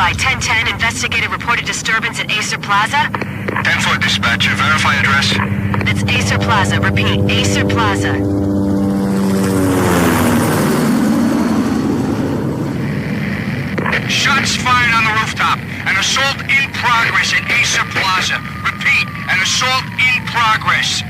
by 1010, investigated reported disturbance at Acer Plaza. 10-4 dispatcher, verify address. That's Acer Plaza, repeat, Acer Plaza. Shots fired on the rooftop. An assault in progress at Acer Plaza. Repeat, an assault in progress.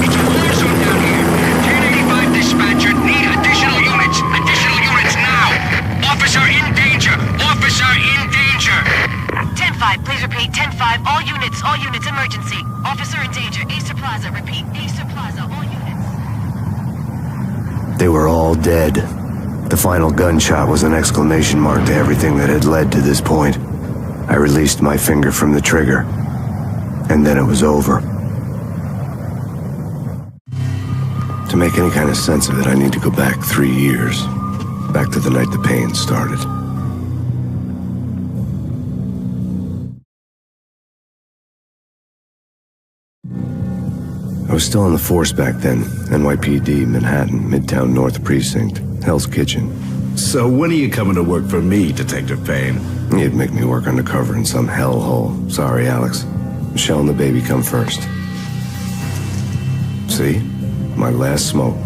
It's a war zone down here. 1085 dispatcher, need additional units. Additional units now. Officer in danger. Officer in danger. 10-5, please repeat, 10-5, all units, emergency. Officer in danger, Acer Plaza, repeat, Acer Plaza, all units. They were all dead. The final gunshot was an exclamation mark to everything that had led to this point. I released my finger from the trigger, and then it was over. To make any kind of sense of it, I need to go back 3 years. Back to the night the Payne started. I was still on the force back then. NYPD, Manhattan, Midtown North Precinct, Hell's Kitchen. So when are you coming to work for me, Detective Payne? You'd make me work undercover in some hellhole. Sorry, Alex. Michelle and the baby come first. See? My last smoke.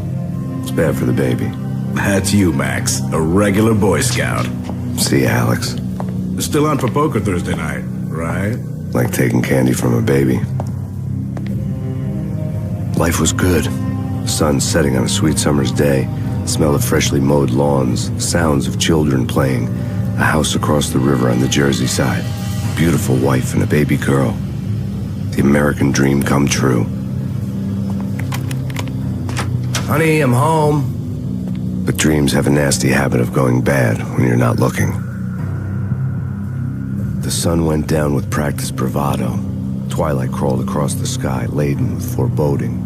It's bad for the baby. That's you, Max. A regular Boy Scout. See, Alex. Still on for poker Thursday night, right? Like taking candy from a baby. Life was good. Sun setting on a sweet summer's day. Smell of freshly mowed lawns. Sounds of children playing. A house across the river on the Jersey side. Beautiful wife and a baby girl. The American dream come true. Honey, I'm home. But dreams have a nasty habit of going bad when you're not looking. The sun went down with practiced bravado. Twilight crawled across the sky, laden with foreboding.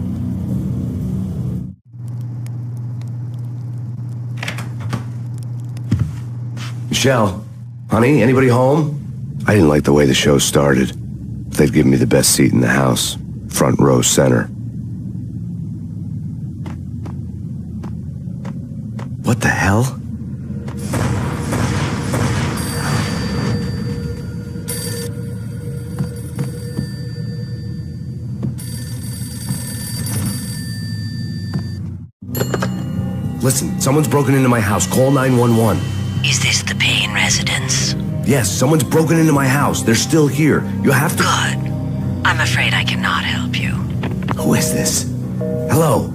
Michelle, honey, anybody home? I didn't like the way the show started. They'd give me the best seat in the house, front row center. What the hell? Listen, someone's broken into my house. Call 911. Is this the Payne residence? Yes, someone's broken into my house. They're still here. You have to... Good. I'm afraid I cannot help you. Who is this? Hello?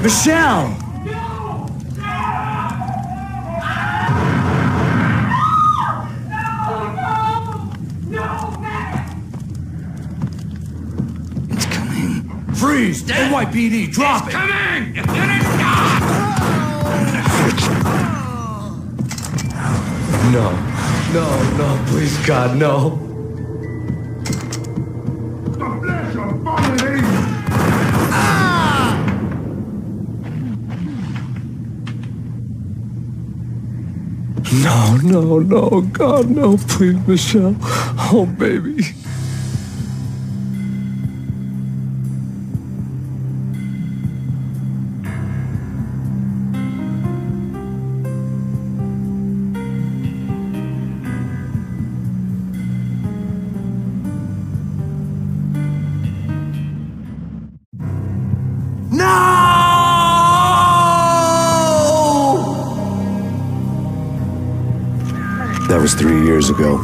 Michelle! Freeze! NYPD, drop it! Coming! Get it done! No, please, God, no. No, God, no, please, Michelle. Oh, baby. That was 3 years ago.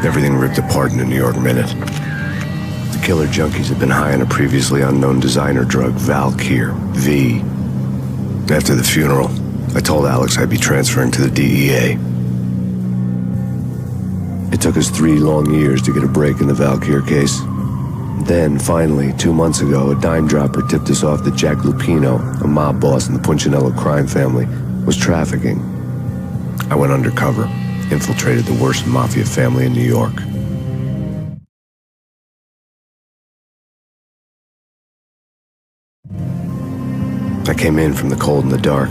Everything ripped apart in a New York minute. The killer junkies had been high on a previously unknown designer drug, Valkyr, V. After the funeral, I told Alex I'd be transferring to the DEA. It took us 3 long years to get a break in the Valkyr case. Then, finally, 2 months ago, a dime dropper tipped us off that Jack Lupino, a mob boss in the Punchinello crime family, was trafficking. I went undercover, infiltrated the worst mafia family in New York. I came in from the cold and the dark.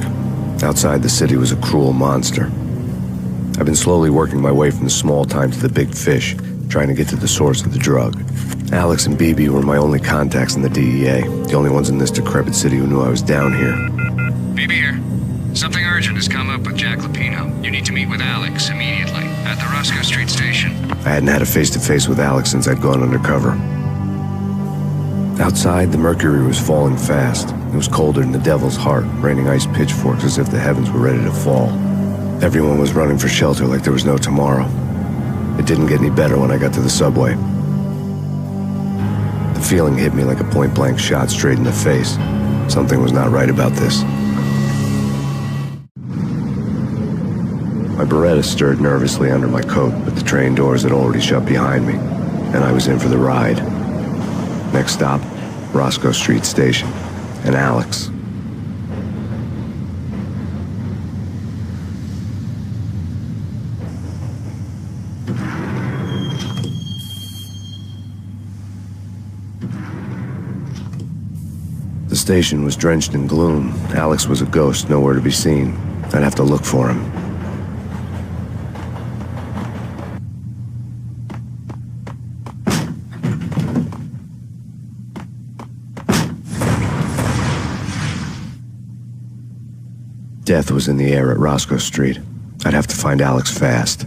Outside, the city was a cruel monster. I've been slowly working my way from the small time to the big fish, trying to get to the source of the drug. Alex and BB were my only contacts in the DEA, the only ones in this decrepit city who knew I was down here. BB here. Something urgent has come up with Jack Lupino. You need to meet with Alex immediately at the Roscoe Street station. I hadn't had a face-to-face with Alex since I'd gone undercover. Outside, the mercury was falling fast. It was colder than the devil's heart, raining ice pitchforks as if the heavens were ready to fall. Everyone was running for shelter like there was no tomorrow. It didn't get any better when I got to the subway. The feeling hit me like a point-blank shot straight in the face. Something was not right about this. My Beretta stirred nervously under my coat, but the train doors had already shut behind me, and I was in for the ride. Next stop, Roscoe Street Station, and Alex. The station was drenched in gloom. Alex was a ghost, nowhere to be seen. I'd have to look for him. Death was in the air at Roscoe Street. I'd have to find Alex fast.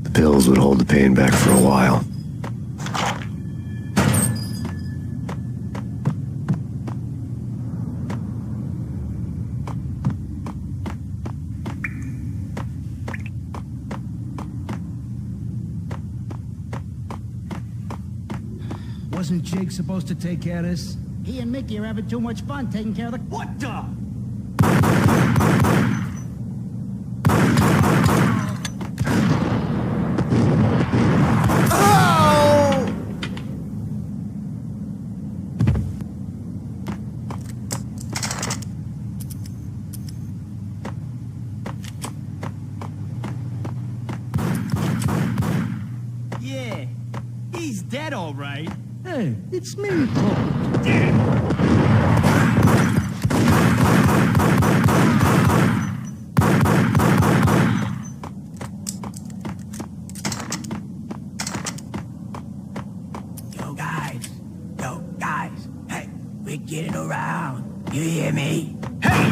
The pills would hold the pain back for a while. Wasn't Jake supposed to take care of this? He and Mickey are having too much fun taking care of the... What the? Yeah, he's dead all right. Hey, it's me, Pope. Yo, guys, hey, we're getting around. You hear me? Hey,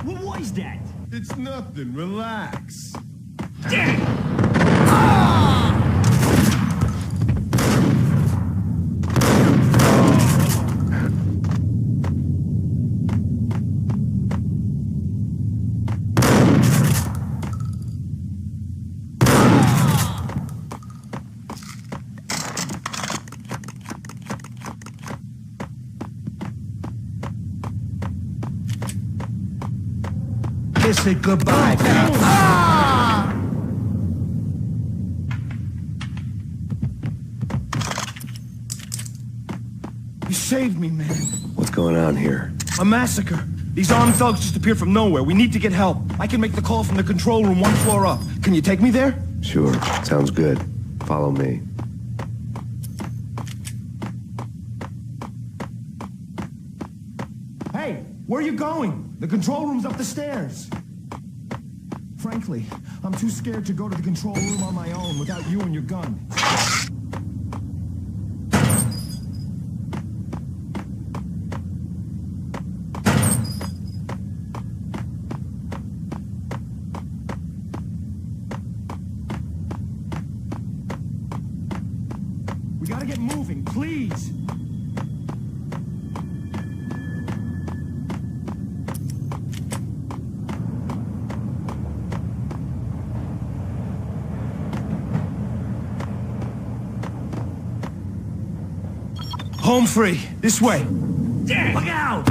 What was that? It's nothing. Relax. Kiss it goodbye, pal. You saved me, man. What's going on here? A massacre. These armed thugs just appeared from nowhere. We need to get help. I can make the call from the control room 1 floor up. Can you take me there? Sure, sounds good. Follow me. Hey, where are you going? The control room's up the stairs. Frankly, I'm too scared to go to the control room on my own without you and your gun. Please! Home free. This way. Look out!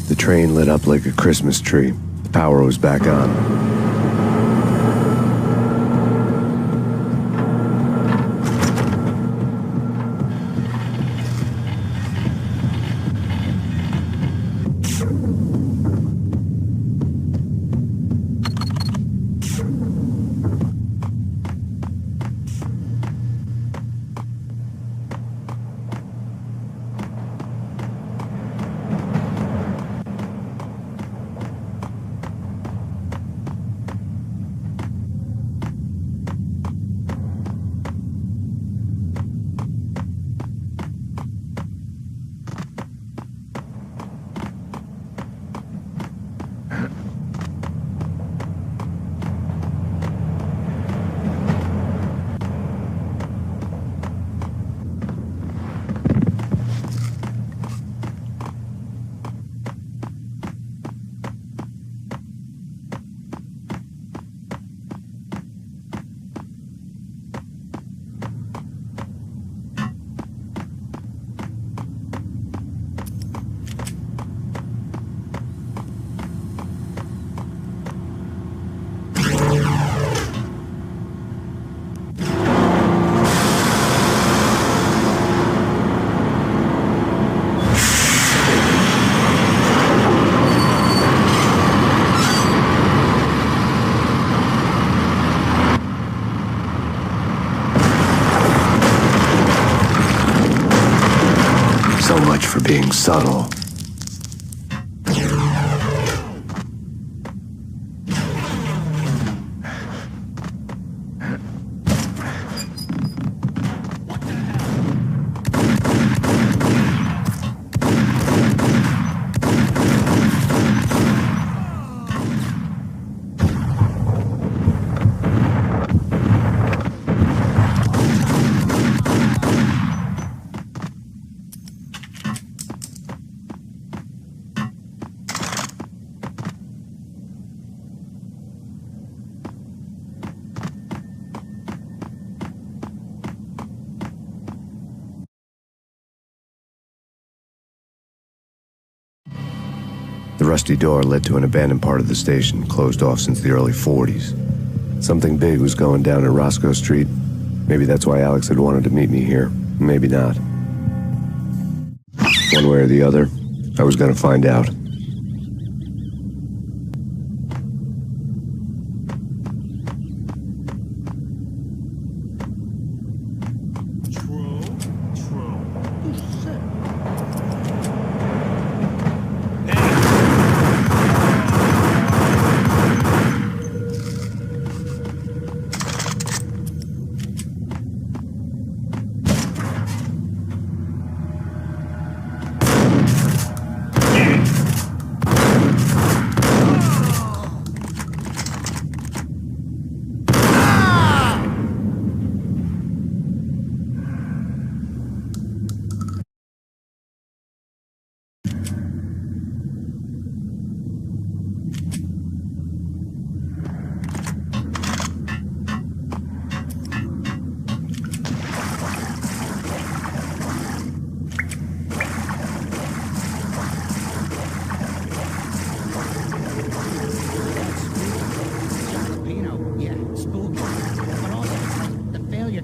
The train lit up like a Christmas tree. The power was back on. So much for being subtle. The rusty door led to an abandoned part of the station, closed off since the early 40s. Something big was going down at Roscoe Street. Maybe that's why Alex had wanted to meet me here. Maybe not. One way or the other, I was going to find out.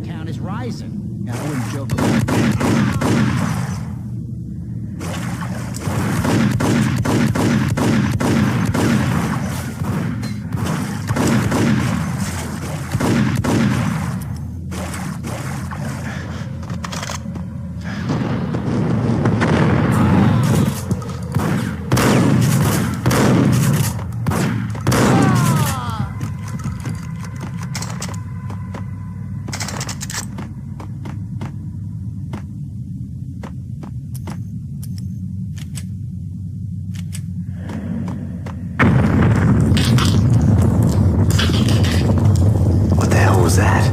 count is rising. Now, I wouldn't joke about that. Was that?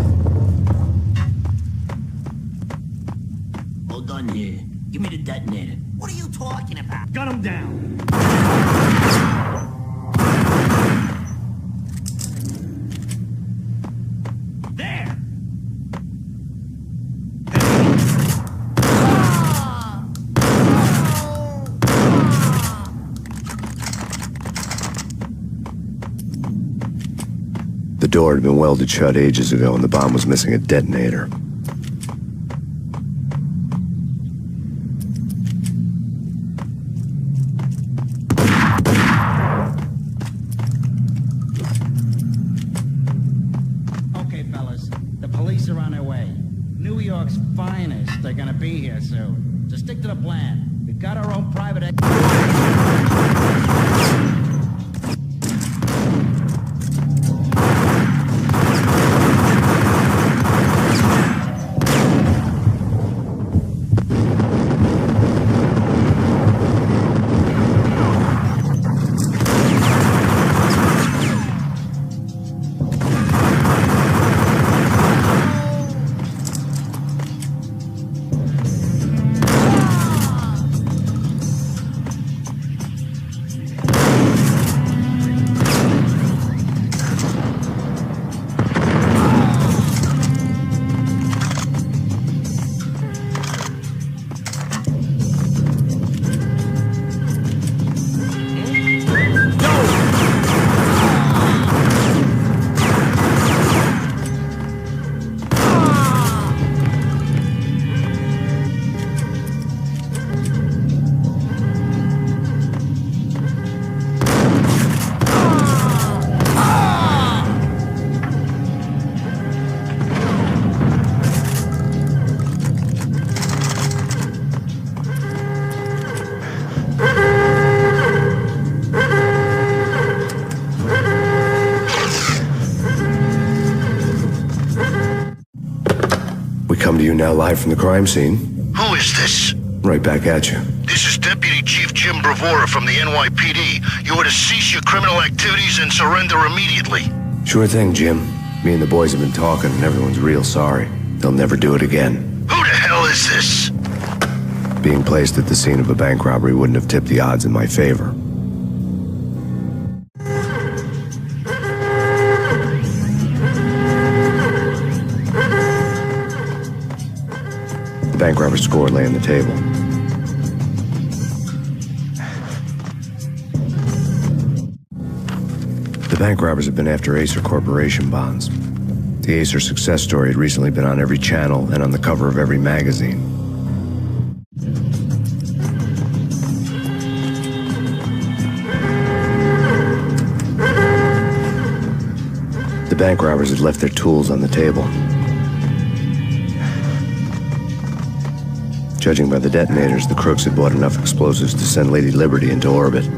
Hold on here. Give me the detonator. What are you talking about? Gun him down. There. The door had been welded shut ages ago, and the bomb was missing a detonator. Okay, fellas. The police are on their way. New York's finest are gonna be here soon. So stick to the plan. We got our own private... We come to you now live from the crime scene. Who is this? Right back at you. This is Deputy Chief Jim Bravura from the NYPD. You are to cease your criminal activities and surrender immediately. Sure thing, Jim. Me and the boys have been talking, and everyone's real sorry. They'll never do it again. Who the hell is this? Being placed at the scene of a bank robbery wouldn't have tipped the odds in my favor. The bank robber's score lay on the table. The bank robbers have been after Acer Corporation bonds. The Acer success story had recently been on every channel and on the cover of every magazine. The bank robbers had left their tools on the table. Judging by the detonators, the crooks had bought enough explosives to send Lady Liberty into orbit.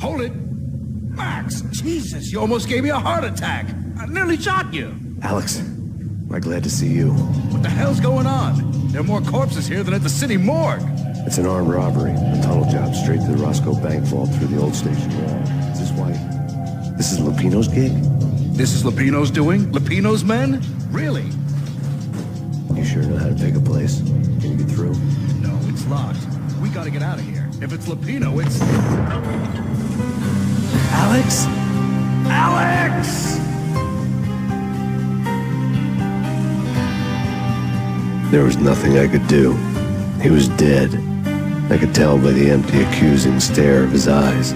Hold it! Max, Jesus, you almost gave me a heart attack. I nearly shot you. Alex, am I glad to see you? What the hell's going on? There are more corpses here than at the city morgue. It's an armed robbery, a tunnel job straight to the Roscoe Bank vault through the old station wall. Is this why? This is Lupino's gig? This is Lupino's doing? Lupino's men? Really? You sure know how to pick a place? Can you get through? No, it's locked. We gotta get out of here. If it's Lupino, it's... Alex? Alex! There was nothing I could do. He was dead. I could tell by the empty, accusing stare of his eyes.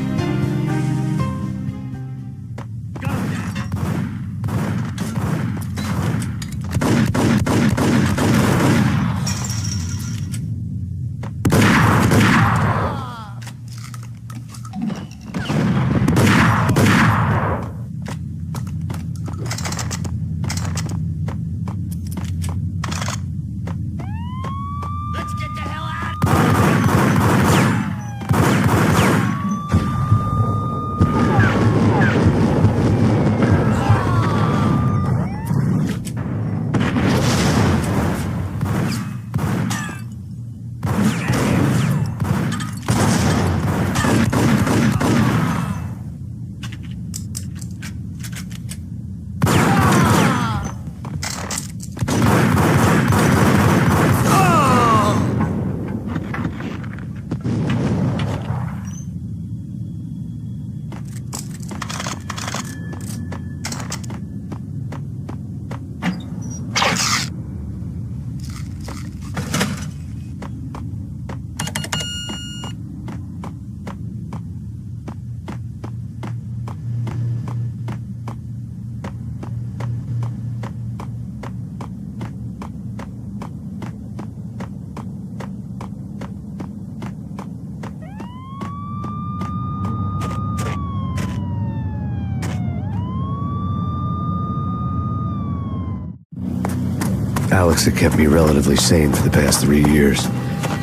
Alex had kept me relatively sane for the past 3 years.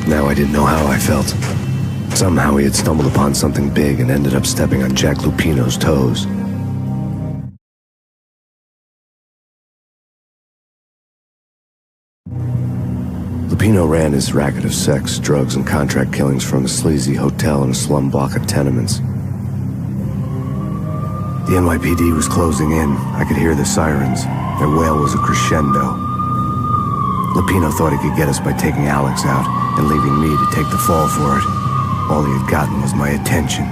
Now I didn't know how I felt. Somehow he had stumbled upon something big and ended up stepping on Jack Lupino's toes. Lupino ran his racket of sex, drugs, and contract killings from a sleazy hotel in a slum block of tenements. The NYPD was closing in. I could hear the sirens. Their wail was a crescendo. Lupino thought he could get us by taking Alex out and leaving me to take the fall for it. All he had gotten was my attention.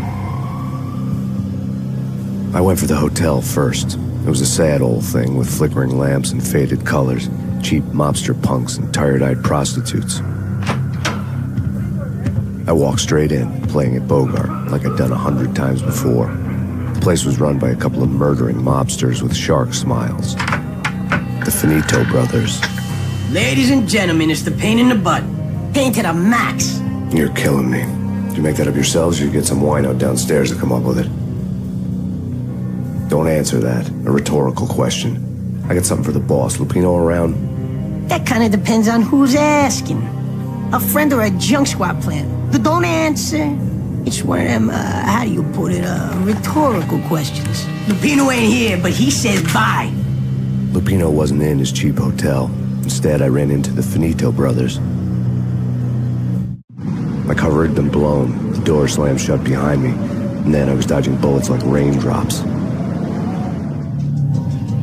I went for the hotel first. It was a sad old thing with flickering lamps and faded colors, cheap mobster punks and tired-eyed prostitutes. I walked straight in, playing at Bogart, like I'd done 100 times before. The place was run by a couple of murdering mobsters with shark smiles. The Finito brothers. Ladies and gentlemen, it's the Payne in the butt. Payne to the max. You're killing me. Did you make that up yourselves, or you get some wino downstairs to come up with it? Don't answer that. A rhetorical question. I got something for the boss. Lupino around? That kind of depends on who's asking. A friend or a junk squad plan. But don't answer. It's one of them, how do you put it, rhetorical questions. Lupino ain't here, but he says bye. Lupino wasn't in his cheap hotel. Instead, I ran into the Finito brothers. My cover had been blown. The door slammed shut behind me. And then I was dodging bullets like raindrops.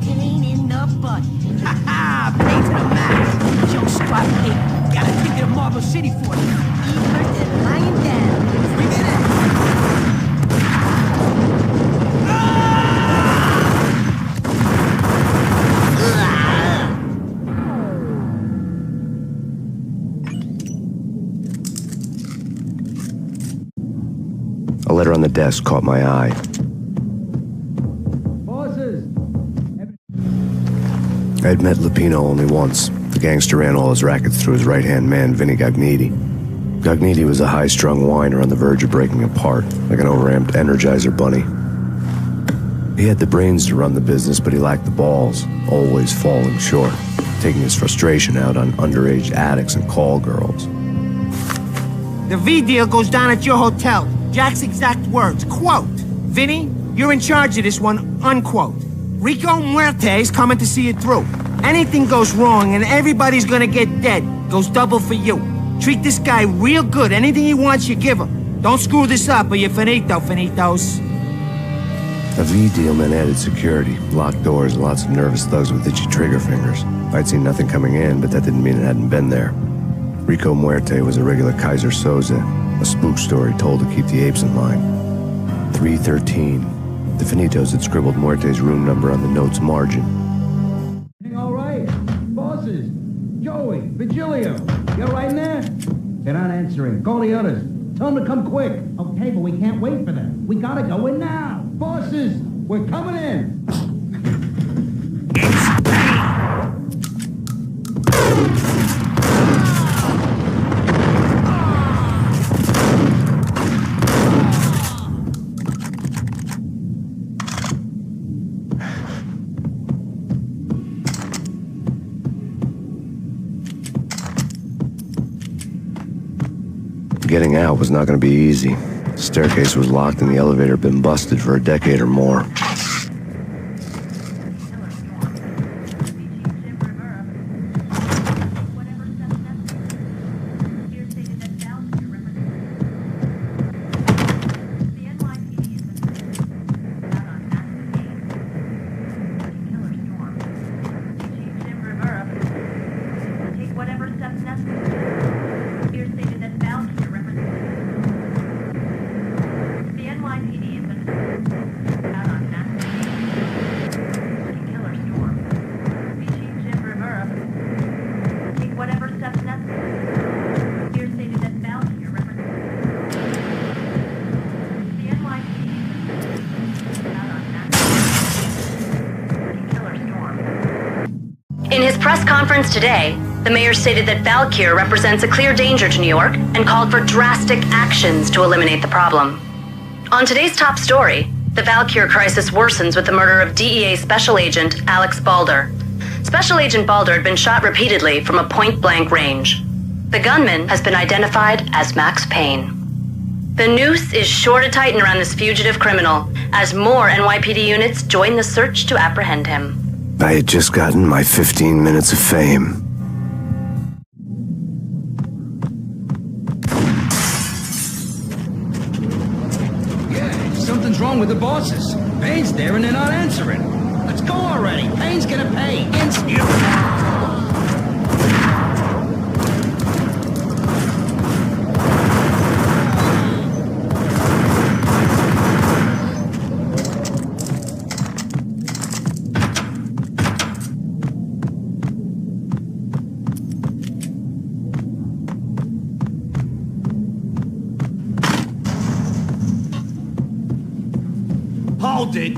Payne in the butt. Ha ha! Payne to the max. Junk squad pig. Got a ticket to Marble City for you. Eager and lying down. Bring it out. A letter on the desk caught my eye. Bosses! I had met Lupino only once. The gangster ran all his rackets through his right-hand man, Vinny Gagniti. Gagniti was a high-strung whiner on the verge of breaking apart, like an overamped Energizer bunny. He had the brains to run the business, but he lacked the balls, always falling short, taking his frustration out on underage addicts and call girls. The V deal goes down at your hotel. Jack's exact words, quote, "Vinny, you're in charge of this one," unquote. Rico Muerte's coming to see it through. Anything goes wrong and everybody's gonna get dead, goes double for you. Treat this guy real good. Anything he wants, you give him. Don't screw this up or you're finito, finitos. A V deal meant added security, locked doors, and lots of nervous thugs with itchy trigger fingers. I'd seen nothing coming in, but that didn't mean it hadn't been there. Rico Muerte was a regular Kaiser Soze, a spook story told to keep the apes in line. 313. The Finitos had scribbled Muerte's room number on the note's margin. All right. Bosses. Joey. Vigilio. You right in there? They're not answering. Call the others. Tell them to come quick. Okay, but we can't wait for them. We gotta go in now. Bosses, we're coming in. Getting out was not going to be easy. The staircase was locked and the elevator had been busted for a decade or more. In his press conference today, the mayor stated that Valkyr represents a clear danger to New York and called for drastic actions to eliminate the problem. On today's top story, the Valkyr crisis worsens with the murder of DEA Special Agent Alex Balder. Special Agent Balder had been shot repeatedly from a point-blank range. The gunman has been identified as Max Payne. The noose is sure to tighten around this fugitive criminal as more NYPD units join the search to apprehend him. I had just gotten my 15 minutes of fame. Yeah, something's wrong with the bosses. Payne's there and they're not answering. Let's go already. Payne's gonna pay. Hold it.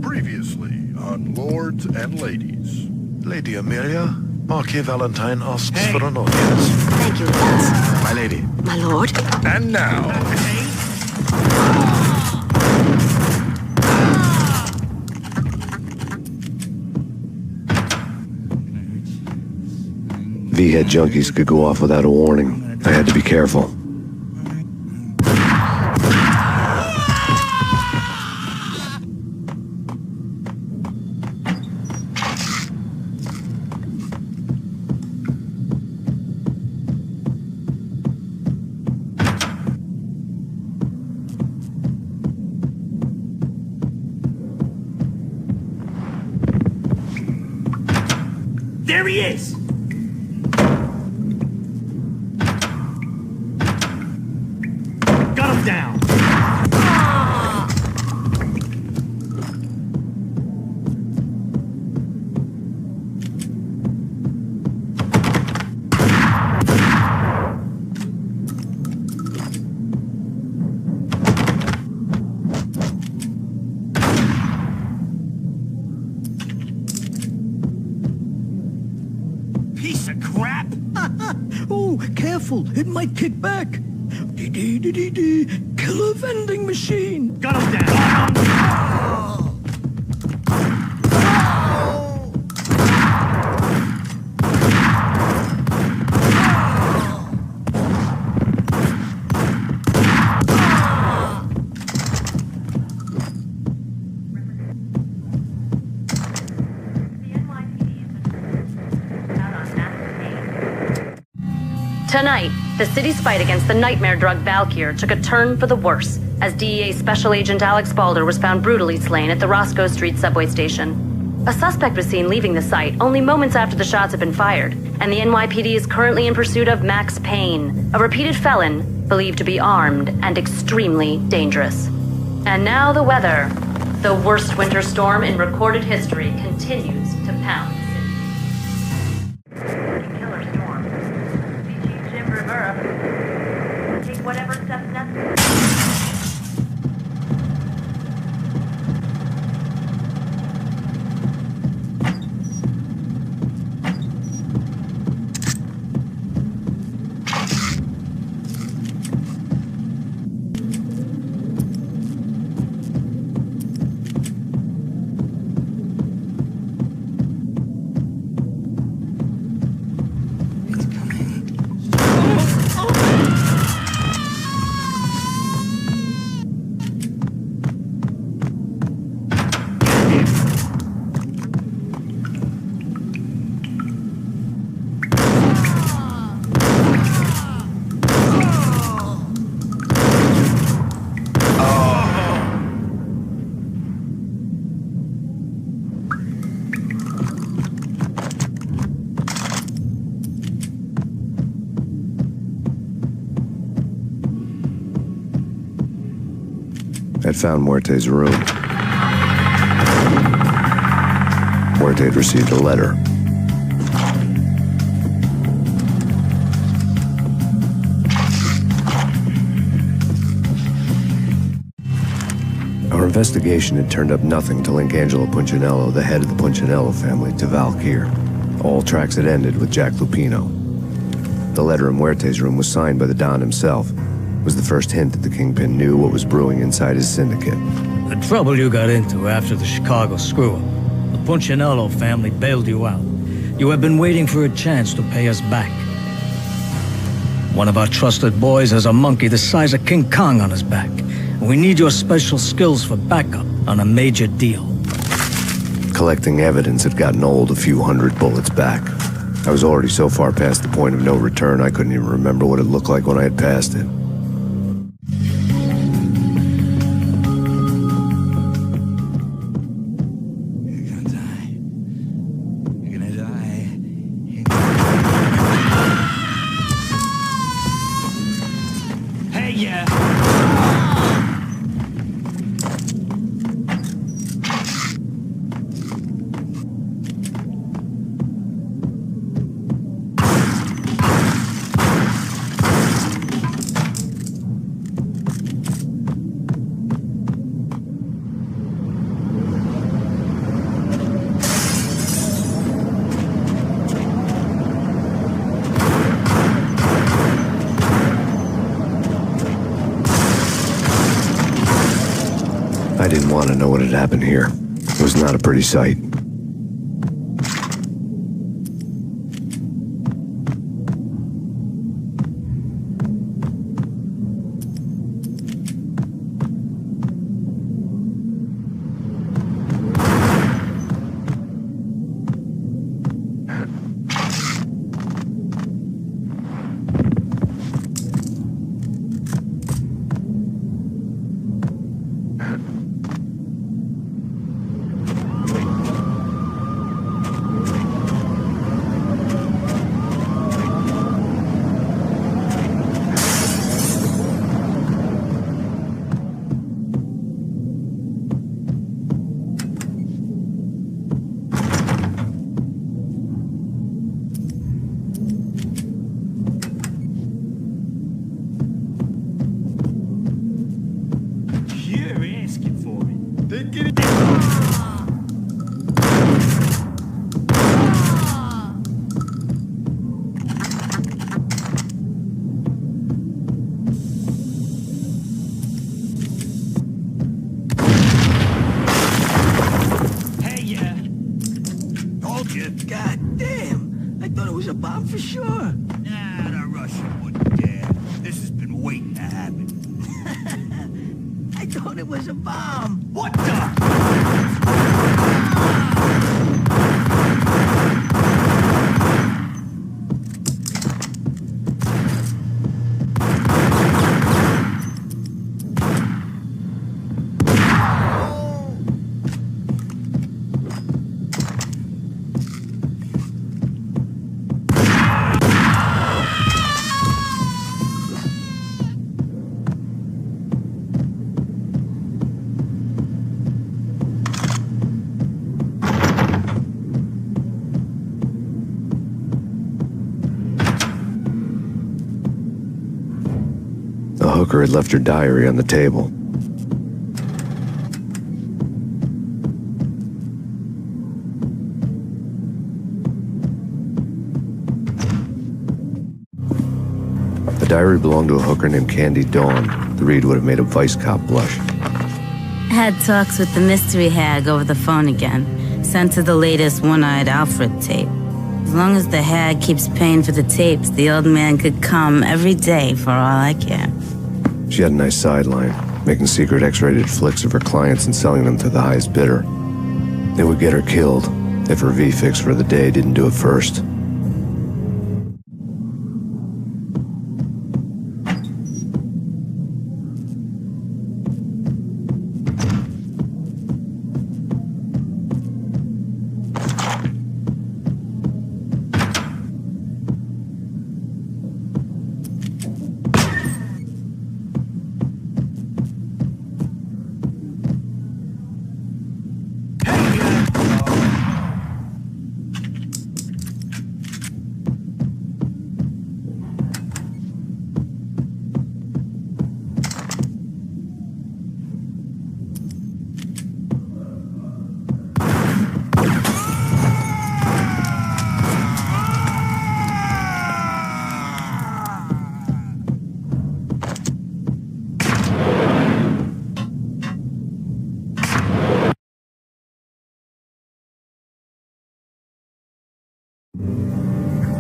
Previously on Lords and Ladies. Lady Amelia, Marquis Valentine asks for an audience. Thank you, Lance. My lady. My lord. And now, V-head junkies could go off without a warning. I had to be careful. There he is! Got him down! Piece of crap! Oh, careful, it might kick back. Killer vending machine. Got him Tonight, the city's fight against the nightmare drug Valkyr took a turn for the worse as DEA Special Agent Alex Balder was found brutally slain at the Roscoe Street subway station. A suspect was seen leaving the site only moments after the shots had been fired, and the NYPD is currently in pursuit of Max Payne, a repeated felon believed to be armed and extremely dangerous. And now the weather. The worst winter storm in recorded history continues to pound the city. Killer storm. Chief Jim Rivera. Take whatever steps necessary. I'd found Muerte's room. Muerte had received a letter. Our investigation had turned up nothing to link Angelo Punchinello, the head of the Punchinello family, to Valkyr. All tracks had ended with Jack Lupino. The letter in Muerte's room was signed by the Don himself. It was the first hint that the Kingpin knew what was brewing inside his syndicate. The trouble you got into after the Chicago screw-up. The Punchinello family bailed you out. You have been waiting for a chance to pay us back. One of our trusted boys has a monkey the size of King Kong on his back. And we need your special skills for backup on a major deal. Collecting evidence had gotten old a few hundred bullets back. I was already so far past the point of no return I couldn't even remember what it looked like when I had passed it. I didn't want to know what had happened here. It was not a pretty sight. God damn! I thought it was a bomb for sure. Nah, the Russian wouldn't dare. This has been waiting to happen. I thought it was a bomb. What the? hooker had left her diary on the table. The diary belonged to a hooker named Candy Dawn. The read would have made a vice cop blush. Had talks with the mystery hag over the phone again. Sent her the latest One-Eyed Alfred tape. As long as the hag keeps paying for the tapes, the old man could come every day for all I care. She had a nice sideline, making secret X-rated flicks of her clients and selling them to the highest bidder. It would get her killed if her V-fix for the day didn't do it first.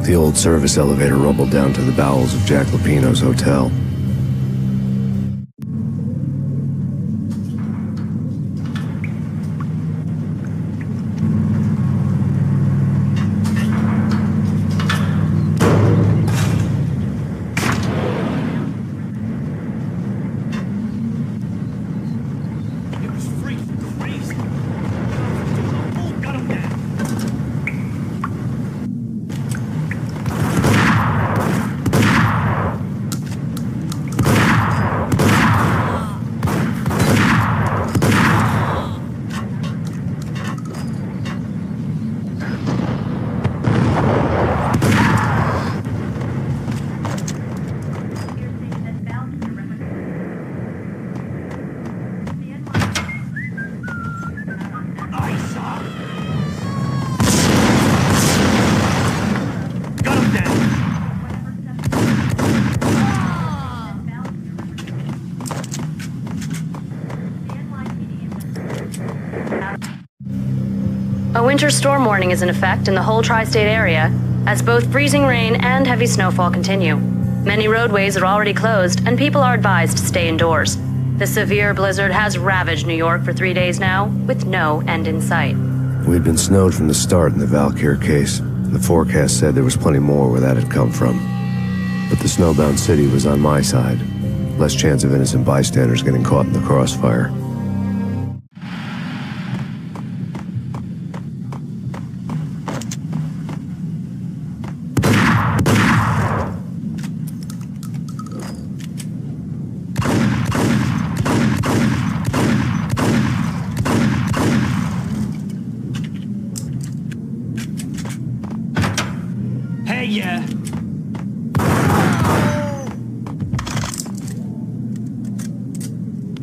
The old service elevator rumbled down to the bowels of Jack Lupino's hotel. A winter storm warning is in effect in the whole tri-state area, as both freezing rain and heavy snowfall continue. Many roadways are already closed, and people are advised to stay indoors. The severe blizzard has ravaged New York for 3 days now, with no end in sight. We'd been snowed from the start in the Valkyr case. The forecast said there was plenty more where that had come from. But the snowbound city was on my side. Less chance of innocent bystanders getting caught in the crossfire.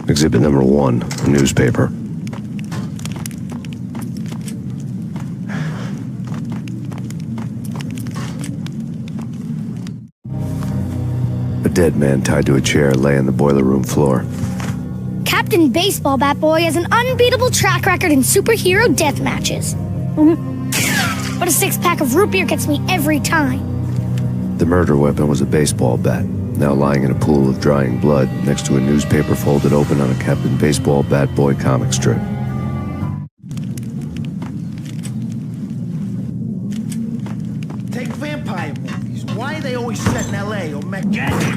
Exhibit number 1, a newspaper. A dead man tied to a chair lay on the boiler room floor. Captain Baseball Bat Boy has an unbeatable track record in superhero death matches. But a 6-pack of root beer gets me every time. The murder weapon was a baseball bat, now lying in a pool of drying blood next to a newspaper folded open on a Captain Baseball Bat Boy comic strip. Take vampire movies. Why are they always set in L.A. or Mexico?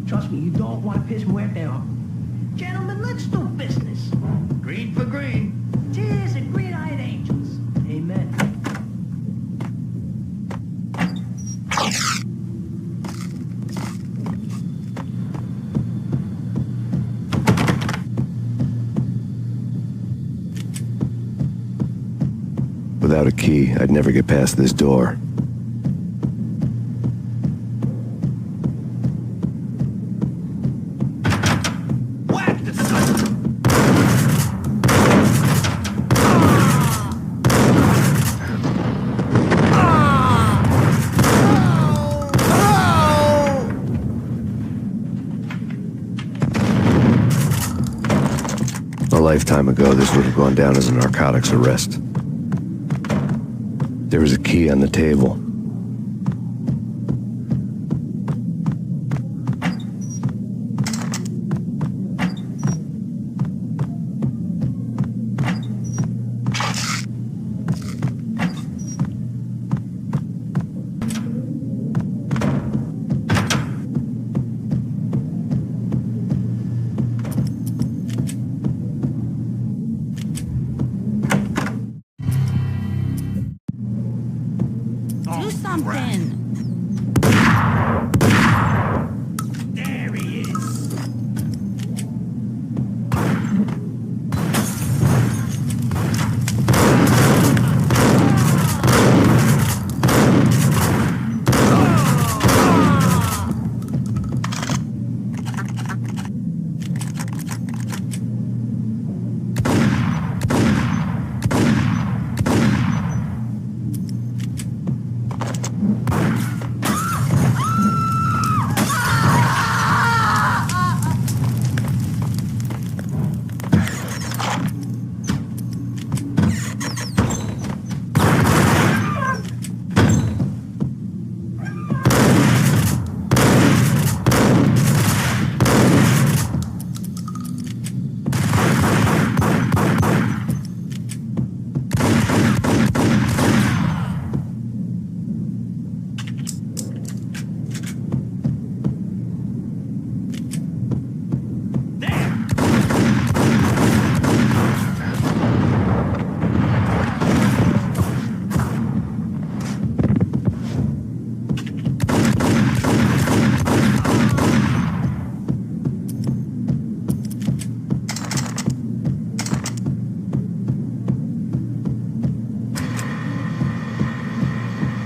Trust me, you don't want to piss Muerte off. Gentlemen, let's do business. Green for green. Without a key, I'd never get past this door. A lifetime ago, this would have gone down as a narcotics arrest. There was a key on the table. Do something. There he is.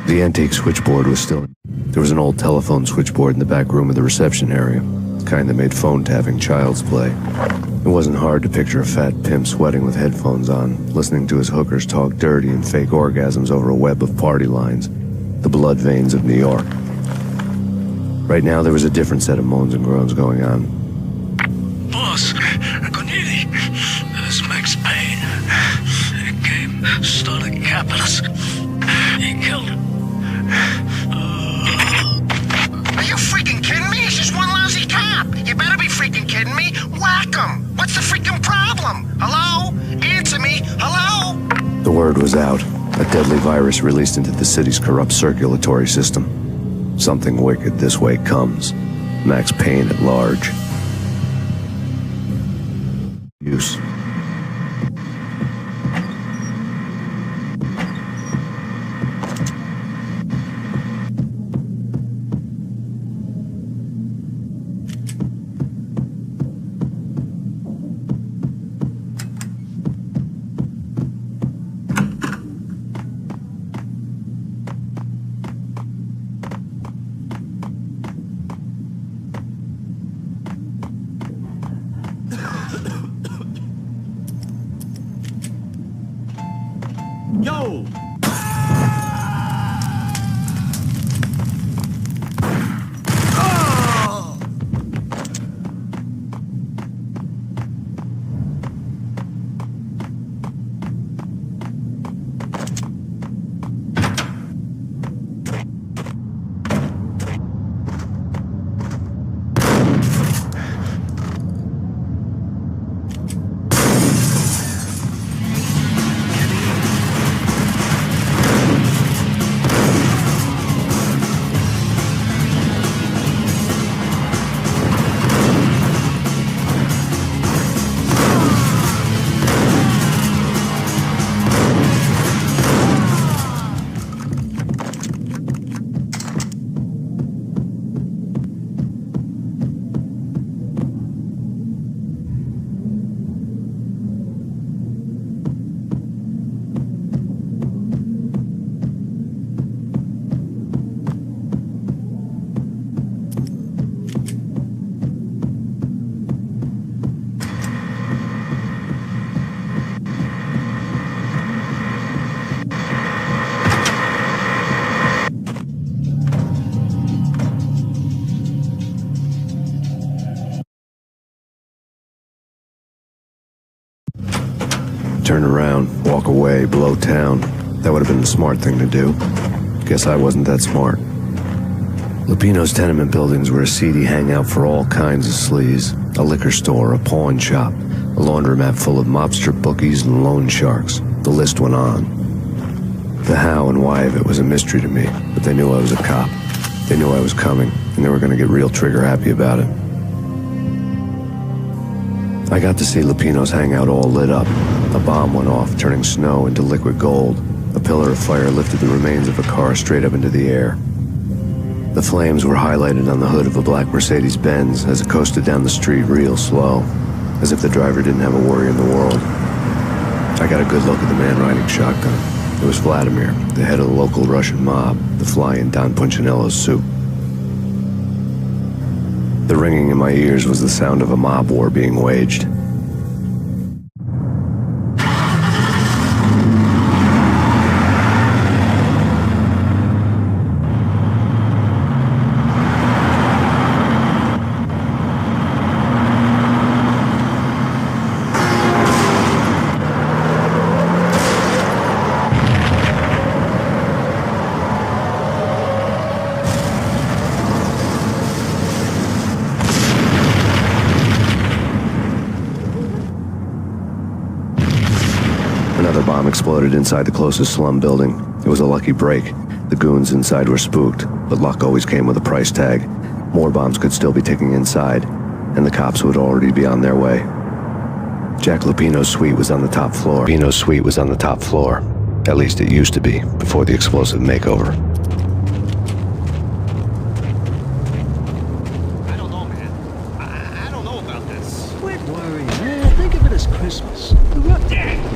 The antique switchboard was still... There was an old telephone switchboard in the back room of the reception area, the kind that made phone tapping child's play. It wasn't hard to picture a fat pimp sweating with headphones on, listening to his hookers talk dirty and fake orgasms over a web of party lines, the blood veins of New York. Right now, there was a different set of moans and groans going on. Boss, Cornelia, this is Max Payne. He came, started capping us. He killed him. Are you freaking kidding me? He's just one lousy cop. You better be freaking kidding me. Whack him. What's the freaking problem? Hello? Answer me. Hello? The word was out. A deadly virus released into the city's corrupt circulatory system. Something wicked this way comes. Max Payne at large. Use. Yo! turn around, walk away, blow town. That would have been the smart thing to do. Guess I wasn't that smart. Lupino's tenement buildings were a seedy hangout for all kinds of sleaze. A liquor store, a pawn shop, a laundromat full of mobster bookies and loan sharks. The list went on. The how and why of it was a mystery to me, but they knew I was a cop. They knew I was coming, and they were going to get real trigger-happy about it. I got to see Lupino's hangout all lit up. A bomb went off, turning snow into liquid gold. A pillar of fire lifted the remains of a car straight up into the air. The flames were highlighted on the hood of a black Mercedes-Benz as it coasted down the street real slow, as if the driver didn't have a worry in the world. I got a good look at the man riding shotgun. It was Vladimir, the head of the local Russian mob, the fly in Don Punchinello's suit. The ringing in my ears was the sound of a mob war being waged. Another bomb exploded inside the closest slum building. It was a lucky break. The goons inside were spooked, but luck always came with a price tag. More bombs could still be ticking inside, and the cops would already be on their way. Jack Lupino's suite was on the top floor. Lupino's suite was on the top floor. At least it used to be, before the explosive makeover. I don't know, man. I don't know about this. Quit worrying, man. Think of it as Christmas. Look, Dad.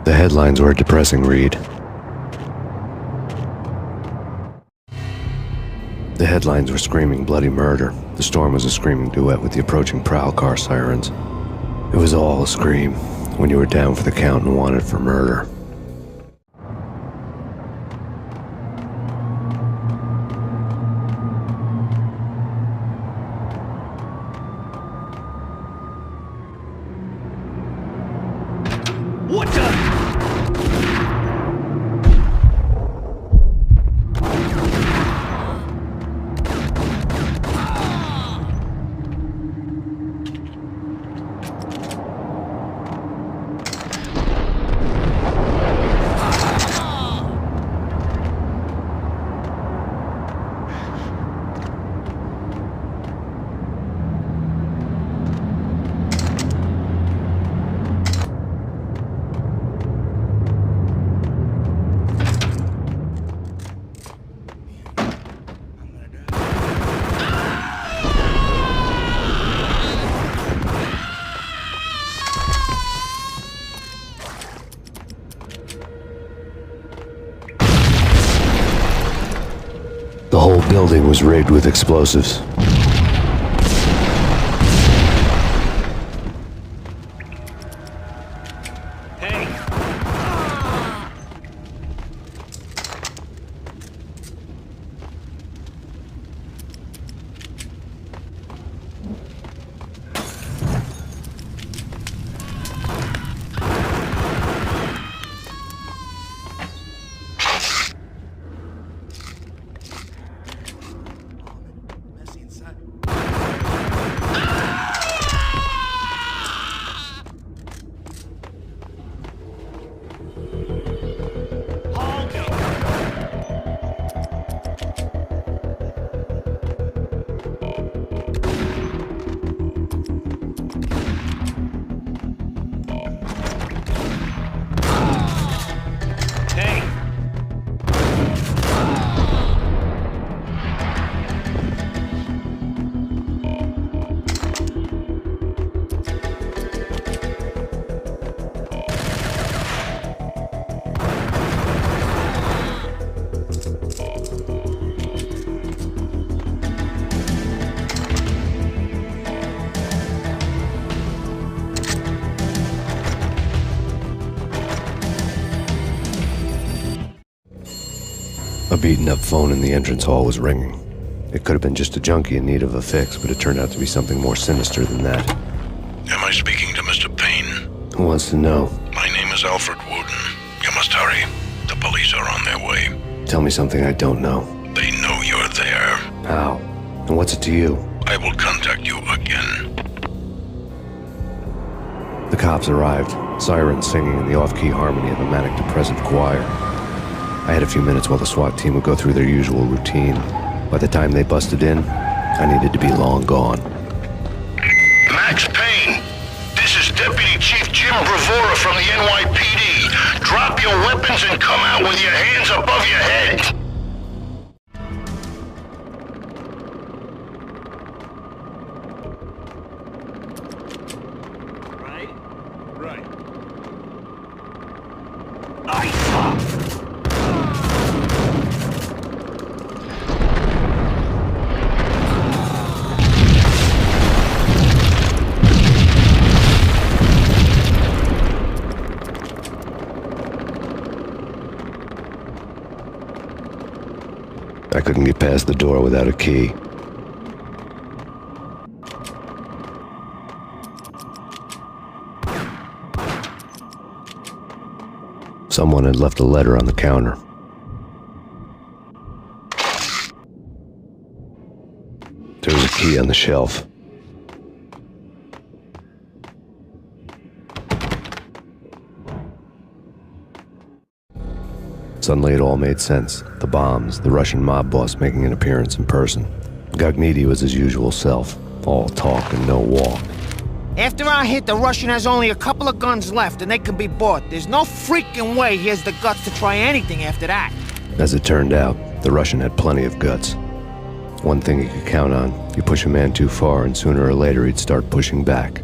The headlines were a depressing read. The headlines were screaming bloody murder. The storm was a screaming duet with the approaching prowl car sirens. It was all a scream when you were down for the count and wanted for murder. What the? The whole building was rigged with explosives. A beaten-up phone in the entrance hall was ringing. It could have been just a junkie in need of a fix, but it turned out to be something more sinister than that. Am I speaking to Mr. Payne? Who wants to know? My name is Alfred Wooden. You must hurry. The police are on their way. Tell me something I don't know. They know you're there. How? And what's it to you? I will contact you again. The cops arrived, sirens singing in the off-key harmony of a manic-depressive choir. I had a few minutes while the SWAT team would go through their usual routine. By the time they busted in, I needed to be long gone. Max Payne, this is Deputy Chief Jim Bravura from the NYPD. Drop your weapons and come out with your hands above your head. Right. I couldn't get past the door without a key. Someone had left a letter on the counter. There was a key on the shelf. Suddenly it all made sense. The bombs, the Russian mob boss making an appearance in person. Gagniti was his usual self, all talk and no walk. After our hit, the Russian has only a couple of guns left, and they can be bought. There's no freaking way he has the guts to try anything after that. As it turned out, the Russian had plenty of guts. One thing you could count on, you push a man too far and sooner or later he'd start pushing back.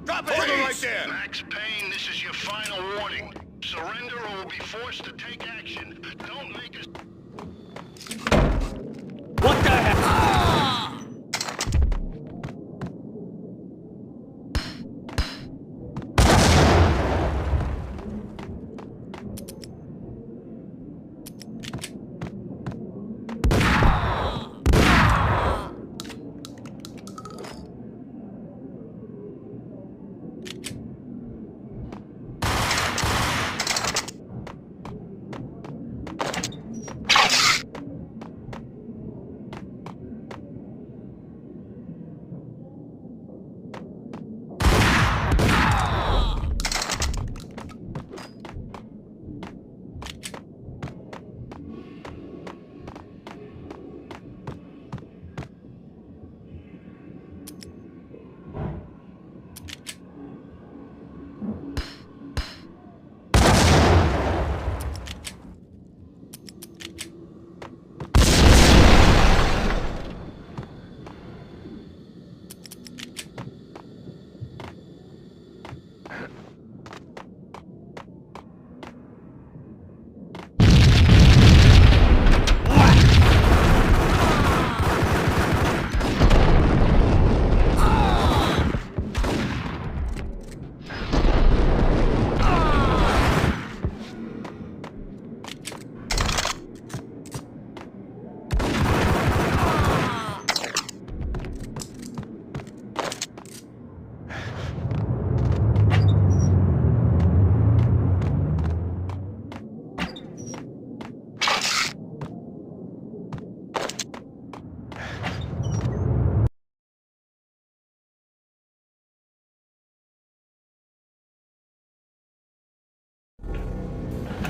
Drop it right there! Max Payne, this is your final warning. Surrender or we'll be forced to take action. Don't make us... What the heck?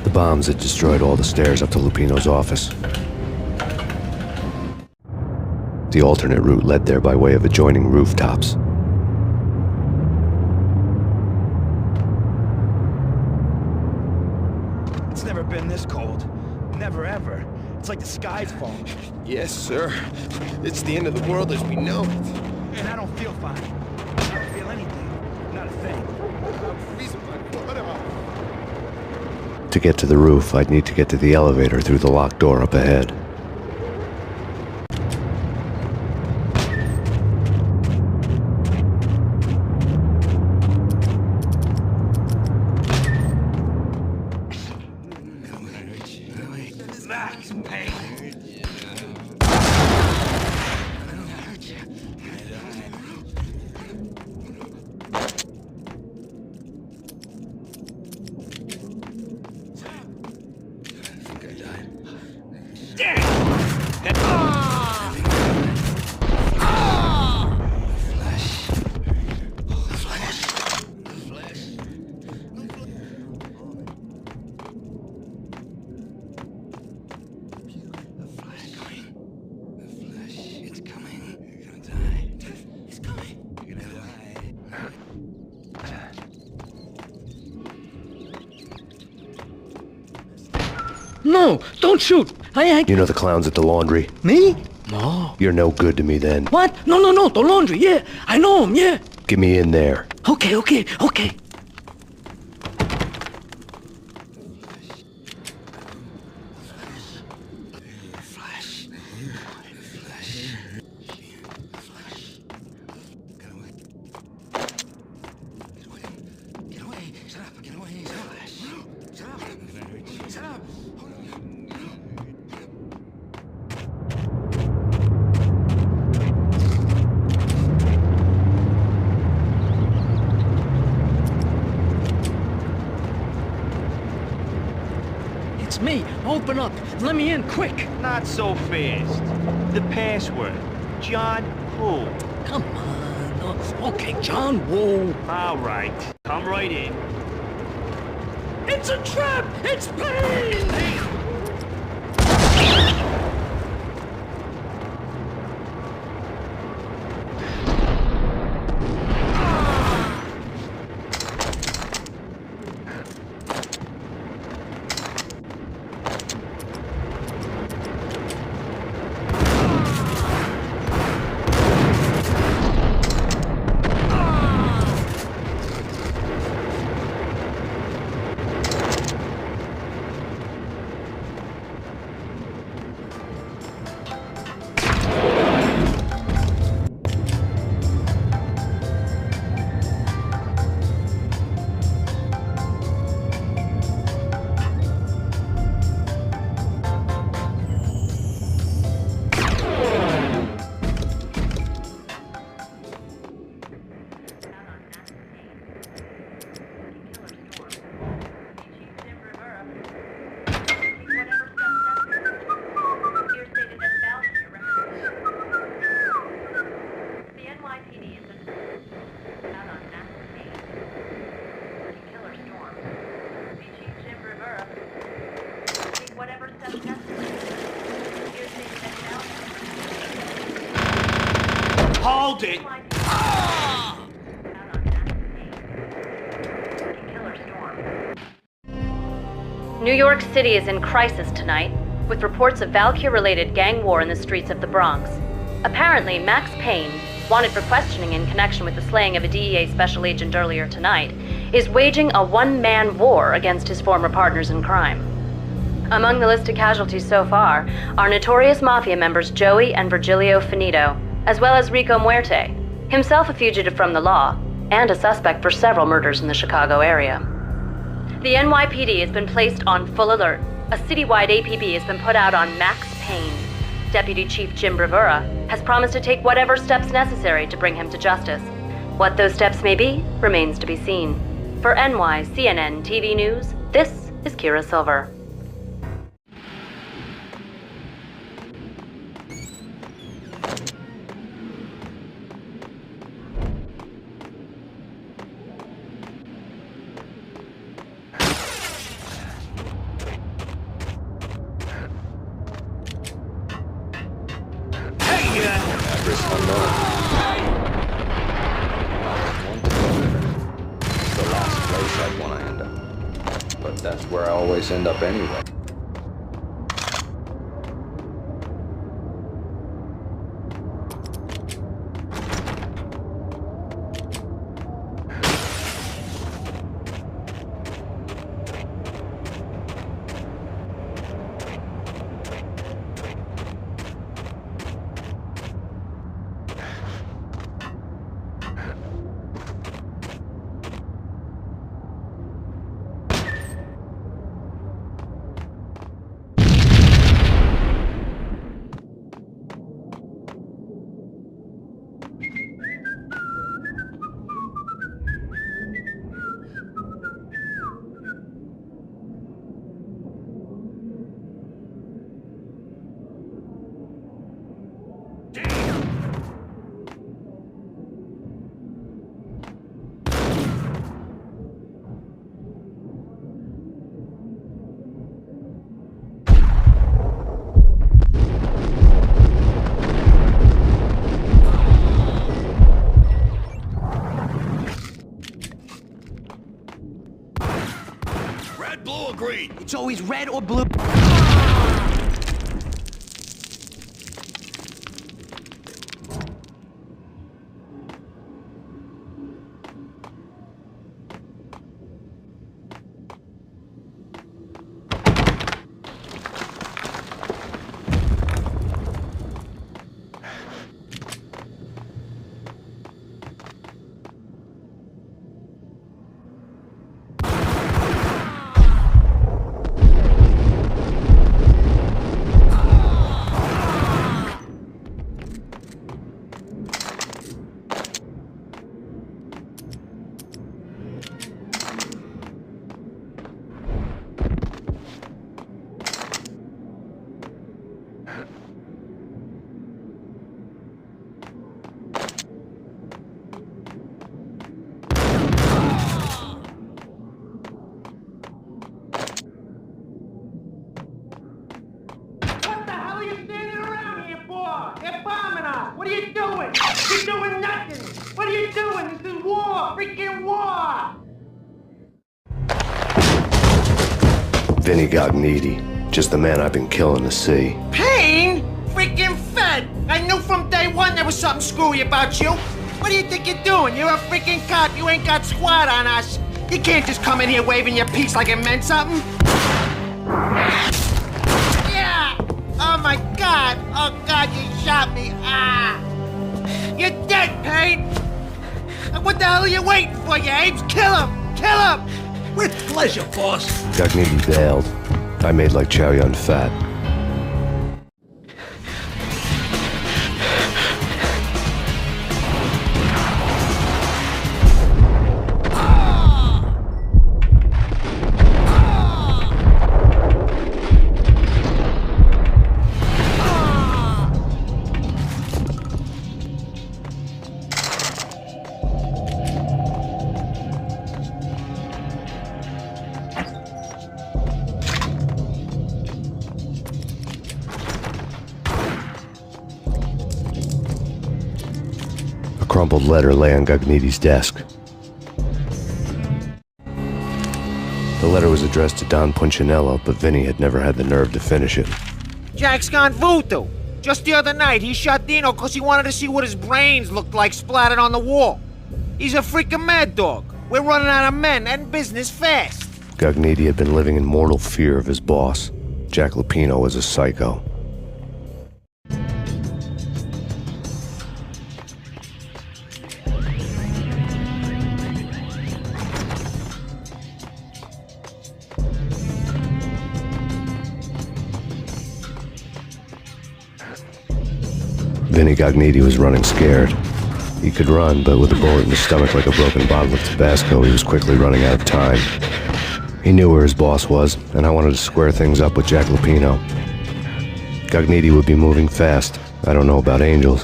The bombs had destroyed all the stairs up to Lupino's office. The alternate route led there by way of adjoining rooftops. It's never been this cold. Never ever. It's like the sky's falling. Yes, sir. It's the end of the world as we know it. And I don't feel fine. I don't feel anything. Not a thing. To get to the roof, I'd need to get to the elevator through the locked door up ahead. No, don't shoot. I ain't... You know the clowns at the laundry? Me? No. You're no good to me then. What? No, the laundry, yeah. I know him, yeah. Get me in there. Okay. It's me. Open up. Let me in, quick. Not so fast. The password. John who? Come on. Okay, John Woo. All right. Come right in. It's a trap! It's Payne! Hold it! New York City is in crisis tonight, with reports of Valkyr-related gang war in the streets of the Bronx. Apparently, Max Payne, wanted for questioning in connection with the slaying of a DEA special agent earlier tonight, is waging a one-man war against his former partners in crime. Among the listed casualties so far are notorious mafia members Joey and Virgilio Finito, as well as Rico Muerte, himself a fugitive from the law, and a suspect for several murders in the Chicago area. The NYPD has been placed on full alert. A citywide APB has been put out on Max Payne. Deputy Chief Jim Bravura has promised to take whatever steps necessary to bring him to justice. What those steps may be remains to be seen. For NYCNN TV News, this is Kira Silver. That's where I always end up anyway. blue or green? It's always red or blue. What are you doing? You're doing nothing! What are you doing? This is war! Freaking war! Vinny Gognitti, just the man I've been killing to see. Payne? Freaking Fed! I knew from day one there was something screwy about you. What do you think you're doing? You're a freaking cop. You ain't got squad on us. You can't just come in here waving your piece like it meant something. Yeah! Oh my God! Oh God, you shot me! Ah! You're dead, Payne! What the hell are you waiting for, you apes? Kill him! Kill him! With pleasure, boss. Gognitti bailed. I made like Chow Yun Fat. A crumpled letter lay on Gognitti's desk. The letter was addressed to Don Punchinello, but Vinny had never had the nerve to finish it. Jack's gone voodoo. Just the other night, he shot Dino because he wanted to see what his brains looked like splattered on the wall. He's a freaking mad dog. We're running out of men and business fast. Gognitti had been living in mortal fear of his boss. Jack Lupino was a psycho. Vinny Gognitti was running scared. He could run, but with a bullet in his stomach like a broken bottle of Tabasco, he was quickly running out of time. He knew where his boss was, and I wanted to square things up with Jack Lupino. Gognitti would be moving fast. I don't know about angels,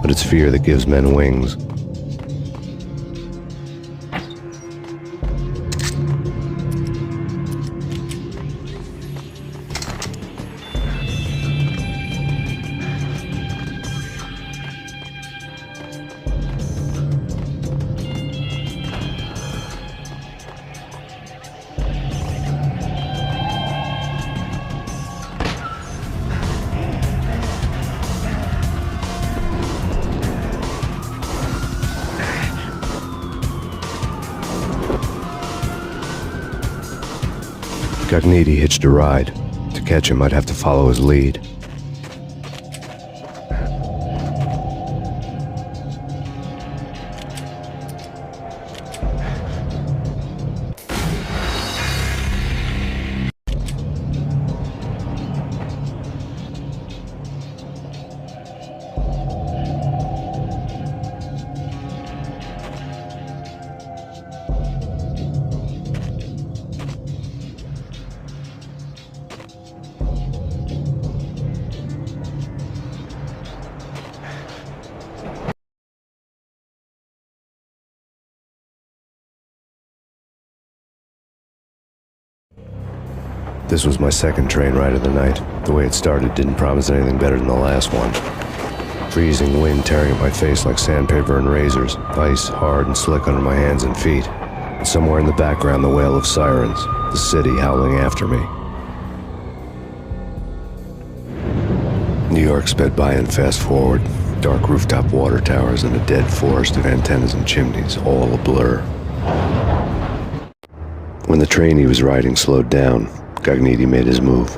but it's fear that gives men wings. Gognitti hitched a ride. To catch him, I'd have to follow his lead. This was my second train ride of the night. The way it started didn't promise anything better than the last one. Freezing wind tearing at my face like sandpaper and razors, ice hard and slick under my hands and feet. And somewhere in the background, the wail of sirens, the city howling after me. New York sped by in fast forward. Dark rooftop water towers and a dead forest of antennas and chimneys, all a blur. When the train he was riding slowed down, Gognitti made his move.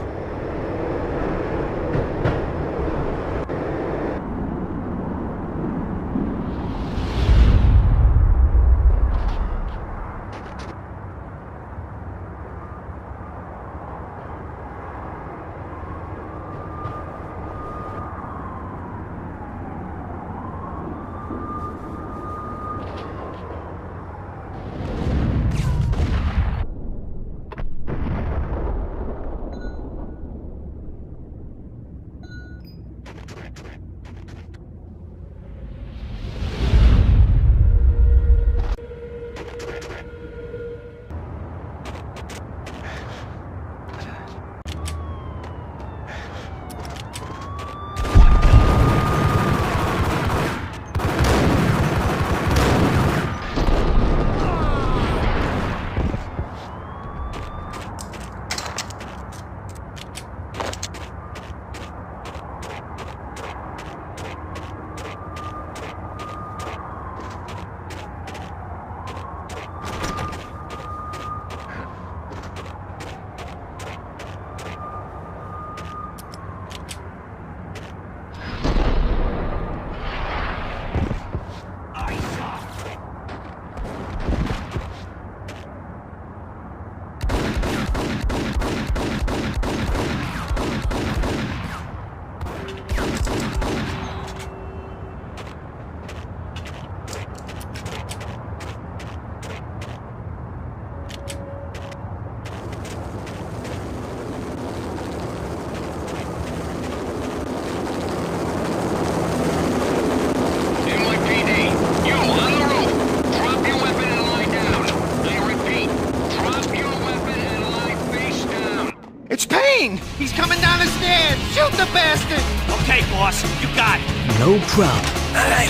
It's Payne! He's coming down the stairs! Shoot the bastard! Okay, boss, you got it. No problem. All right.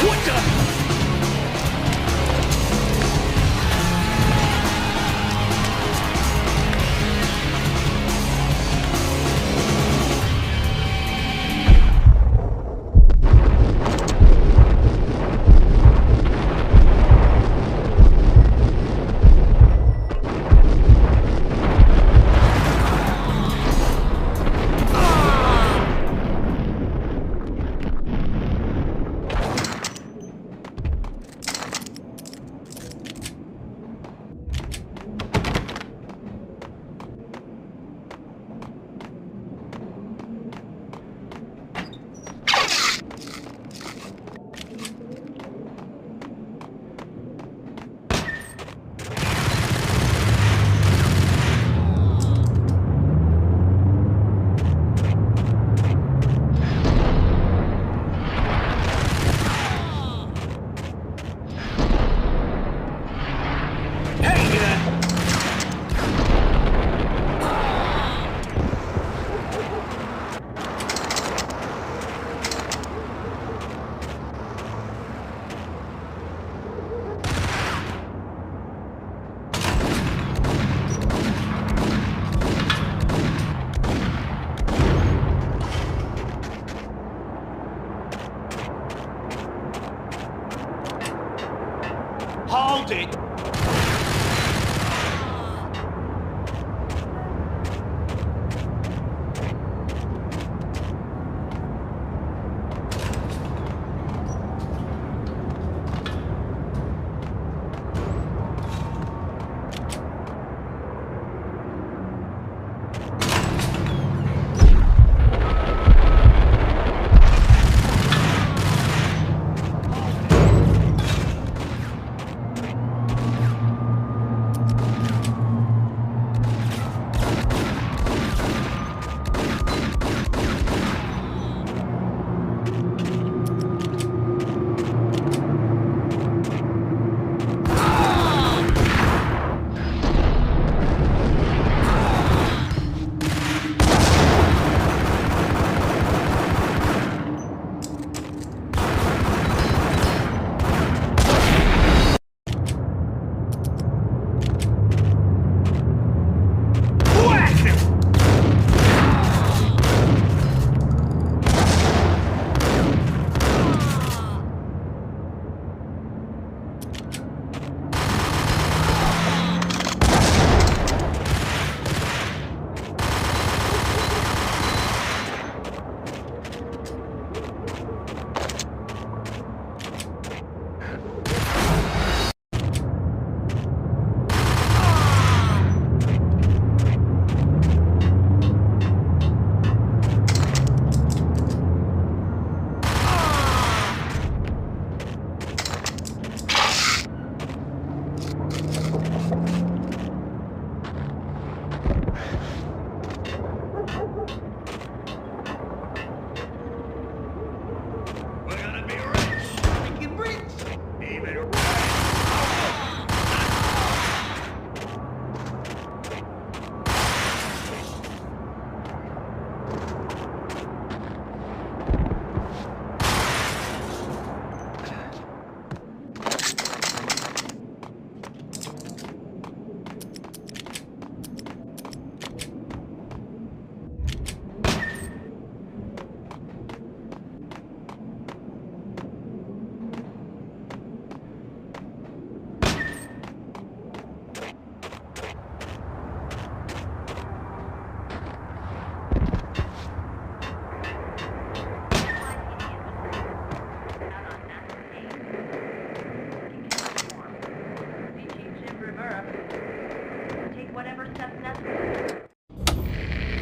What the?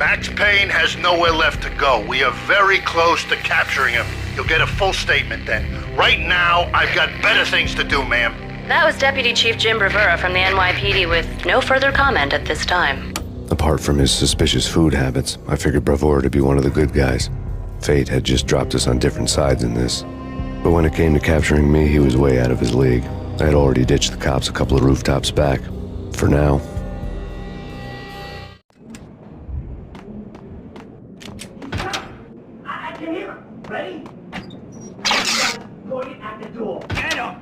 Max Payne has nowhere left to go. We are very close to capturing him. You'll get a full statement then. Right now, I've got better things to do, ma'am. That was Deputy Chief Jim Bravura from the NYPD with no further comment at this time. Apart from his suspicious food habits, I figured Bravura to be one of the good guys. Fate had just dropped us on different sides in this. But when it came to capturing me, he was way out of his league. I had already ditched the cops a couple of rooftops back. For now. I can hear him. Ready? Point at the door. Get him!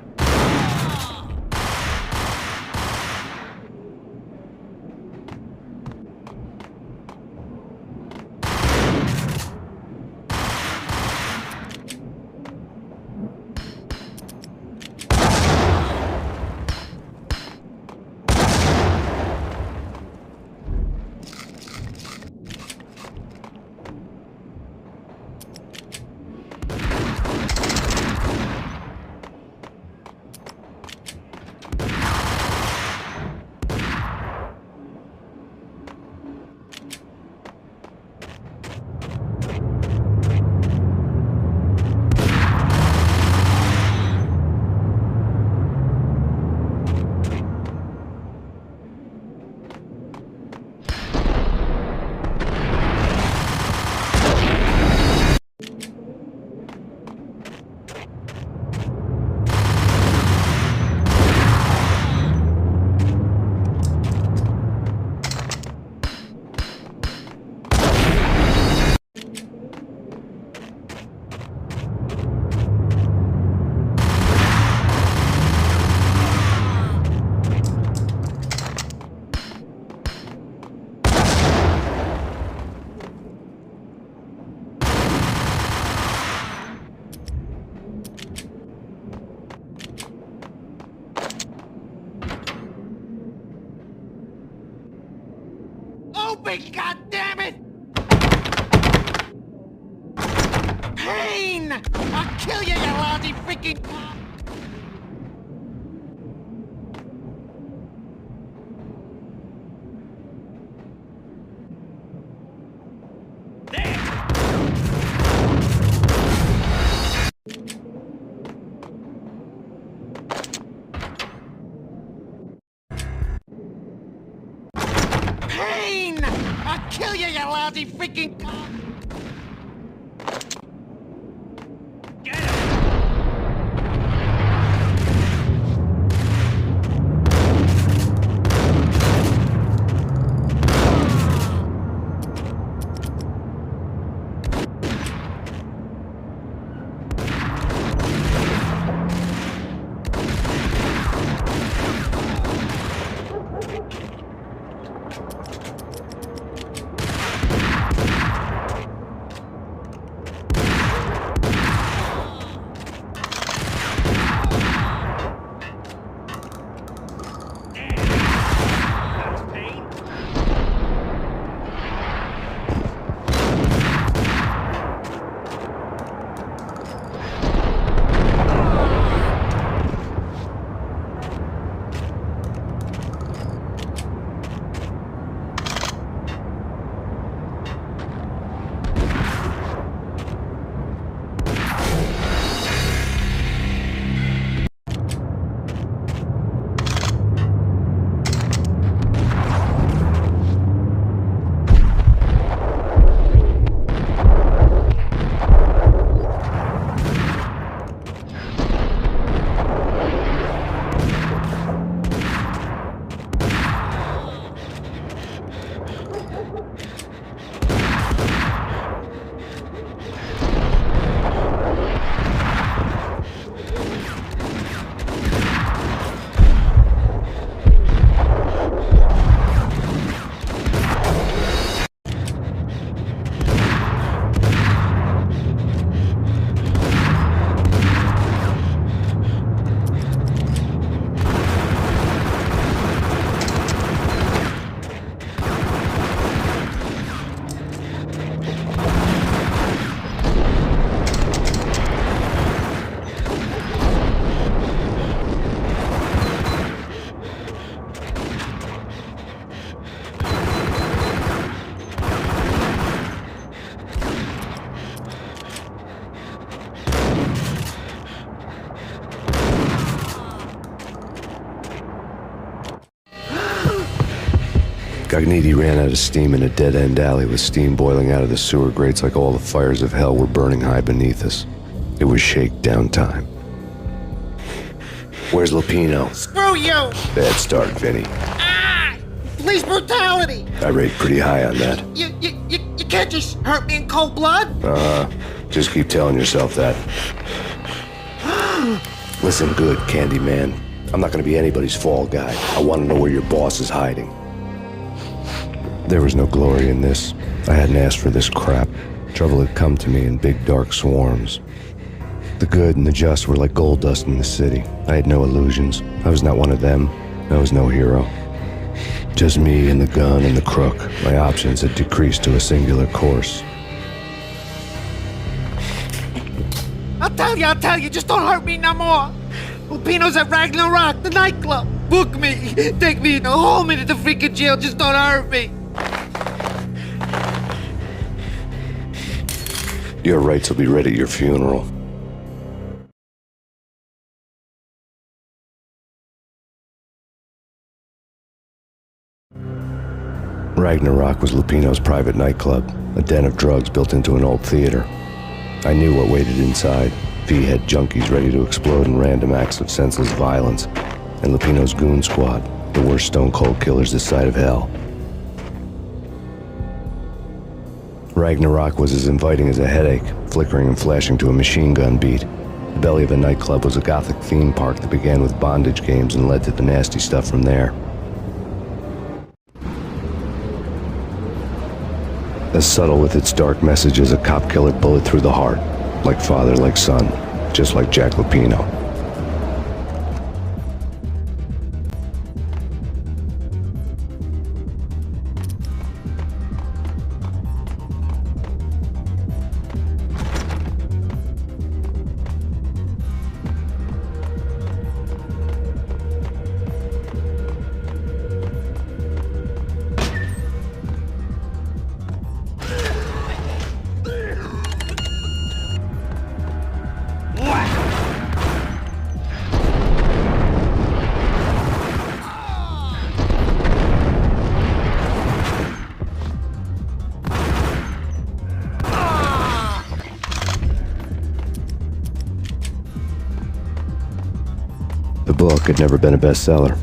Open, goddammit! Payne! I'll kill you, you lousy freaking cop! Payne! I'll kill you, you lousy freaking cop! Cogniti ran out of steam in a dead-end alley with steam boiling out of the sewer grates like all the fires of hell were burning high beneath us. It was shakedown time. Where's Lupino? Screw you! Bad start, Vinny. Ah! Police brutality! I rate pretty high on that. You can't just hurt me in cold blood? Just keep telling yourself that. Listen good, Candyman. I'm not gonna be anybody's fall guy. I want to know where your boss is hiding. There was no glory in this. I hadn't asked for this crap. Trouble had come to me in big dark swarms. The good and the just were like gold dust in the city. I had no illusions. I was not one of them. I was no hero. Just me and the gun and the crook. My options had decreased to a singular course. I'll tell you, just don't hurt me no more. Lupino's at Ragnarok, the nightclub. Book me, take me, haul me to the freaking jail, just don't hurt me. Your rights will be read at your funeral. Ragnarok was Lupino's private nightclub, a den of drugs built into an old theater. I knew what waited inside. V-head junkies ready to explode in random acts of senseless violence, and Lupino's goon squad, the worst stone-cold killers this side of hell. Ragnarok was as inviting as a headache, flickering and flashing to a machine gun beat. The belly of a nightclub was a gothic theme park that began with bondage games and led to the nasty stuff from there. As subtle with its dark message as a cop-killer bullet through the heart. Like father, like son, just like Jack Lupino. The book had never been a bestseller.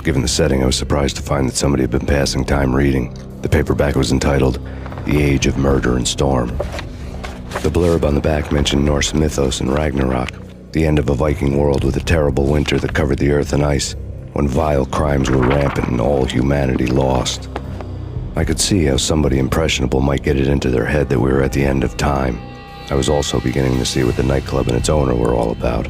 Given the setting, I was surprised to find that somebody had been passing time reading. The paperback was entitled, The Age of Murder and Storm. The blurb on the back mentioned Norse mythos and Ragnarok, the end of a Viking world with a terrible winter that covered the earth in ice, when vile crimes were rampant and all humanity lost. I could see how somebody impressionable might get it into their head that we were at the end of time. I was also beginning to see what the nightclub and its owner were all about.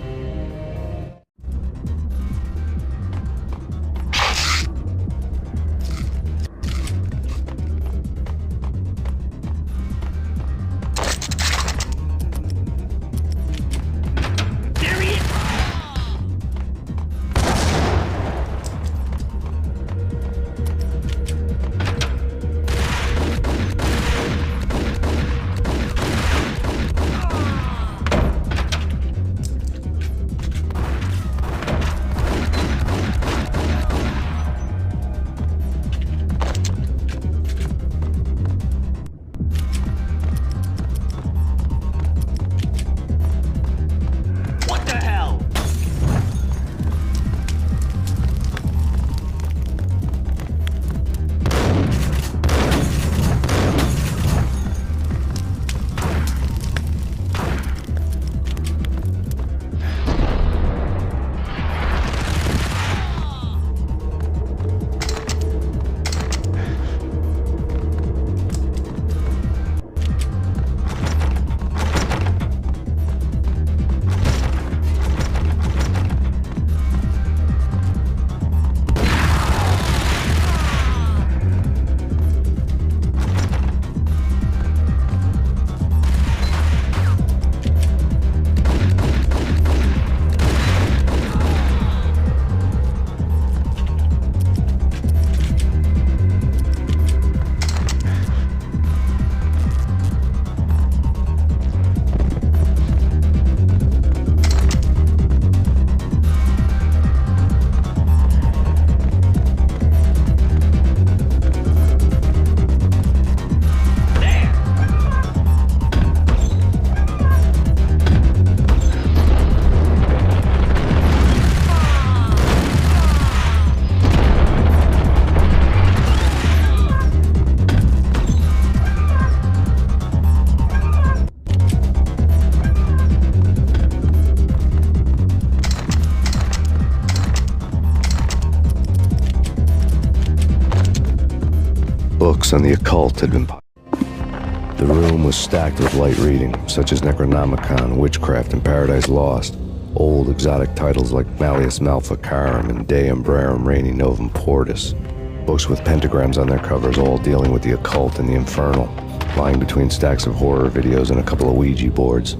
books on the occult had been... The room was stacked with light reading, such as Necronomicon, Witchcraft, and Paradise Lost. Old exotic titles like Malleus Maleficarum and De Umbrarum Reini Novum Portus. Books with pentagrams on their covers, all dealing with the occult and the infernal, lying between stacks of horror videos and a couple of Ouija boards.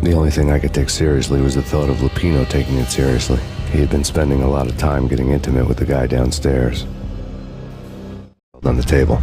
The only thing I could take seriously was the thought of Lupino taking it seriously. He had been spending a lot of time getting intimate with the guy downstairs. On the table.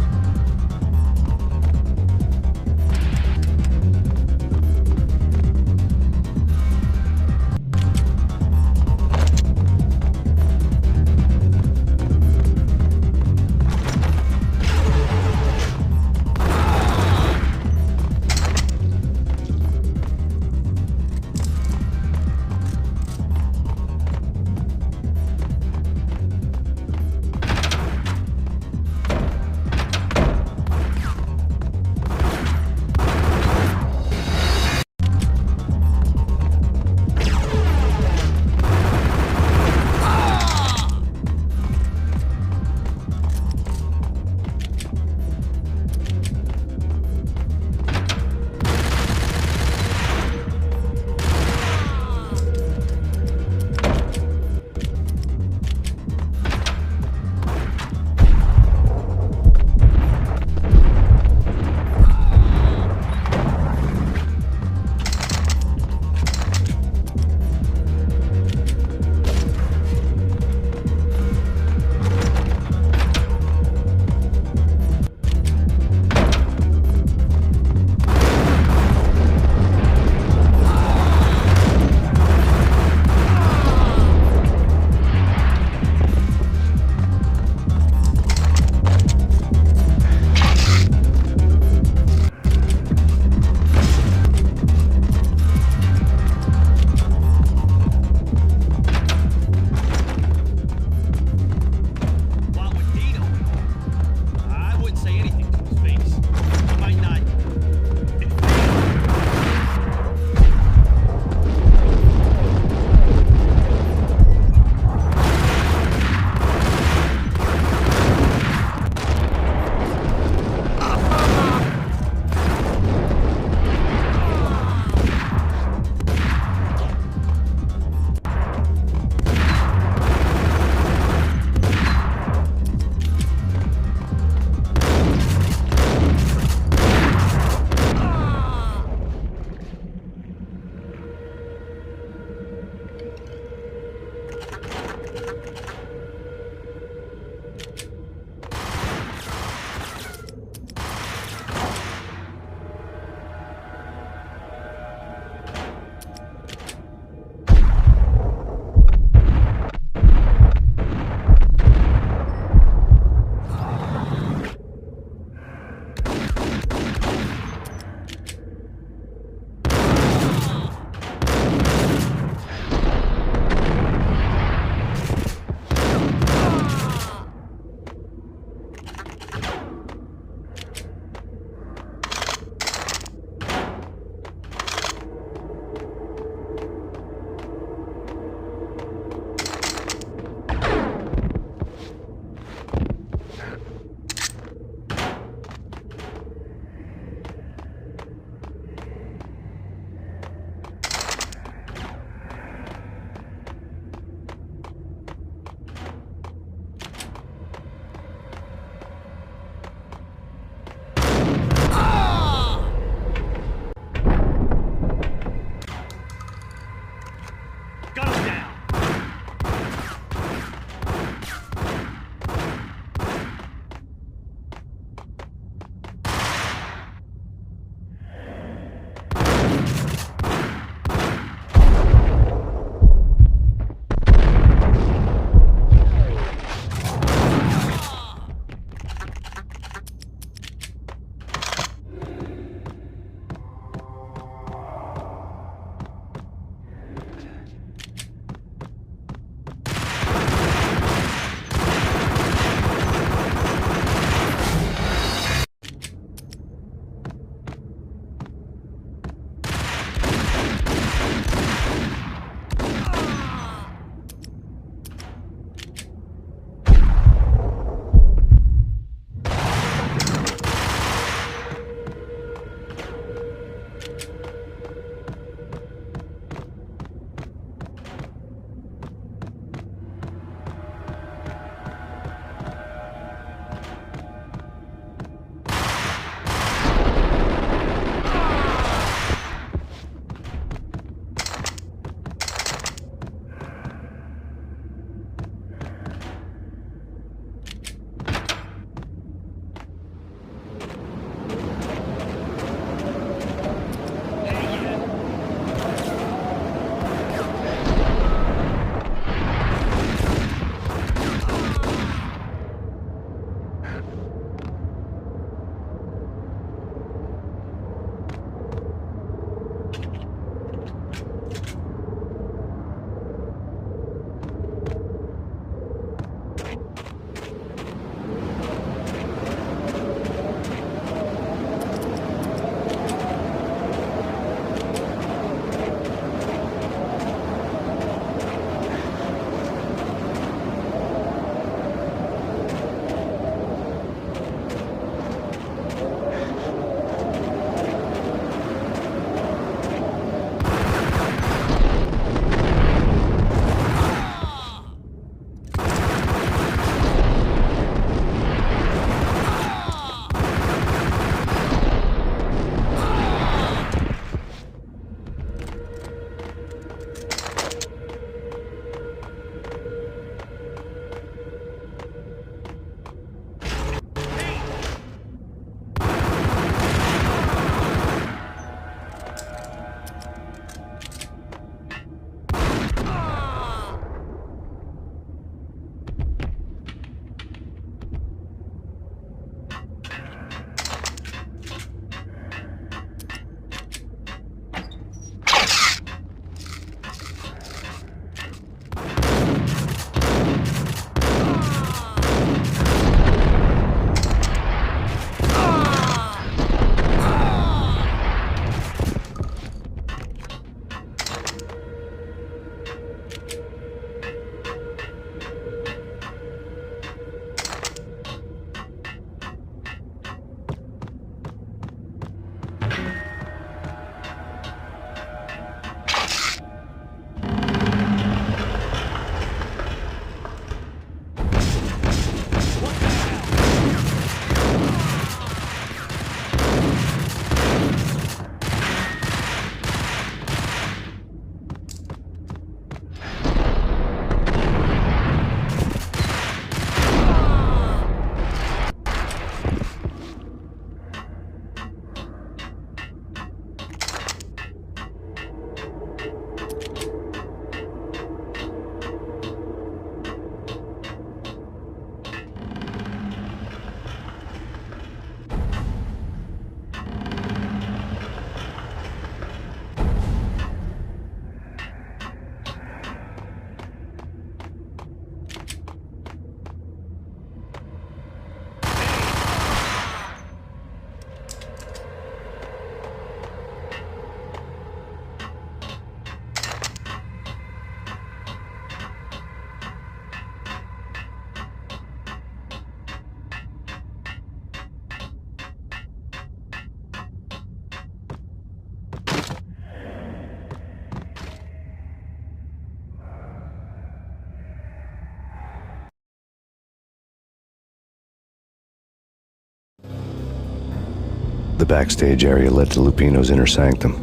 The backstage area led to Lupino's inner sanctum.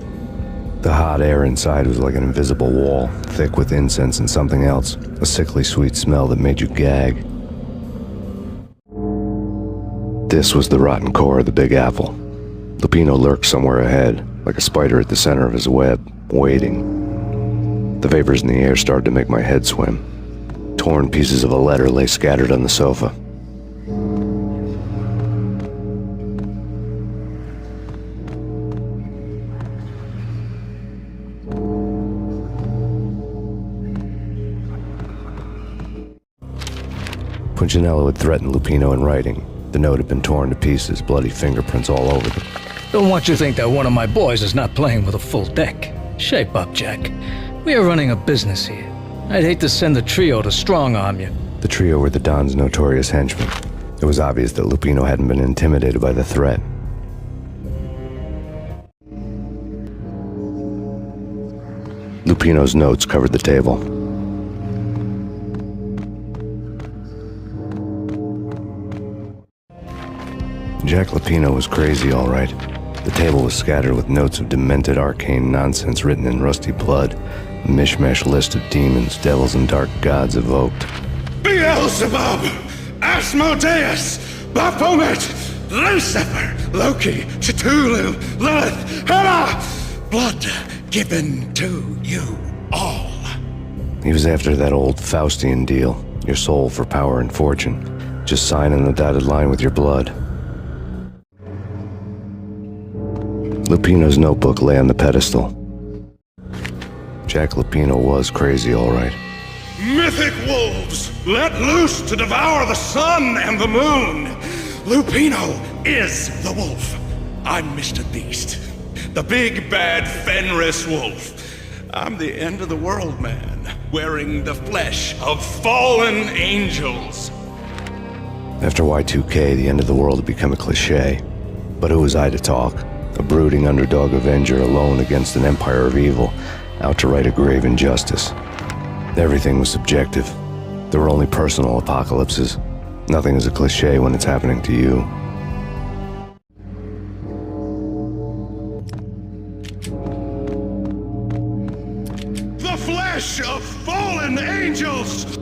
The hot air inside was like an invisible wall, thick with incense and something else, a sickly sweet smell that made you gag. This was the rotten core of the Big Apple. Lupino lurked somewhere ahead, like a spider at the center of his web, waiting. The vapors in the air started to make my head swim. Torn pieces of a letter lay scattered on the sofa. Punchinello had threatened Lupino in writing. The note had been torn to pieces, bloody fingerprints all over them. Don't want you to think that one of my boys is not playing with a full deck. Shape up, Jack. We are running a business here. I'd hate to send the trio to strong-arm you. The trio were the Don's notorious henchmen. It was obvious that Lupino hadn't been intimidated by the threat. Lupino's notes covered the table. Jack Lupino was crazy, all right. The table was scattered with notes of demented arcane nonsense written in rusty blood, a mishmash list of demons, devils, and dark gods evoked. Beelzebub, Asmodeus, Baphomet, Lucifer, Loki, Cthulhu, Lilith, Hela! Blood given to you all. He was after that old Faustian deal, your soul for power and fortune. Just sign on the dotted line with your blood. Lupino's notebook lay on the pedestal. Jack Lupino was crazy, all right. Mythic wolves, let loose to devour the sun and the moon. Lupino is the wolf. I'm Mr. Beast, the big bad Fenris wolf. I'm the end of the world man, wearing the flesh of fallen angels. After Y2K, the end of the world had become a cliché. But who was I to talk? A brooding underdog avenger alone against an empire of evil, out to right a grave injustice. Everything was subjective. There were only personal apocalypses. Nothing is a cliché when it's happening to you. The flesh of fallen angels!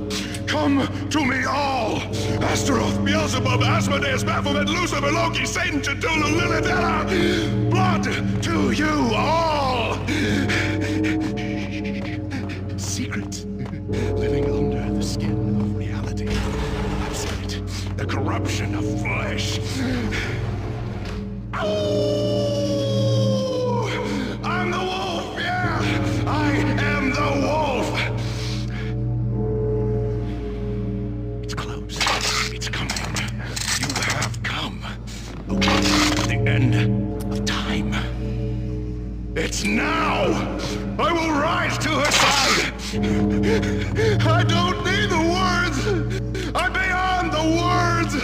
Come to me all! Astaroth, Beelzebub, Asmodeus, Baphomet, Lucifer, Loki, Satan, Cthulhu, Lilith, Hela! Blood to you all! Secret, living under the skin of reality. I've seen it. The corruption of flesh. Oh! I'm the wolf, yeah! I am the wolf! The end of time. It's now! I will rise to her side! I don't need the words! I'm beyond the words!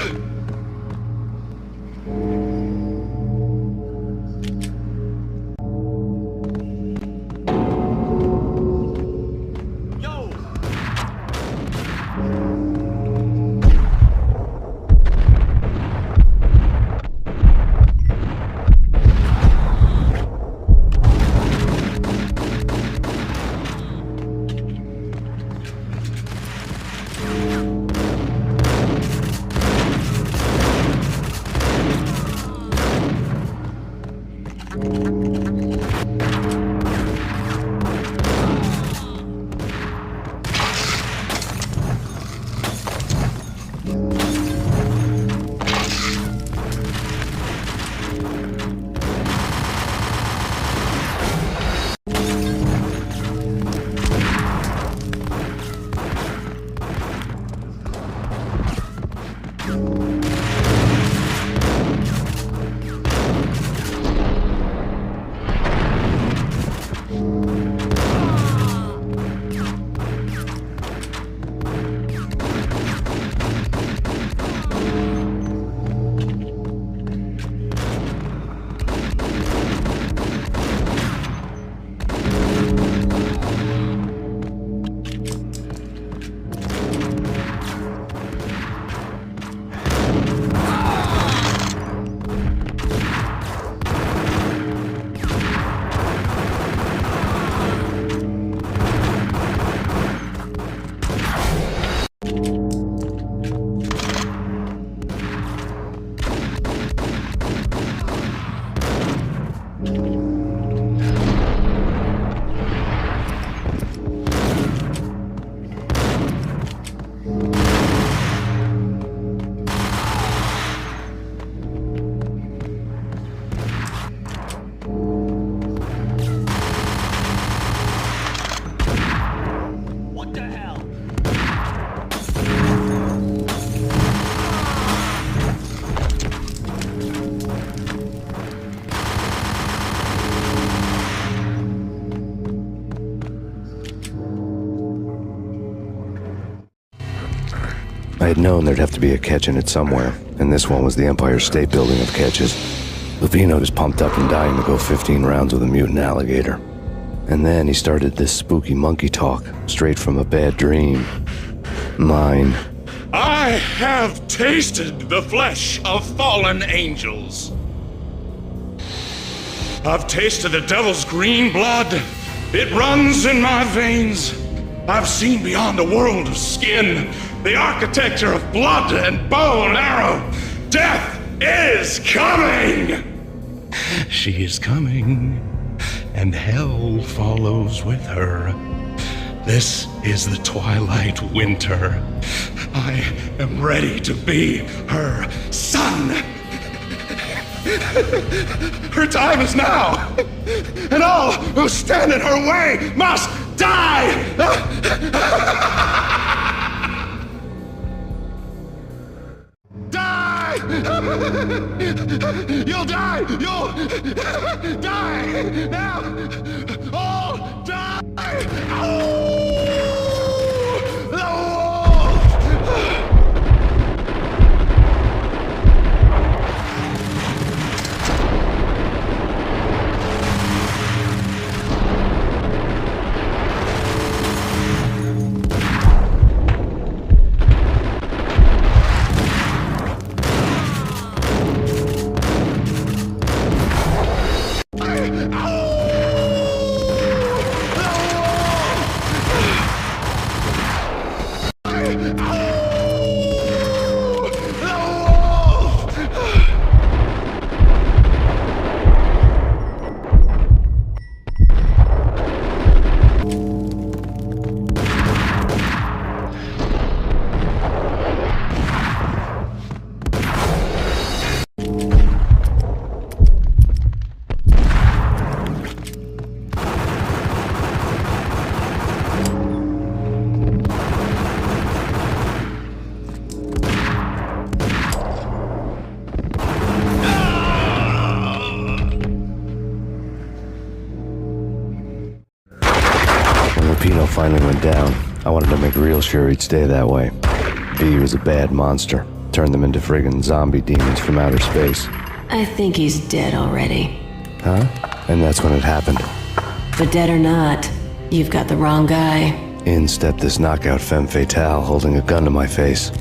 had known there'd have to be a catch in it somewhere, and this one was the Empire State Building of catches. Lupino was pumped up and dying to go 15 rounds with a mutant alligator. And then he started this spooky monkey talk, straight from a bad dream. Mine. I have tasted the flesh of fallen angels. I've tasted the devil's green blood. It runs in my veins. I've seen beyond a world of skin, the architecture of blood and bow and arrow. Death is coming! She is coming, and hell follows with her. This is the twilight winter. I am ready to be her son. Her time is now, and all who stand in her way must die! Die! You'll die! You'll die! Now! All die! Oh! The wolf! Finally went down. I wanted to make real sure he'd stay that way. V was a bad monster. Turned them into friggin' zombie demons from outer space. I think he's dead already. Huh? And that's when it happened. But dead or not, you've got the wrong guy. In stepped this knockout femme fatale holding a gun to my face.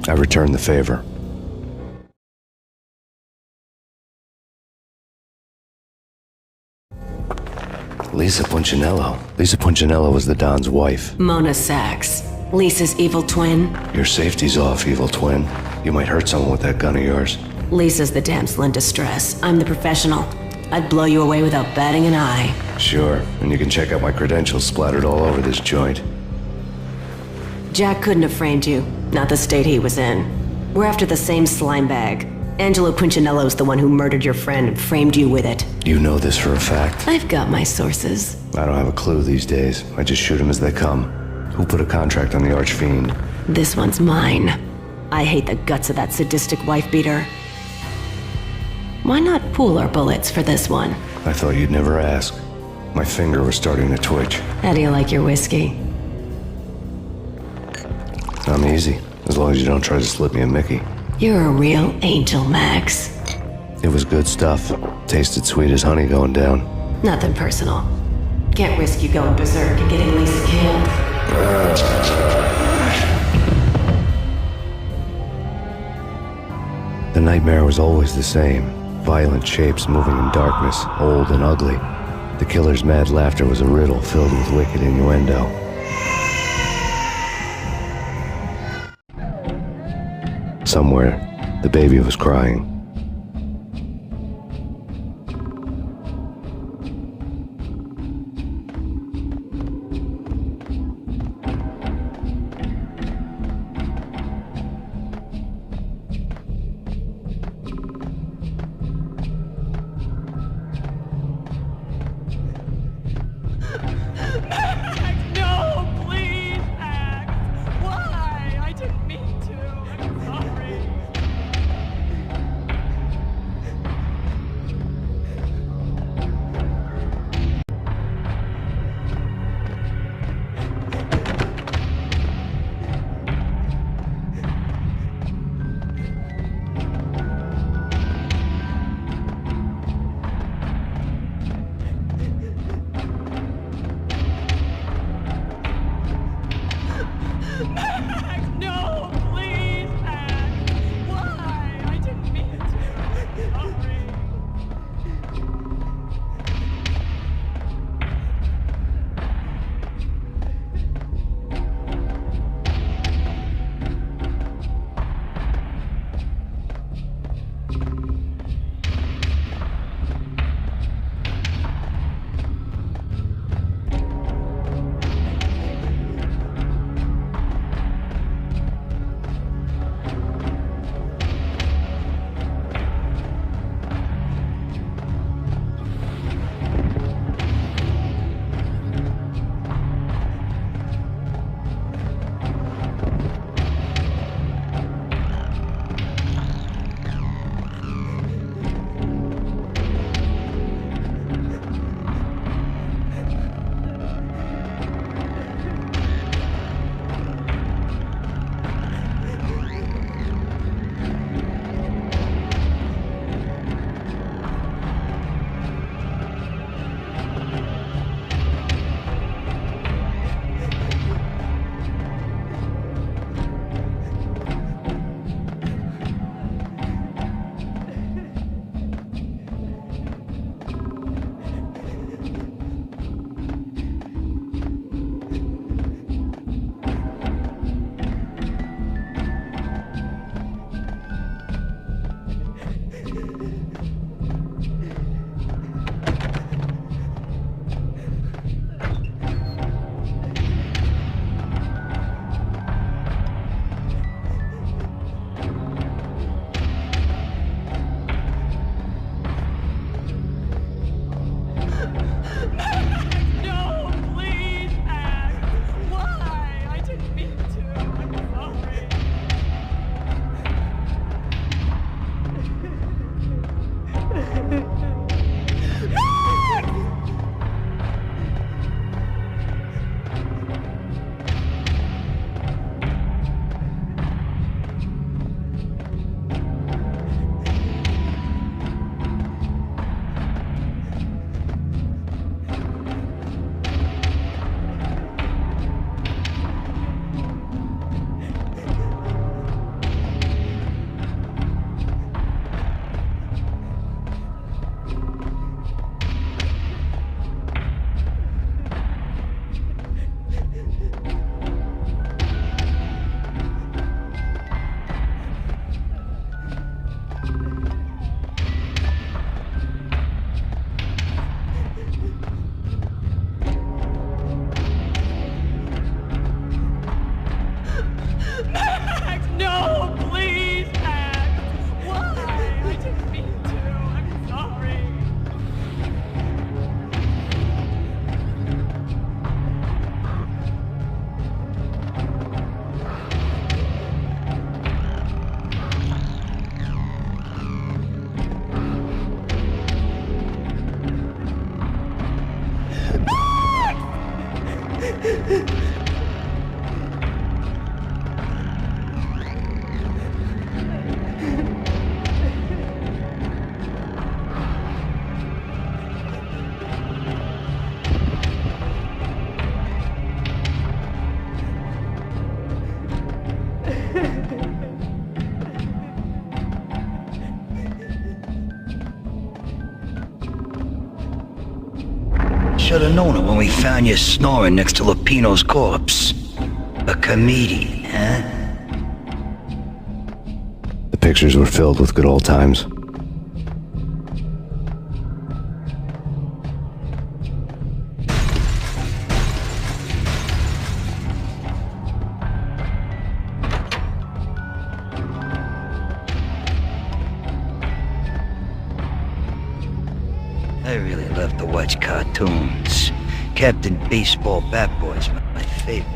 I returned the favor. Lisa Punchinello. Lisa Punchinello was the Don's wife. Mona Sachs. Lisa's evil twin. Your safety's off, evil twin. You might hurt someone with that gun of yours. Lisa's the damsel in distress. I'm the professional. I'd blow you away without batting an eye. Sure, and you can check out my credentials splattered all over this joint. Jack couldn't have framed you. Not the state he was in. We're after the same slime bag. Angelo Punchinello's the one who murdered your friend and framed you with it. You know this for a fact? I've got my sources. I don't have a clue these days. I just shoot them as they come. Who put a contract on the Archfiend? This one's mine. I hate the guts of that sadistic wife-beater. Why not pool our bullets for this one? I thought you'd never ask. My finger was starting to twitch. How do you like your whiskey? I'm easy, as long as you don't try to slip me a Mickey. You're a real angel, Max. It was good stuff. Tasted sweet as honey going down. Nothing personal. Can't risk you going berserk and getting Lisa killed. The nightmare was always the same. Violent shapes moving in darkness, old and ugly. The killer's mad laughter was a riddle filled with wicked innuendo. Somewhere, the baby was crying. should have known it when we found you snoring next to Lupino's corpse. A comedian, huh? The pictures were filled with good old times. I really love to watch cartoons. Captain Baseball Bat Boy's my favorite.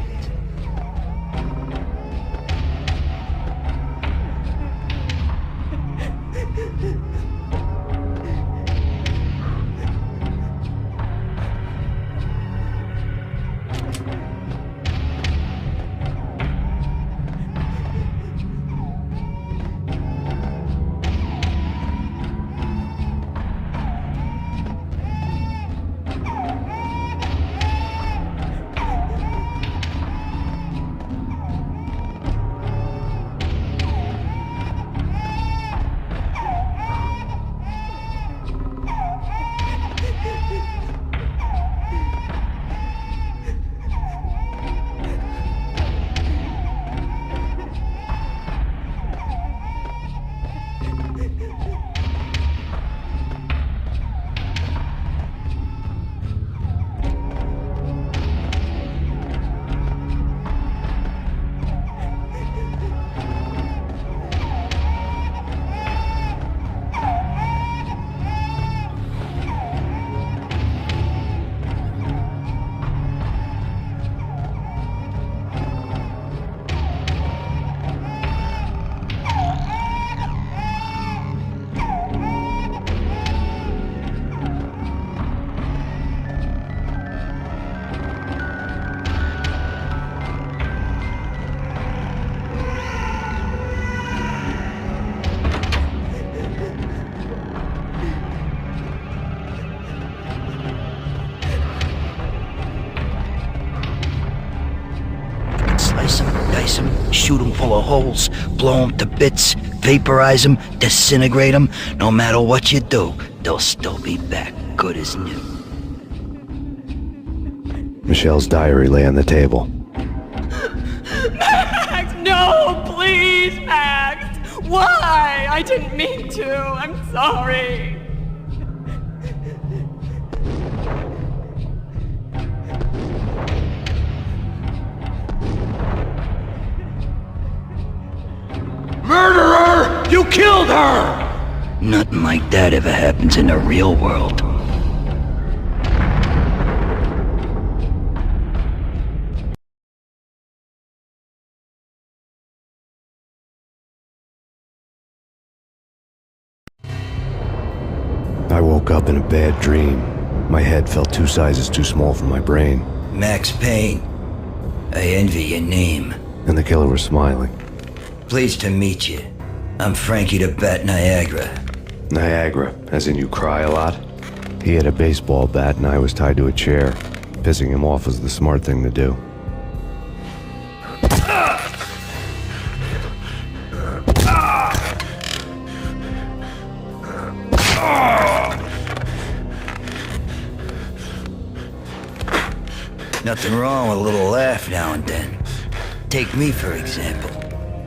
Dice them, shoot them full of holes, blow them to bits, vaporize them, disintegrate them. No matter what you do, they'll still be back, good as new. Michelle's diary lay on the table. Max, no, please, Max. Why? I didn't mean to. I'm sorry. Murderer! You killed her! Nothing like that ever happens in the real world. I woke up in a bad dream. My head felt 2 sizes too small for my brain. Max Payne. I envy your name. And the killer was smiling. Pleased to meet you. I'm Frankie the Bat Niagara. Niagara, as in you cry a lot? He had a baseball bat and I was tied to a chair. Pissing him off was the smart thing to do. Nothing wrong with a little laugh now and then. Take me, for example.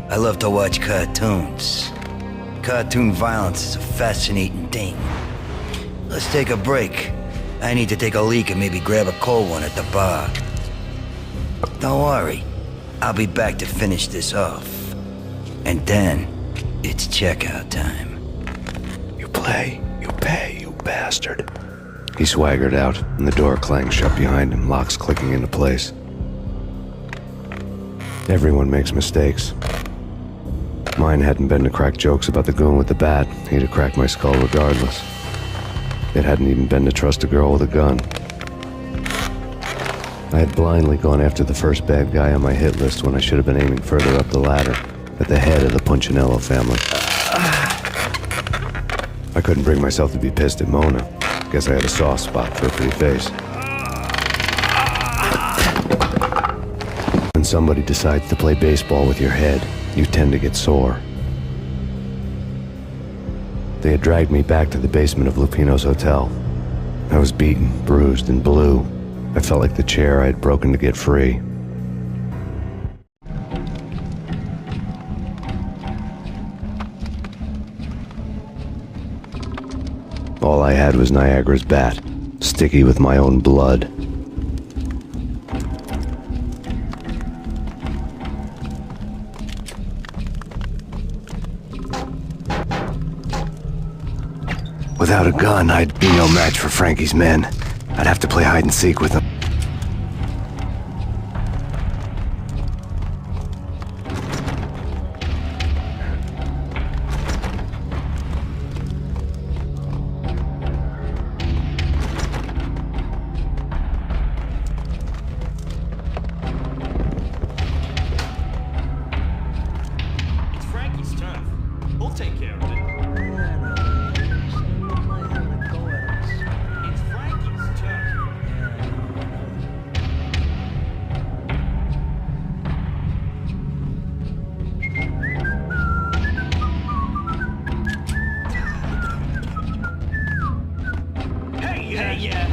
I love to watch cartoons. Cartoon violence is a fascinating thing. Let's take a break. I need to take a leak and maybe grab a cold one at the bar. Don't worry. I'll be back to finish this off. And then, it's checkout time. You play, you pay, you bastard. He swaggered out, and the door clanged shut behind him, locks clicking into place. Everyone makes mistakes. Mine hadn't been to crack jokes about the goon with the bat. He'd have cracked my skull regardless. It hadn't even been to trust a girl with a gun. I had blindly gone after the first bad guy on my hit list when I should have been aiming further up the ladder, at the head of the Punchinello family. I couldn't bring myself to be pissed at Mona. Guess I had a soft spot for a pretty face. When somebody decides to play baseball with your head, you tend to get sore. They had dragged me back to the basement of Lupino's hotel. I was beaten, bruised, and blue. I felt like the chair I had broken to get free. All I had was Niagara's bat, sticky with my own blood. Without a gun, I'd be no match for Frankie's men. I'd have to play hide and seek with them. It's Frankie's turf. We'll take care of it. It's Frankie's turf. Hey, yeah.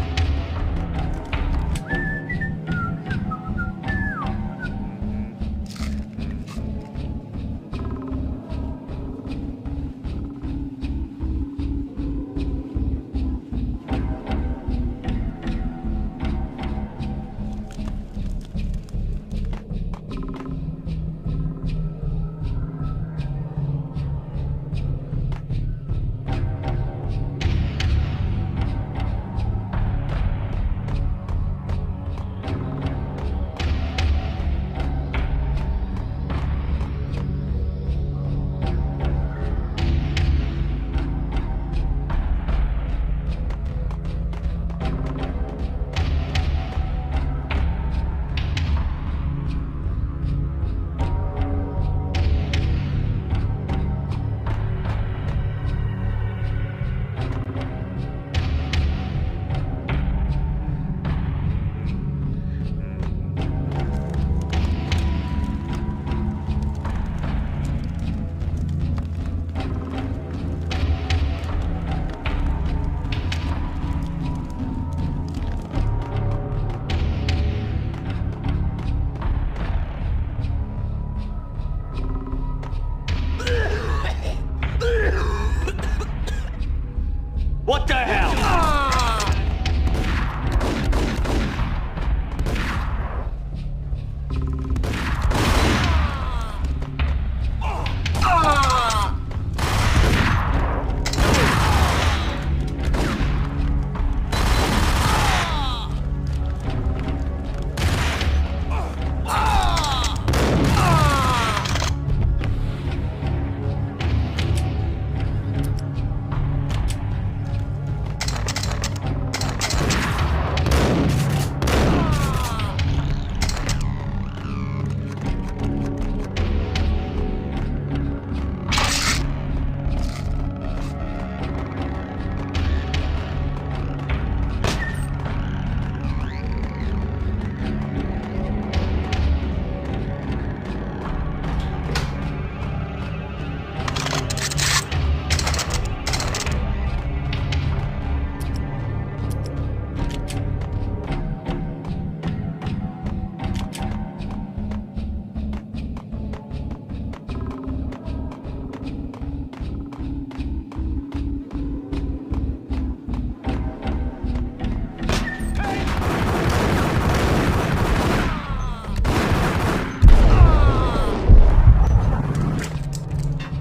What the hell?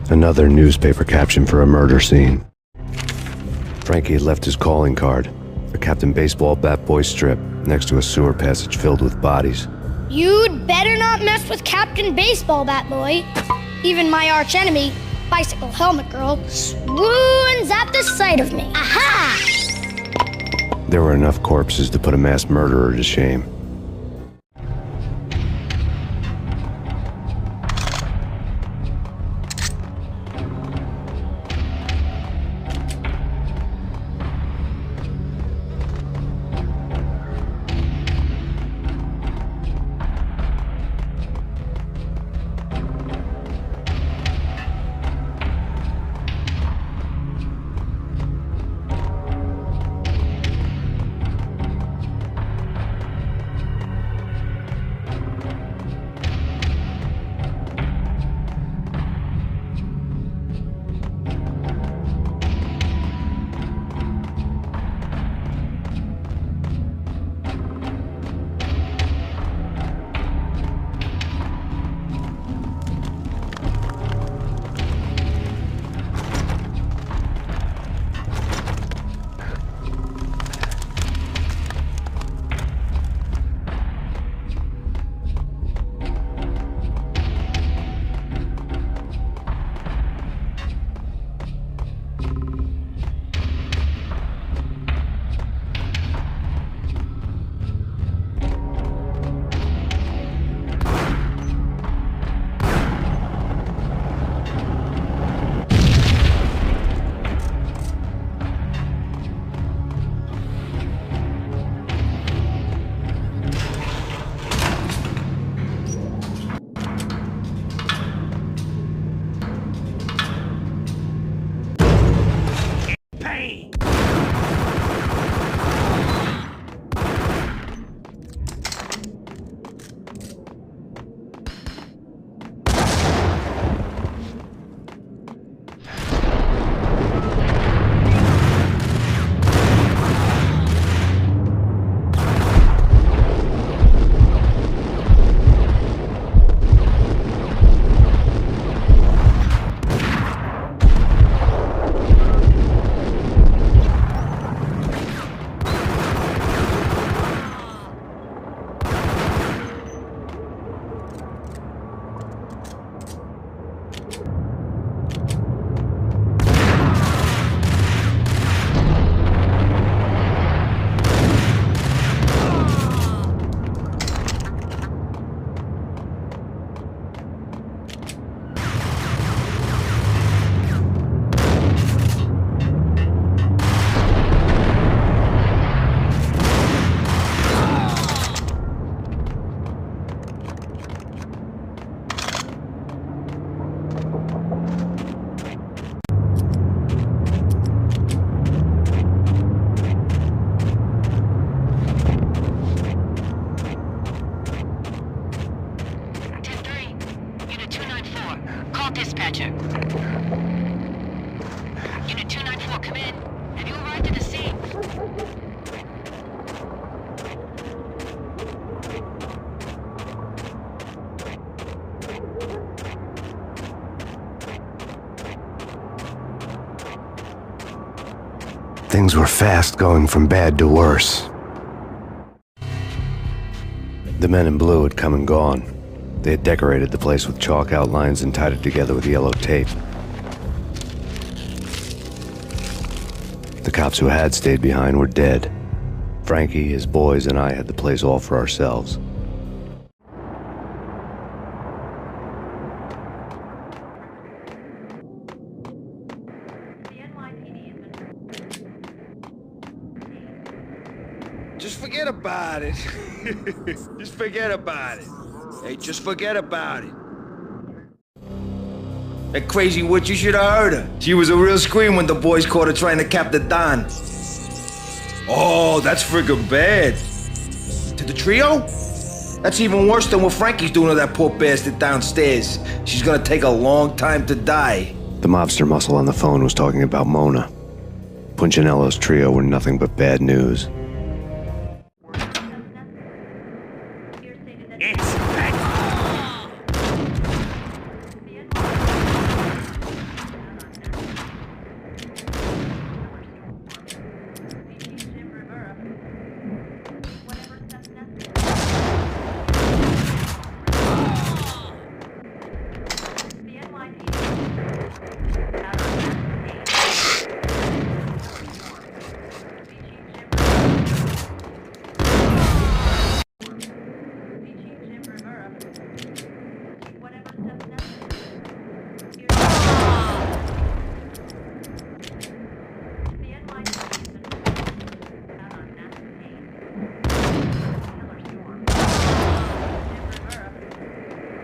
Another newspaper caption for a murder scene. Frankie had left his calling card, a Captain Baseball Bat Boy strip, next to a sewer passage filled with bodies. You'd better not mess with Captain Baseball Bat Boy. Even my arch enemy, Bicycle Helmet Girl, swoons at the sight of me. Aha! There were enough corpses to put a mass murderer to shame. Unit 294, come in. Have you arrived at the scene? Things were fast going from bad to worse. The men in blue had come and gone. They had decorated the place with chalk outlines and tied it together with yellow tape. The cops who had stayed behind were dead. Frankie, his boys, and I had the place all for ourselves. Just forget about it. Just forget about it. Hey, just forget about it. That crazy witch, you should have heard her. She was a real scream when the boys caught her trying to cap the Don. Oh, that's friggin' bad. To the trio? That's even worse than what Frankie's doing to that poor bastard downstairs. She's gonna take a long time to die. The mobster muscle on the phone was talking about Mona. Punchinello's trio were nothing but bad news.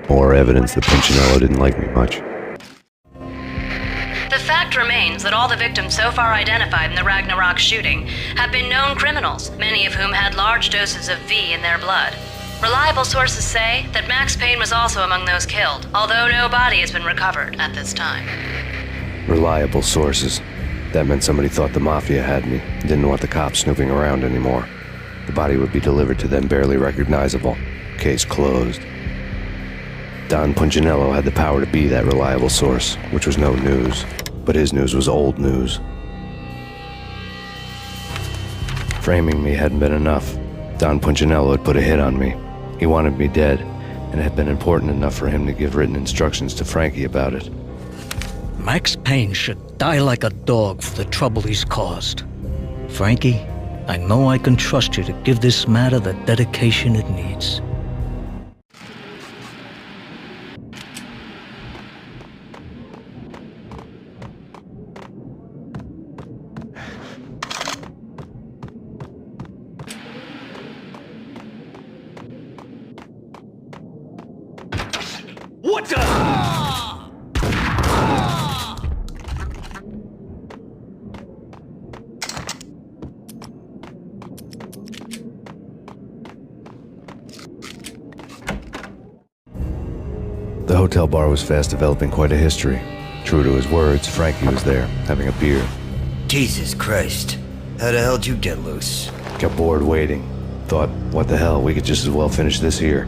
More evidence that Punchinello didn't like me much. The fact remains that all the victims so far identified in the Ragnarok shooting have been known criminals, many of whom had large doses of V in their blood. Reliable sources say that Max Payne was also among those killed, although no body has been recovered at this time. Reliable sources. That meant somebody thought the Mafia had me, didn't want the cops snooping around anymore. The body would be delivered to them barely recognizable. Case closed. Don Punchinello had the power to be that reliable source, which was no news. But his news was old news. Framing me hadn't been enough. Don Punchinello had put a hit on me. He wanted me dead, and it had been important enough for him to give written instructions to Frankie about it. Max Payne should die like a dog for the trouble he's caused. Frankie, I know I can trust you to give this matter the dedication it needs. What the? The hotel bar was fast developing quite a history. True to his words, Frankie was there, having a beer. Jesus Christ. How the hell did you get loose? Got bored waiting. Thought, what the hell, we could just as well finish this here.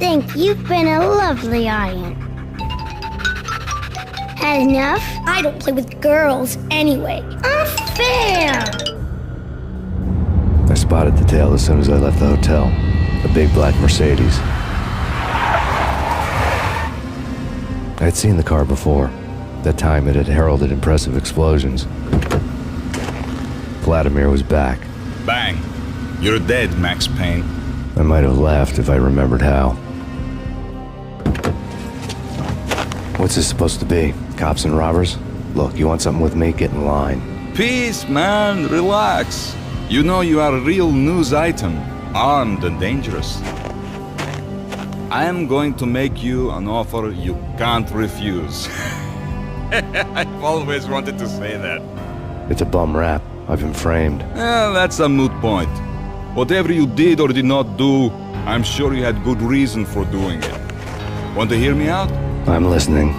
Thank you. You've been a lovely aunt. Had enough? I don't play with girls anyway. Unfair! I spotted the tail as soon as I left the hotel. A big black Mercedes. I had seen the car before. That time it had heralded impressive explosions. Vladimir was back. Bang. You're dead, Max Payne. I might have laughed if I remembered how. What's this supposed to be? Cops and robbers? Look, you want something with me? Get in line. Peace, man. Relax. You know you are a real news item. Armed and dangerous. I am going to make you an offer you can't refuse. I've always wanted to say that. It's a bum rap. I've been framed. That's a moot point. Whatever you did or did not do, I'm sure you had good reason for doing it. Want to hear me out? I'm listening.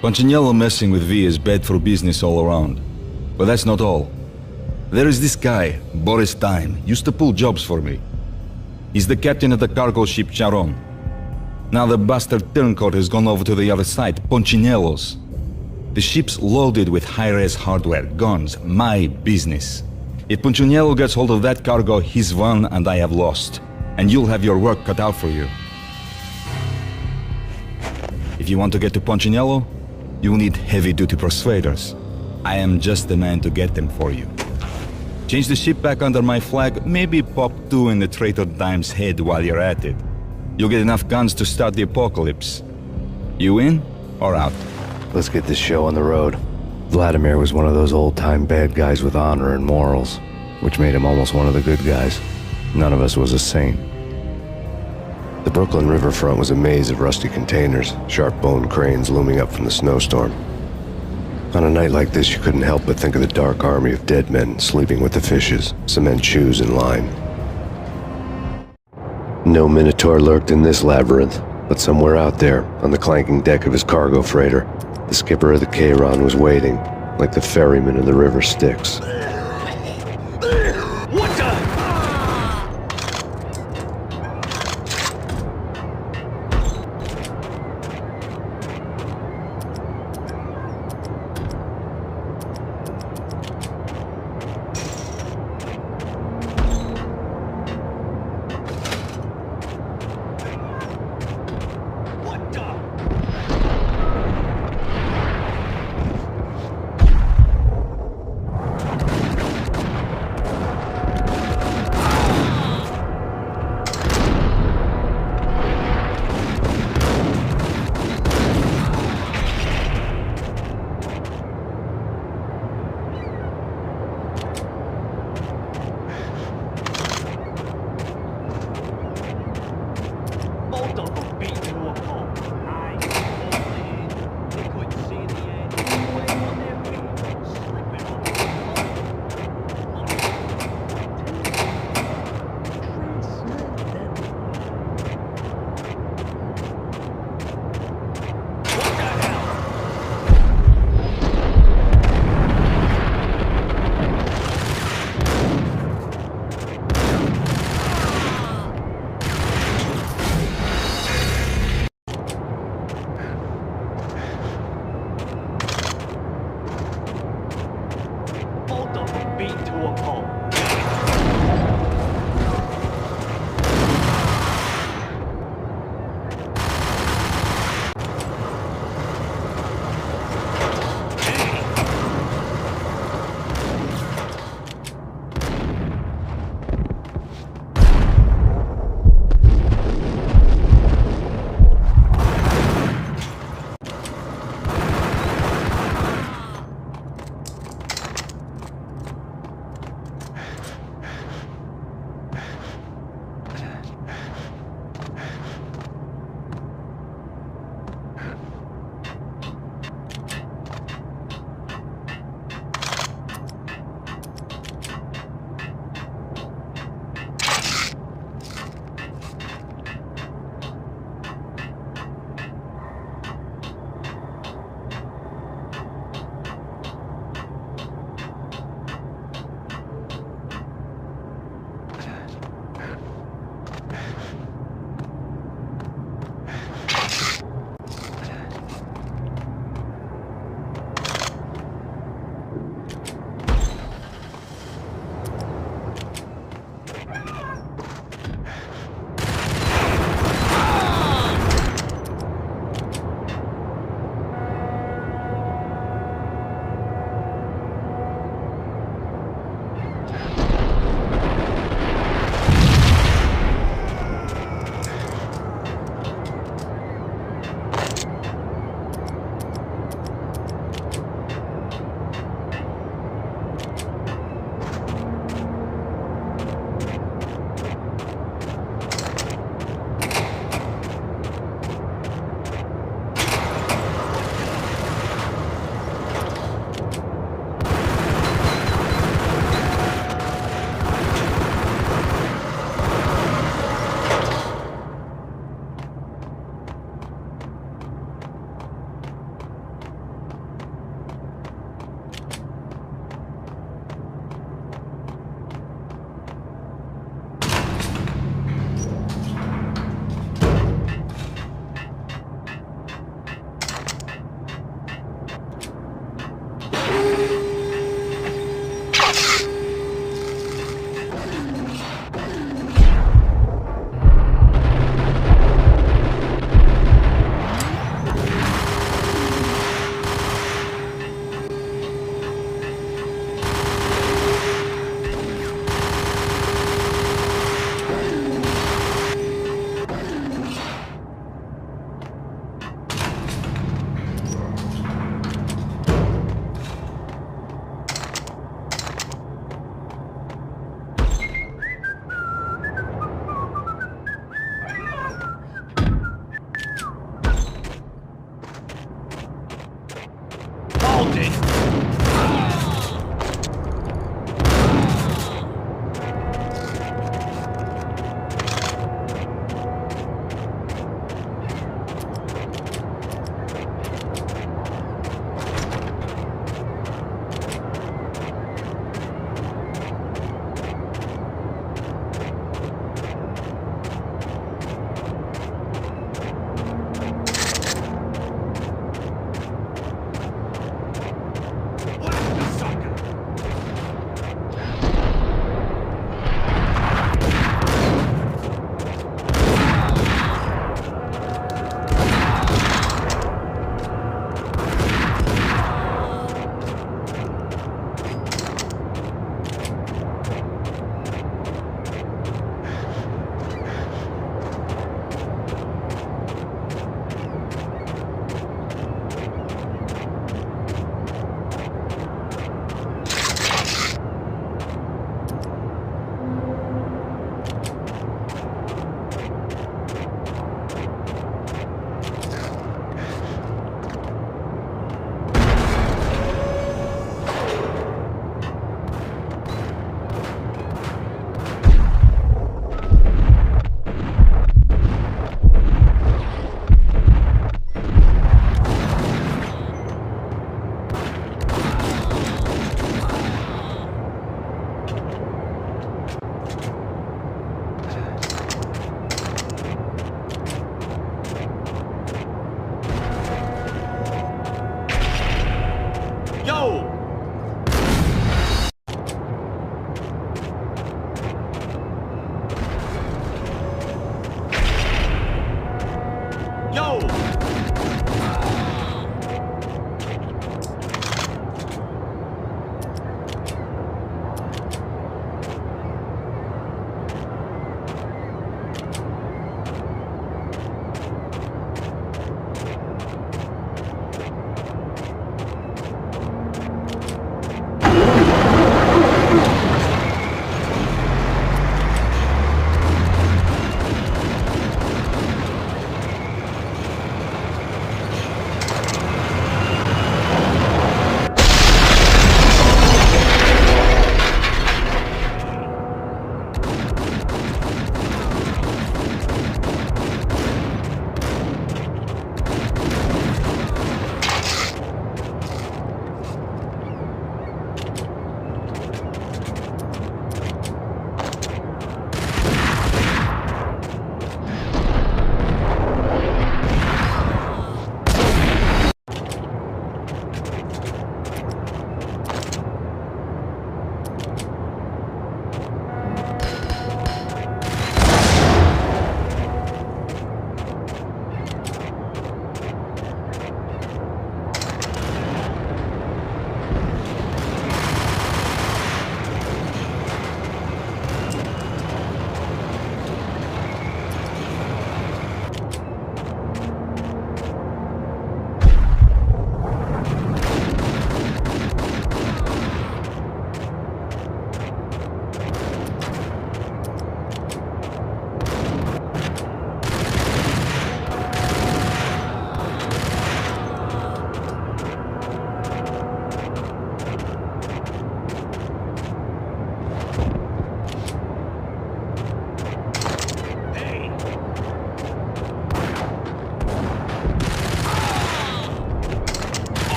Punchinello messing with V is bad for business all around. But that's not all. There is this guy, Boris Time, used to pull jobs for me. He's the captain of the cargo ship Charon. Now the bastard turncoat has gone over to the other side, Punchinello's. The ship's loaded with high-res hardware, guns, my business. If Punchinello gets hold of that cargo, he's won and I have lost. And you'll have your work cut out for you. If you want to get to Punchinello, you'll need heavy-duty persuaders. I am just the man to get them for you. Change the ship back under my flag, maybe pop 2 in the traitor Dime's head while you're at it. You'll get enough guns to start the apocalypse. You in or out? Let's get this show on the road. Vladimir was one of those old-time bad guys with honor and morals, which made him almost one of the good guys. None of us was a saint. The Brooklyn riverfront was a maze of rusty containers, sharp-boned cranes looming up from the snowstorm. On a night like this, you couldn't help but think of the dark army of dead men sleeping with the fishes, cement shoes in line. No Minotaur lurked in this labyrinth, but somewhere out there, on the clanking deck of his cargo freighter, the skipper of the Chiron was waiting, like the ferryman of the river Styx. What the?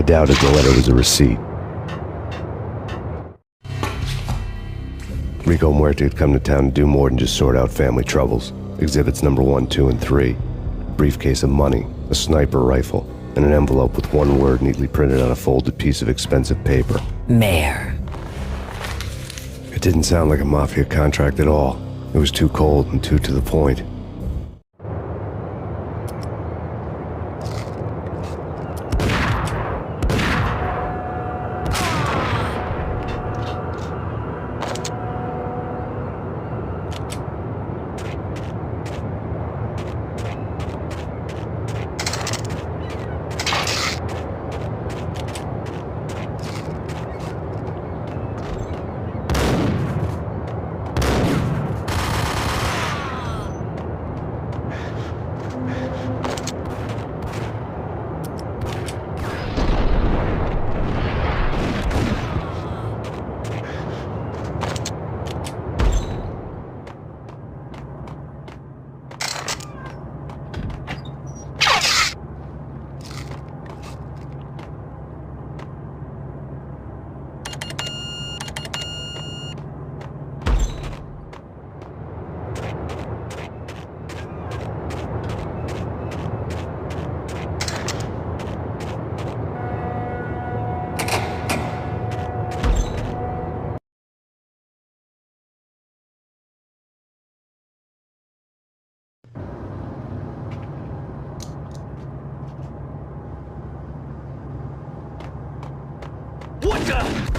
I doubted the letter was a receipt. Rico Muerte had come to town to do more than just sort out family troubles. Exhibits number 1, 2, and 3. A briefcase of money, a sniper rifle, and an envelope with one word neatly printed on a folded piece of expensive paper. Mayor. It didn't sound like a mafia contract at all. It was too cold and too to the point. What the?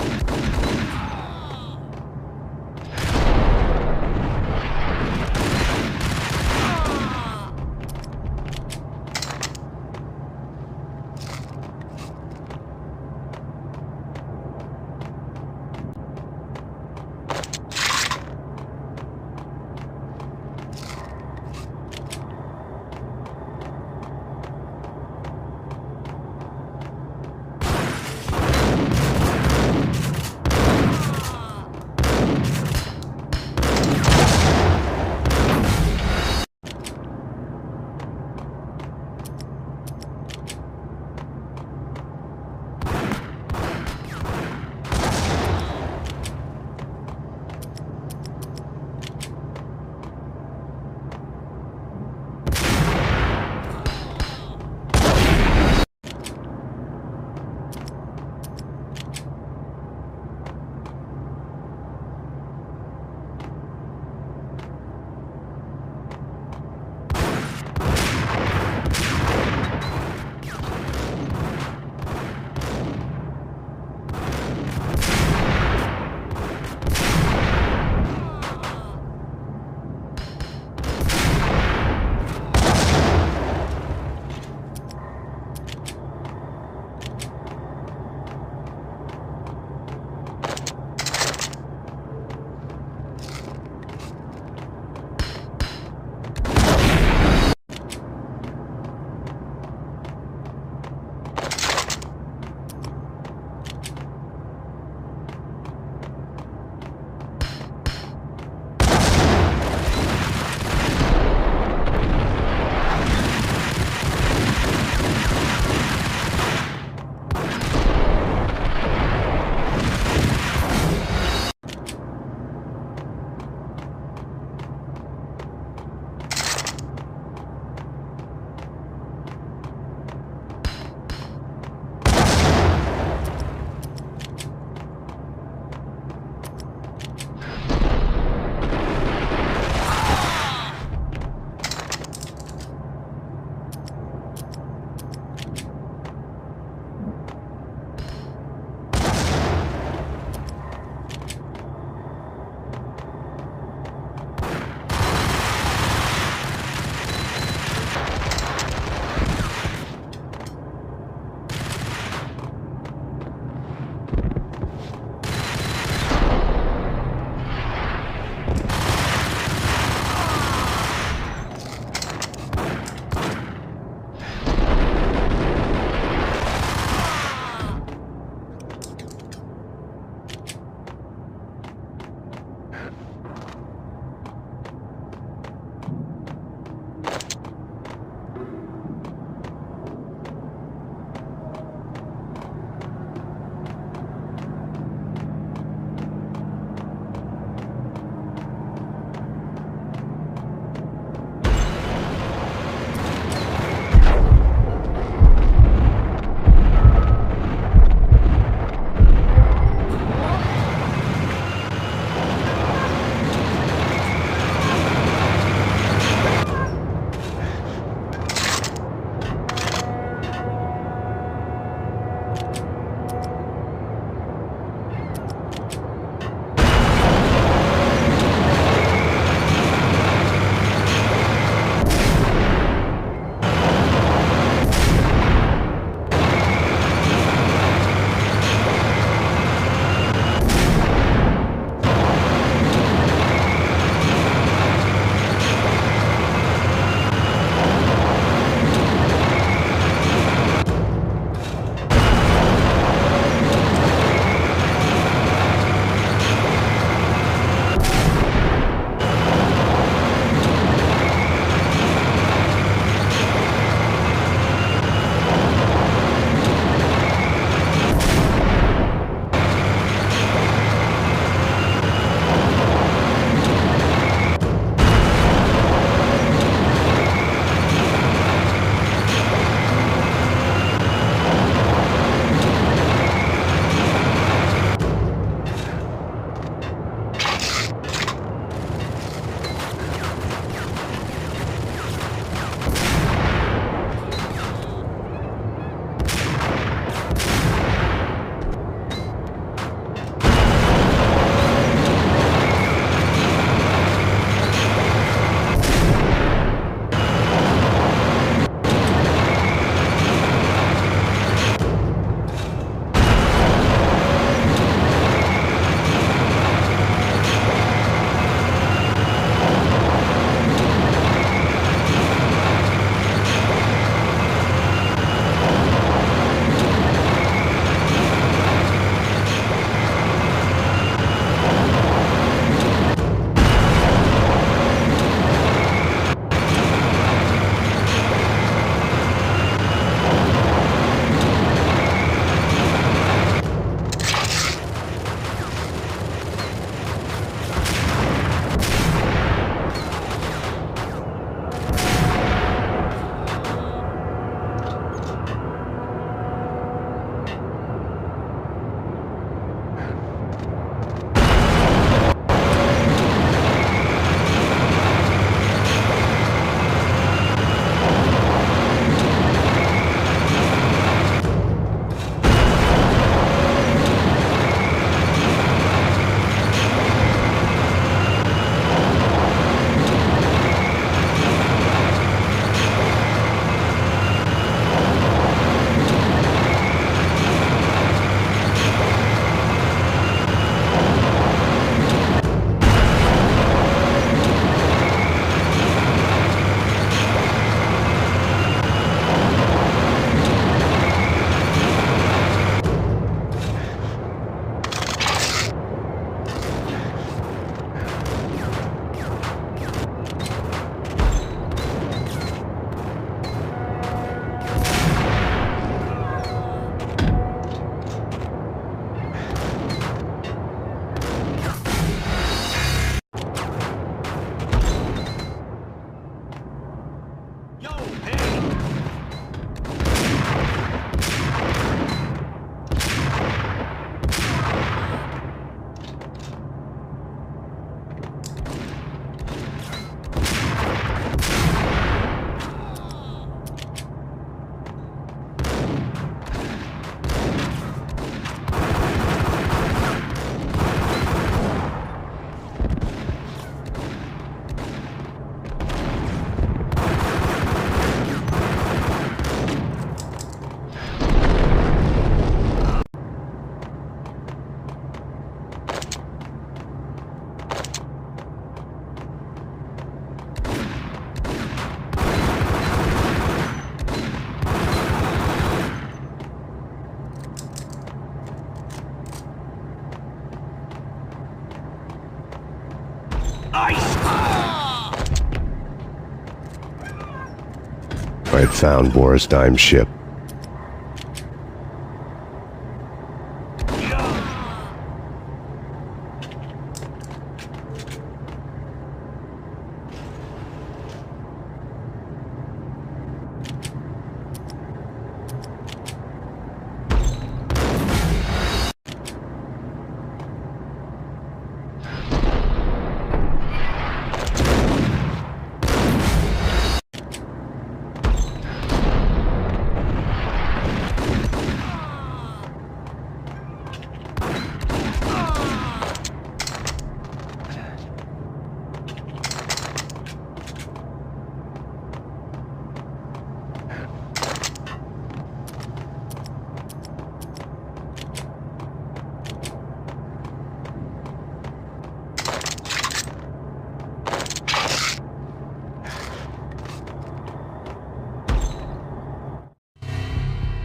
I had found Boris Dime's ship.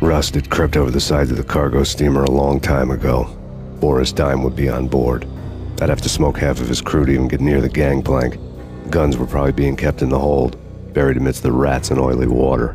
Rust had crept over the sides of the cargo steamer a long time ago. Boris Dime would be on board. I'd have to smoke half of his crew to even get near the gangplank. Guns were probably being kept in the hold, buried amidst the rats and oily water.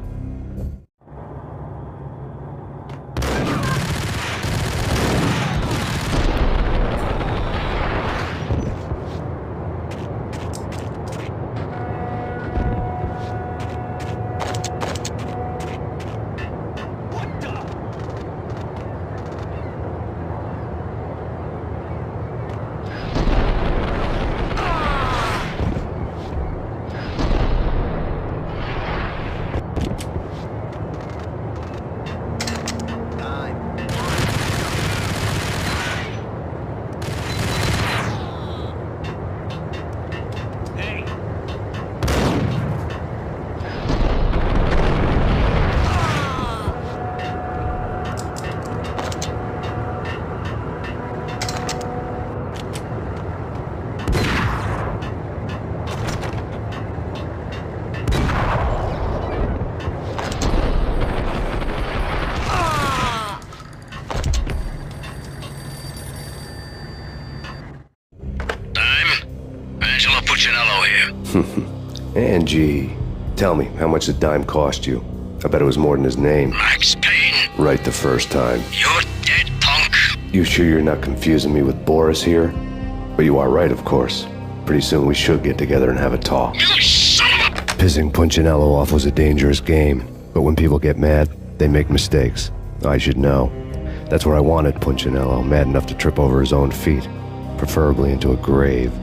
Angie, tell me, how much did Dime cost you? I bet it was more than his name. Max Payne. Right the first time. You're dead, punk. You sure you're not confusing me with Boris here? But you are right, of course. Pretty soon we should get together and have a talk. You son of a... Pissing Punchinello off was a dangerous game, but when people get mad, they make mistakes. I should know. That's where I wanted Punchinello, mad enough to trip over his own feet, preferably into a grave.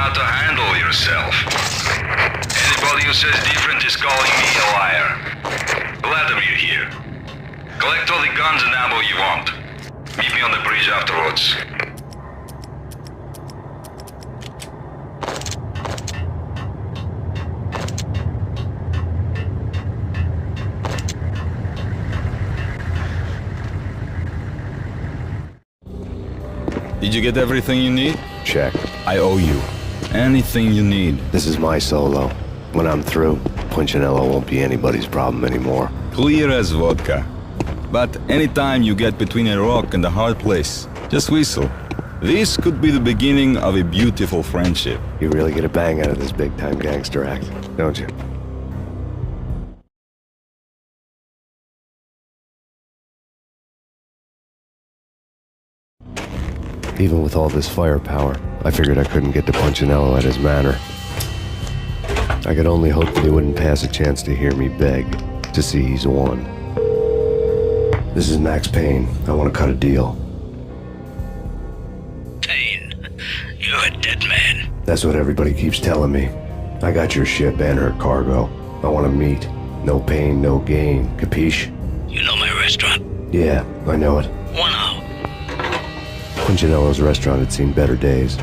how to handle yourself. Anybody who says different is calling me a liar. Vladimir here. Collect all the guns and ammo you want. Meet me on the bridge afterwards. Did you get everything you need? Check. I owe you. Anything you need. This is my solo. When I'm through, Punchinello won't be anybody's problem anymore. Clear as vodka. But anytime you get between a rock and a hard place, just whistle. This could be the beginning of a beautiful friendship. You really get a bang out of this big-time gangster act, don't you? Even with all this firepower, I figured I couldn't get to Punchinello at his manor. I could only hope that he wouldn't pass a chance to hear me beg, to see he's won. This is Max Payne. I want to cut a deal. Payne, you're a dead man. That's what everybody keeps telling me. I got your ship and her cargo. I want to meet. No pain, no gain. Capiche? You know my restaurant? Yeah, I know it. 1 hour. Punchinello's restaurant had seen better days.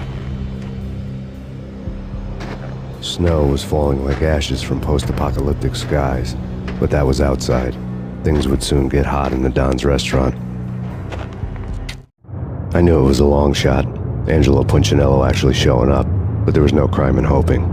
Snow was falling like ashes from post-apocalyptic skies, but that was outside. Things would soon get hot in the Don's restaurant. I knew it was a long shot, Angelo Punchinello actually showing up, but there was no crime in hoping.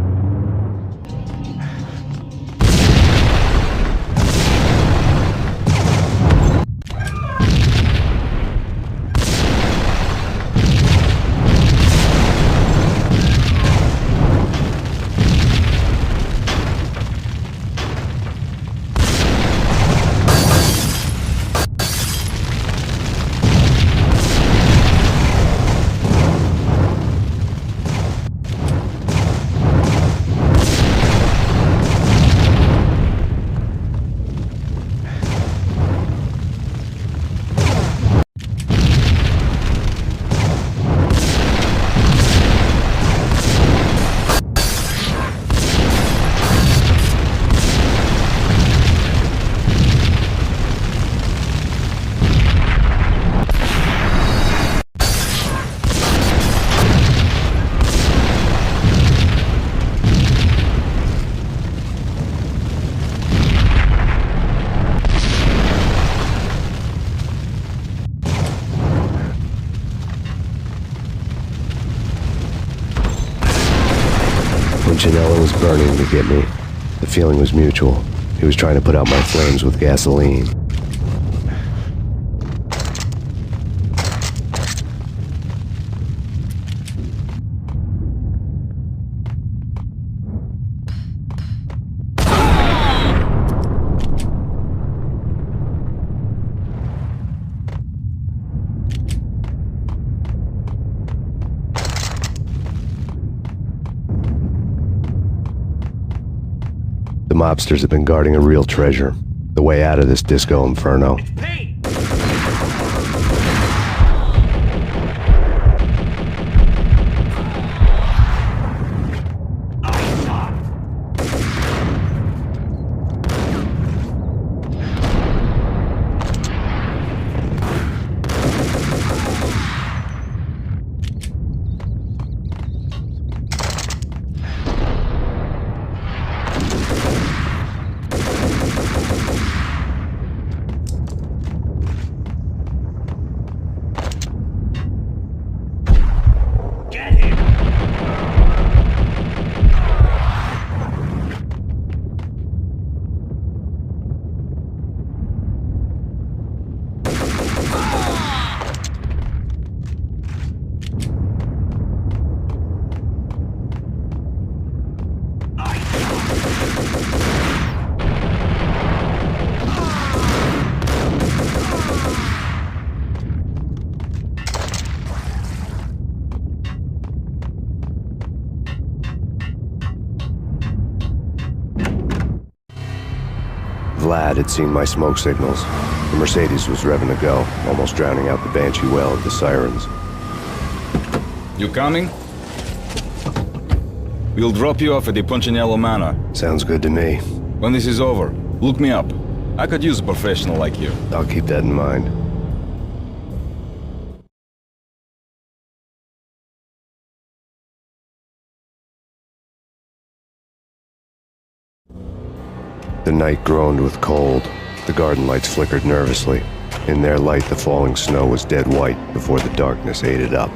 Punchinello was burning to get me. The feeling was mutual. He was trying to put out my flames with gasoline. The mobsters have been guarding a real treasure. The way out of this disco inferno. Vlad had seen my smoke signals. The Mercedes was revving to go, almost drowning out the banshee wail of the sirens. You coming? We'll drop you off at the Punchinello Manor. Sounds good to me. When this is over, look me up. I could use a professional like you. I'll keep that in mind. The night groaned with cold. The garden lights flickered nervously. In their light, the falling snow was dead white before the darkness ate it up.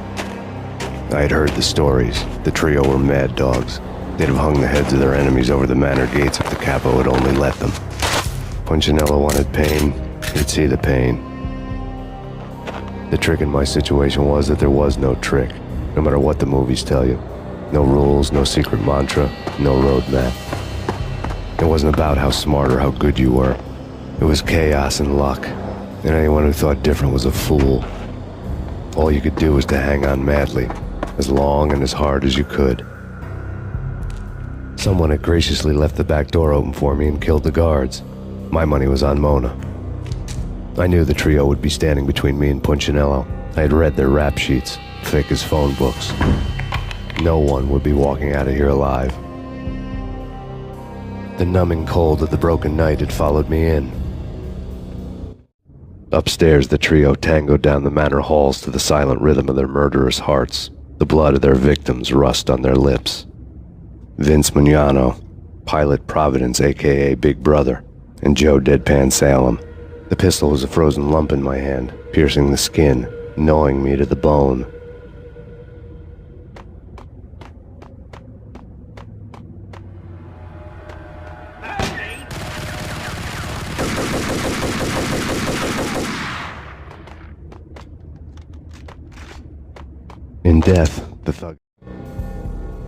I had heard the stories. The trio were mad dogs. They'd have hung the heads of their enemies over the manor gates if the capo had only let them. Punchinello wanted Payne. He'd see the pain. The trick in my situation was that there was no trick, no matter what the movies tell you. No rules, no secret mantra, no roadmap. It wasn't about how smart or how good you were. It was chaos and luck, and anyone who thought different was a fool. All you could do was to hang on madly, as long and as hard as you could. Someone had graciously left the back door open for me and killed the guards. My money was on Mona. I knew the trio would be standing between me and Punchinello. I had read their rap sheets, thick as phone books. No one would be walking out of here alive. The numbing cold of the broken night had followed me in. Upstairs, the trio tangoed down the manor halls to the silent rhythm of their murderous hearts, the blood of their victims rust on their lips. Vince Mugnano, Pilot Providence, a.k.a. Big Brother, and Joe Deadpan Salem. The pistol was a frozen lump in my hand, piercing the skin, gnawing me to the bone. In death, the thug...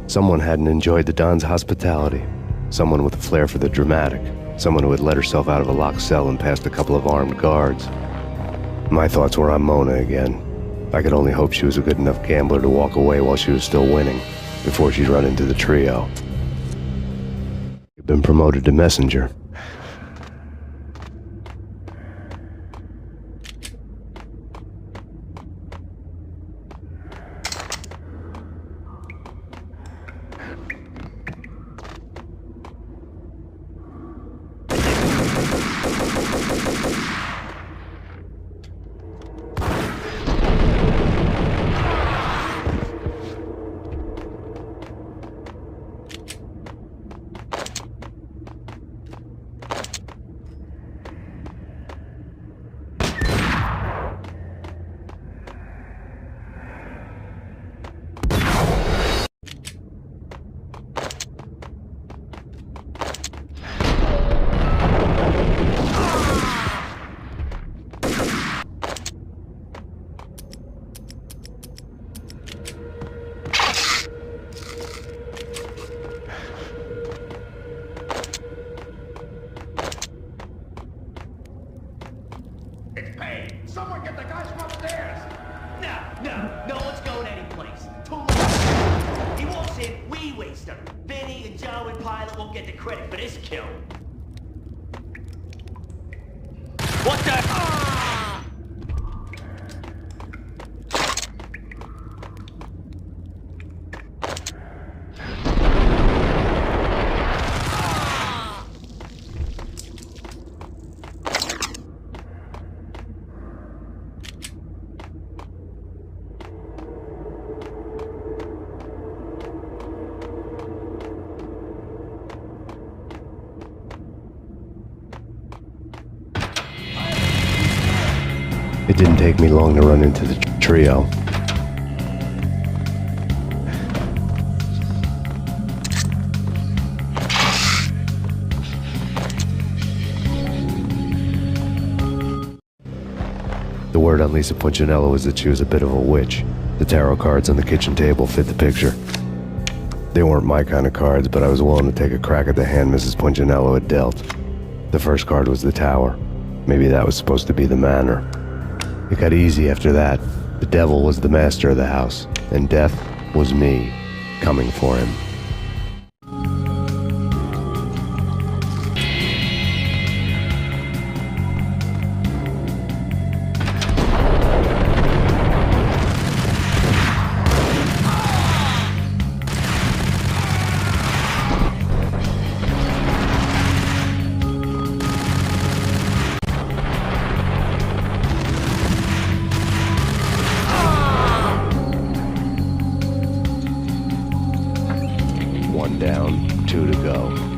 Someone hadn't enjoyed the Don's hospitality. Someone with a flair for the dramatic. Someone who had let herself out of a locked cell and past a couple of armed guards. My thoughts were on Mona again. I could only hope she was a good enough gambler to walk away while she was still winning, before she'd run into the trio. She'd been promoted to messenger. It's Payne! Someone get the guys from upstairs! No one's going anyplace. Too late. He walks in, we waste him. Vinny and Joe and Pilot won't get the credit for this kill. What the... It didn't take me long to run into the trio. The word on Lisa Punchinello was that she was a bit of a witch. The tarot cards on the kitchen table fit the picture. They weren't my kind of cards, but I was willing to take a crack at the hand Mrs. Punchinello had dealt. The first card was the tower. Maybe that was supposed to be the manor. It got easy after that. The devil was the master of the house, and death was me, coming for him. 2 to go.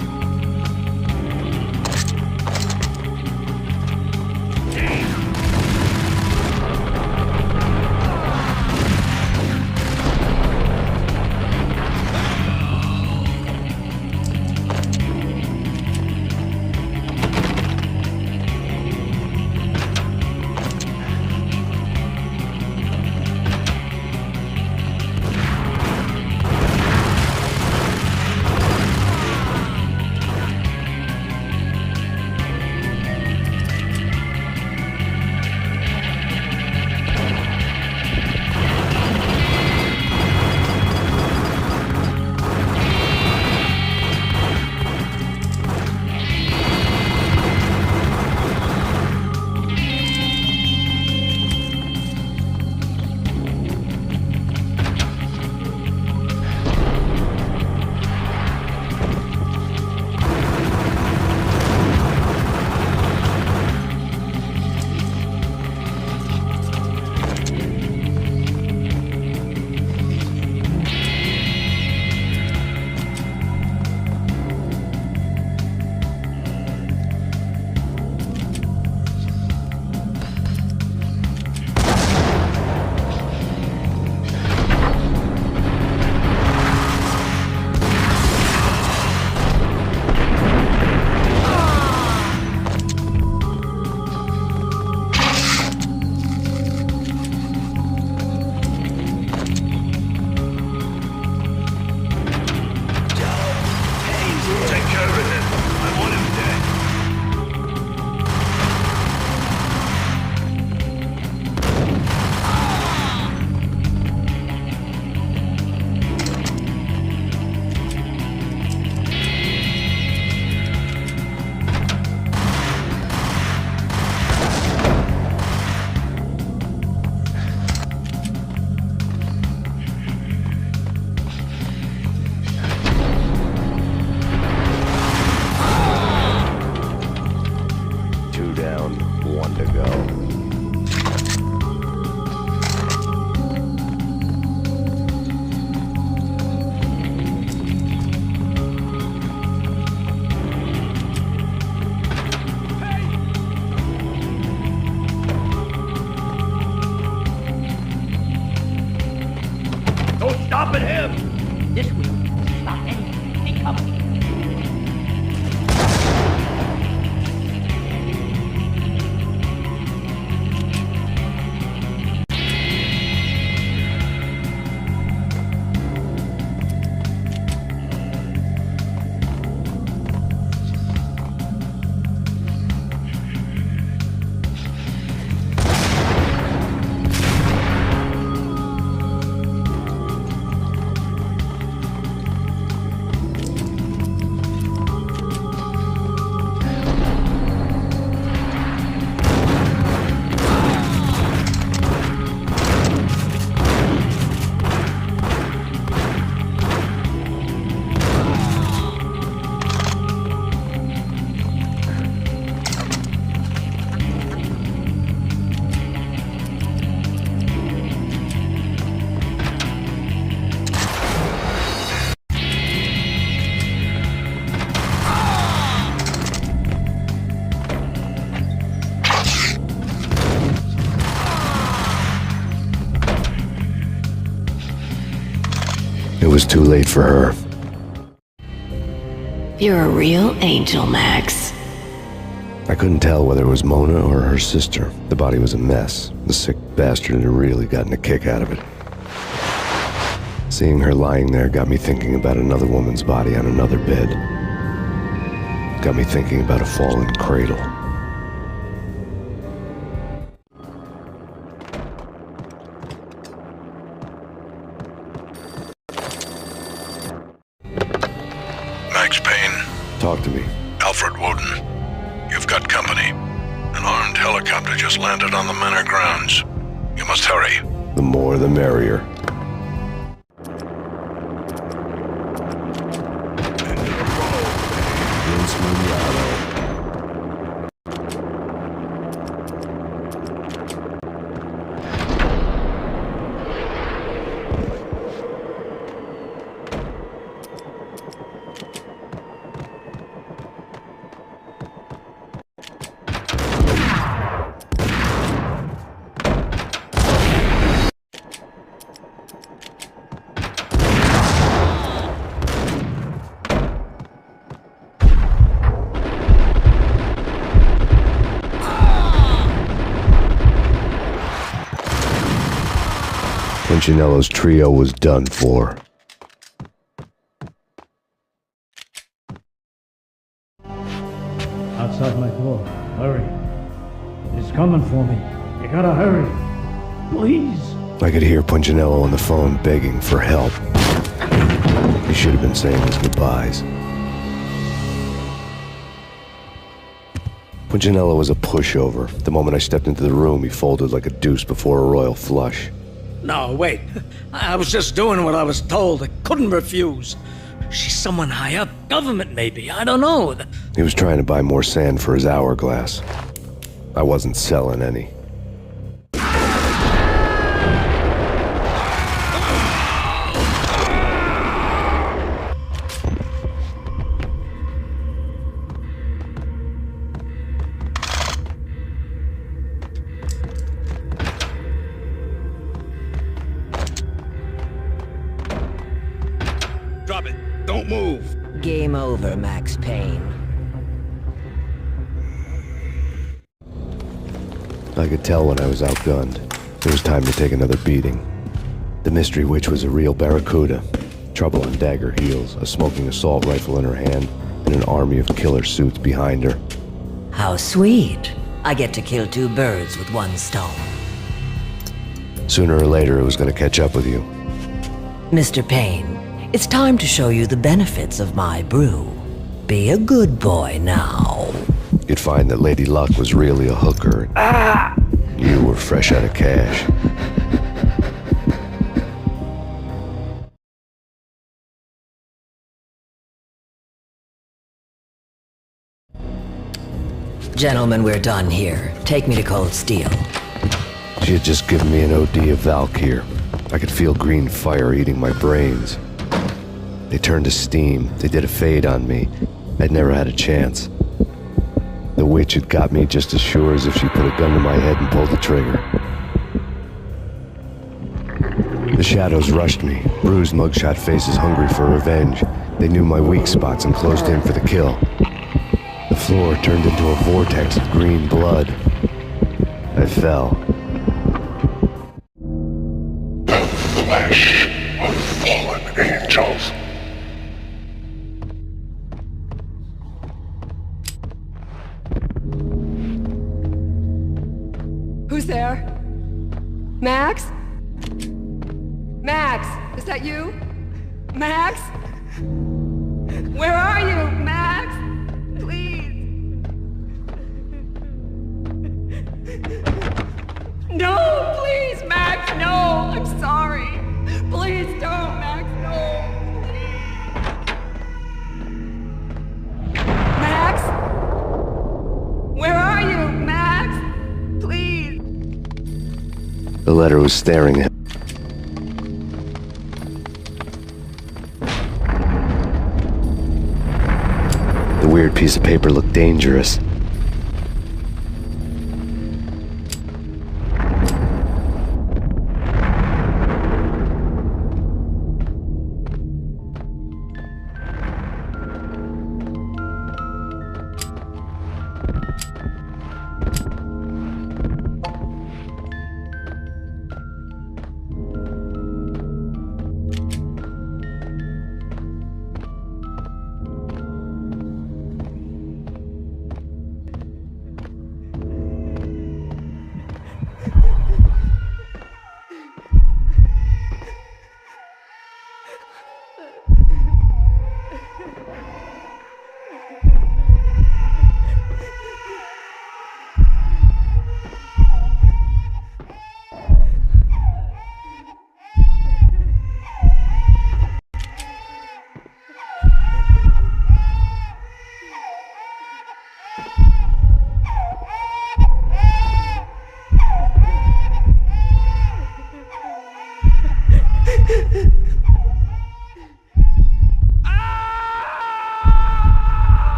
Stopping him! This will stop anything incoming. It was too late for her. You're a real angel, Max. I couldn't tell whether it was Mona or her sister. The body was a mess. The sick bastard had really gotten a kick out of it. Seeing her lying there got me thinking about another woman's body on another bed. Got me thinking about a fallen cradle. Max Payne. Talk to me. Alfred Woden. You've got company. An armed helicopter just landed on the manor grounds. You must hurry. The more the merrier. Punchinello's trio was done for. Outside my door. Hurry. It's coming for me. You gotta hurry. Please. I could hear Punchinello on the phone begging for help. He should have been saying his goodbyes. Punchinello was a pushover. The moment I stepped into the room, he folded like a deuce before a royal flush. No, wait. I was just doing what I was told. I couldn't refuse. She's someone high up. Government, maybe. I don't know. He was trying to buy more sand for his hourglass. I wasn't selling any. Drop it. Don't move. Game over, Max Payne. I could tell when I was outgunned. It was time to take another beating. The mystery witch was a real barracuda. Trouble on dagger heels, a smoking assault rifle in her hand, and an army of killer suits behind her. How sweet. I get to kill two birds with one stone. Sooner or later, it was going to catch up with you. Mr. Payne, it's time to show you the benefits of my brew. Be a good boy now. You'd find that Lady Luck was really a hooker. You were fresh out of cash. Gentlemen, we're done here. Take me to Cold Steel. She had just given me an OD of Valkyr. I could feel green fire eating my brains. They turned to steam. They did a fade on me. I'd never had a chance. The witch had got me just as sure as if she put a gun to my head and pulled the trigger. The shadows rushed me, bruised mugshot faces hungry for revenge. They knew my weak spots and closed in for the kill. The floor turned into a vortex of green blood. I fell. The flesh of fallen angels. Who's there? Max? Max, is that you? Max? Where are you, Max? Please. No, please, Max, no. I'm sorry. Please don't, Max, no. Max? Where are you, Max? Please. The letter was staring at me. The weird piece of paper looked dangerous.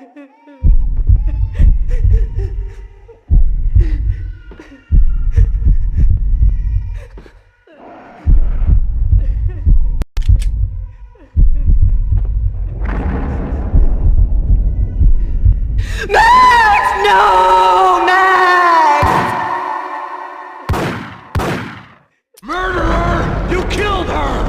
Max! No! Max! Murderer! You killed her!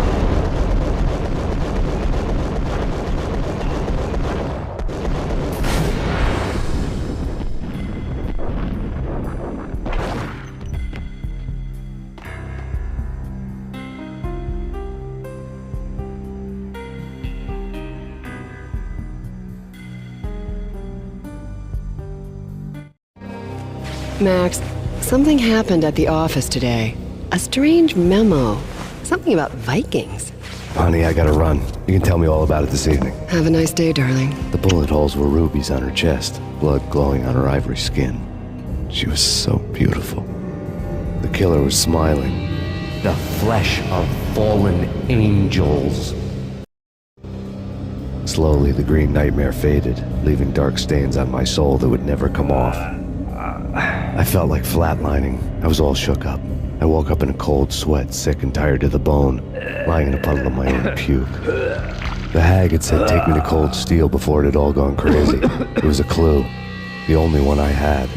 Max, something happened at the office today. A strange memo. Something about Vikings. Honey, I gotta run. You can tell me all about it this evening. Have a nice day, darling. The bullet holes were rubies on her chest, blood glowing on her ivory skin. She was so beautiful. The killer was smiling. The flesh of fallen angels. Slowly, the green nightmare faded, leaving dark stains on my soul that would never come off. I felt like flatlining. I was all shook up. I woke up in a cold sweat, sick and tired to the bone, lying in a puddle of my own puke. The hag had said take me to Cold Steel before it had all gone crazy. It was a clue, the only one I had.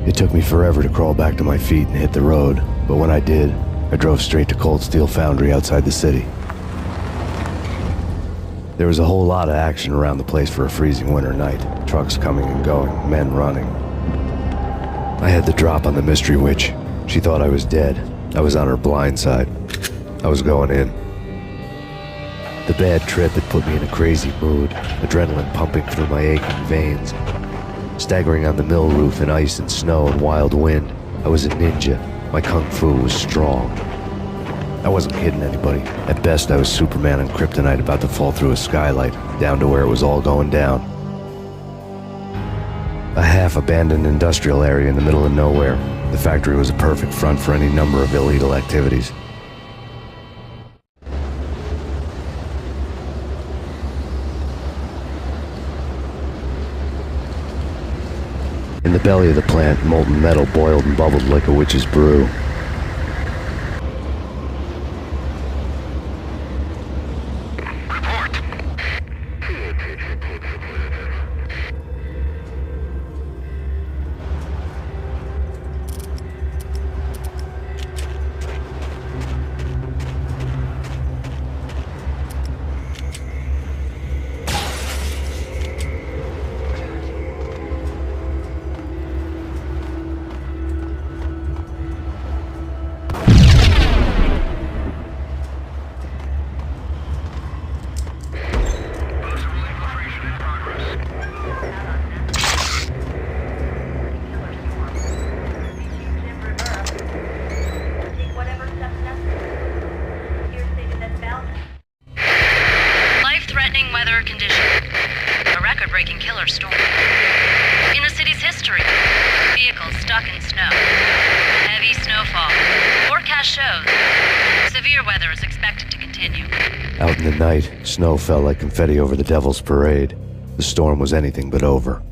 It took me forever to crawl back to my feet and hit the road, but when I did, I drove straight to Cold Steel Foundry outside the city. There was a whole lot of action around the place for a freezing winter night. Trucks coming and going, men running. I had the drop on the mystery witch. She thought I was dead. I was on her blind side. I was going in. The bad trip had put me in a crazy mood, adrenaline pumping through my aching veins. Staggering on the mill roof in ice and snow and wild wind, I was a ninja. My kung fu was strong. I wasn't kidding anybody. At best, I was Superman on kryptonite about to fall through a skylight, down to where it was all going down. A half-abandoned industrial area in the middle of nowhere. The factory was a perfect front for any number of illegal activities. In the belly of the plant, molten metal boiled and bubbled like a witch's brew. Life-threatening weather condition. A record-breaking killer storm. In the city's history, vehicles stuck in snow. Heavy snowfall. Forecast shows severe weather is expected to continue. Out in the night, snow fell like confetti over the Devil's Parade. The storm was anything but over.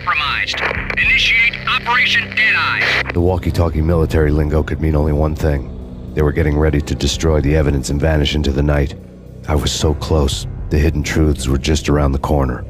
compromised. Initiate Operation Deadeye. The walkie-talkie military lingo could mean only one thing. They were getting ready to destroy the evidence and vanish into the night. I was so close. The hidden truths were just around the corner.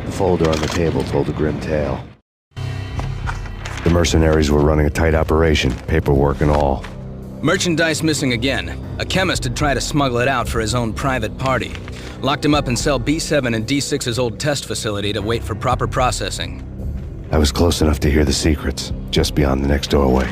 The folder on the table told a grim tale. The mercenaries were running a tight operation, paperwork and all. Merchandise missing again. A chemist had tried to smuggle it out for his own private party. Locked him up in cell B7 in D6's old test facility to wait for proper processing. I was close enough to hear the secrets, just beyond the next doorway.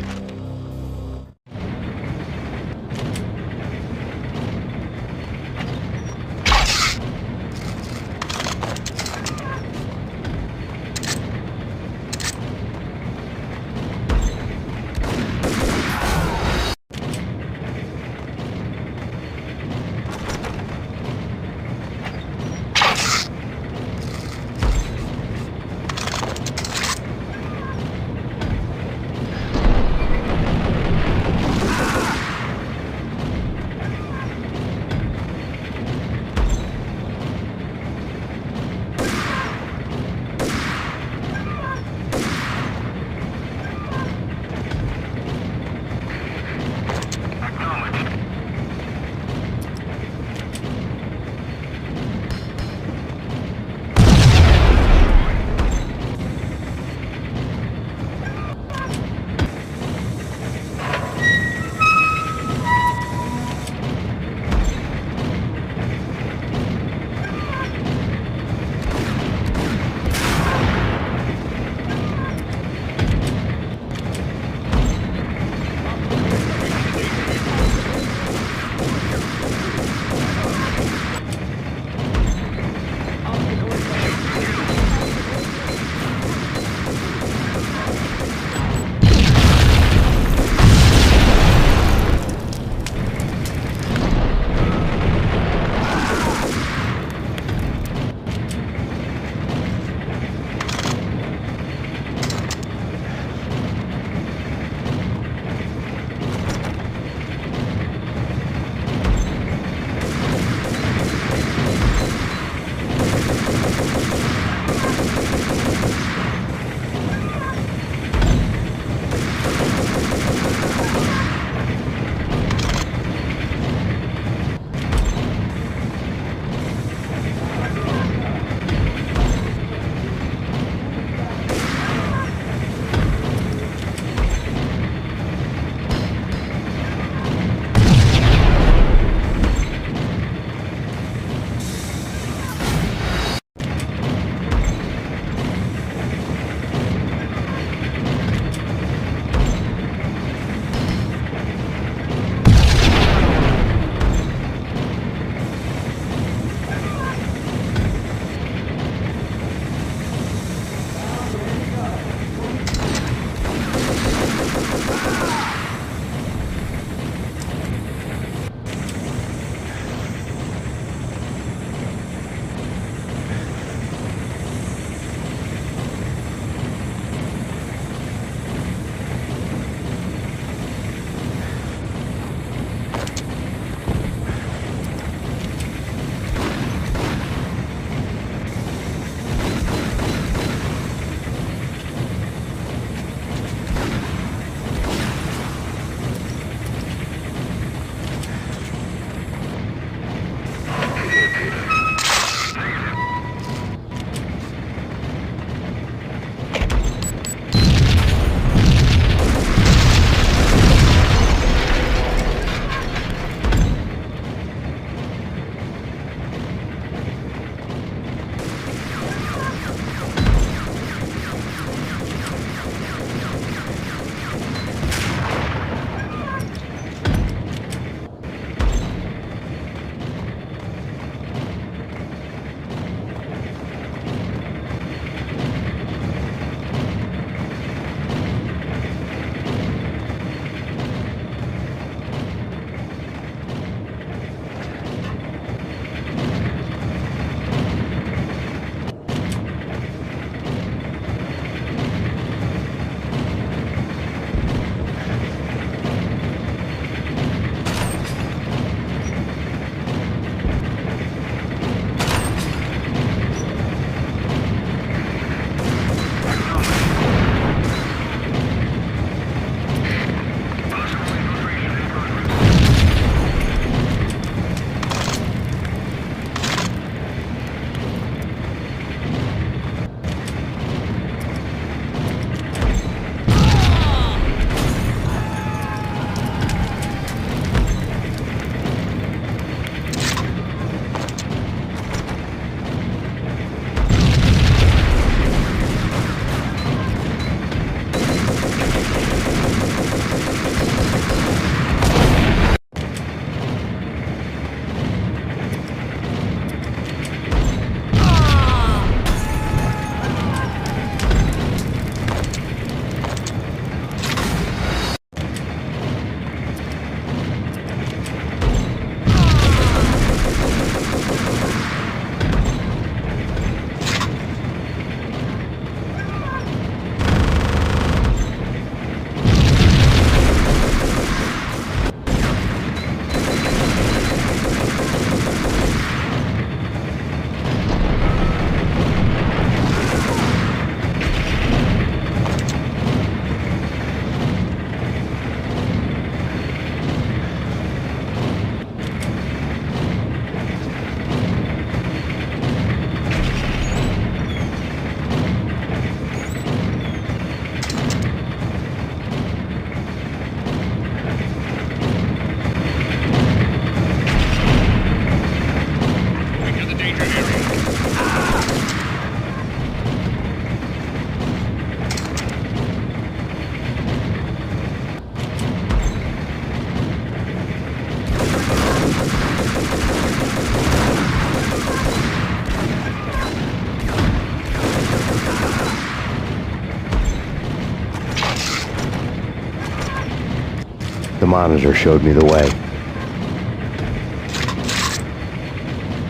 The monitor showed me the way.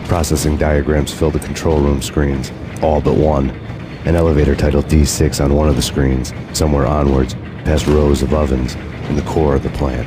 Processing diagrams filled the control room screens, all but one. An elevator titled D6 on one of the screens, somewhere onwards, past rows of ovens, in the core of the plant.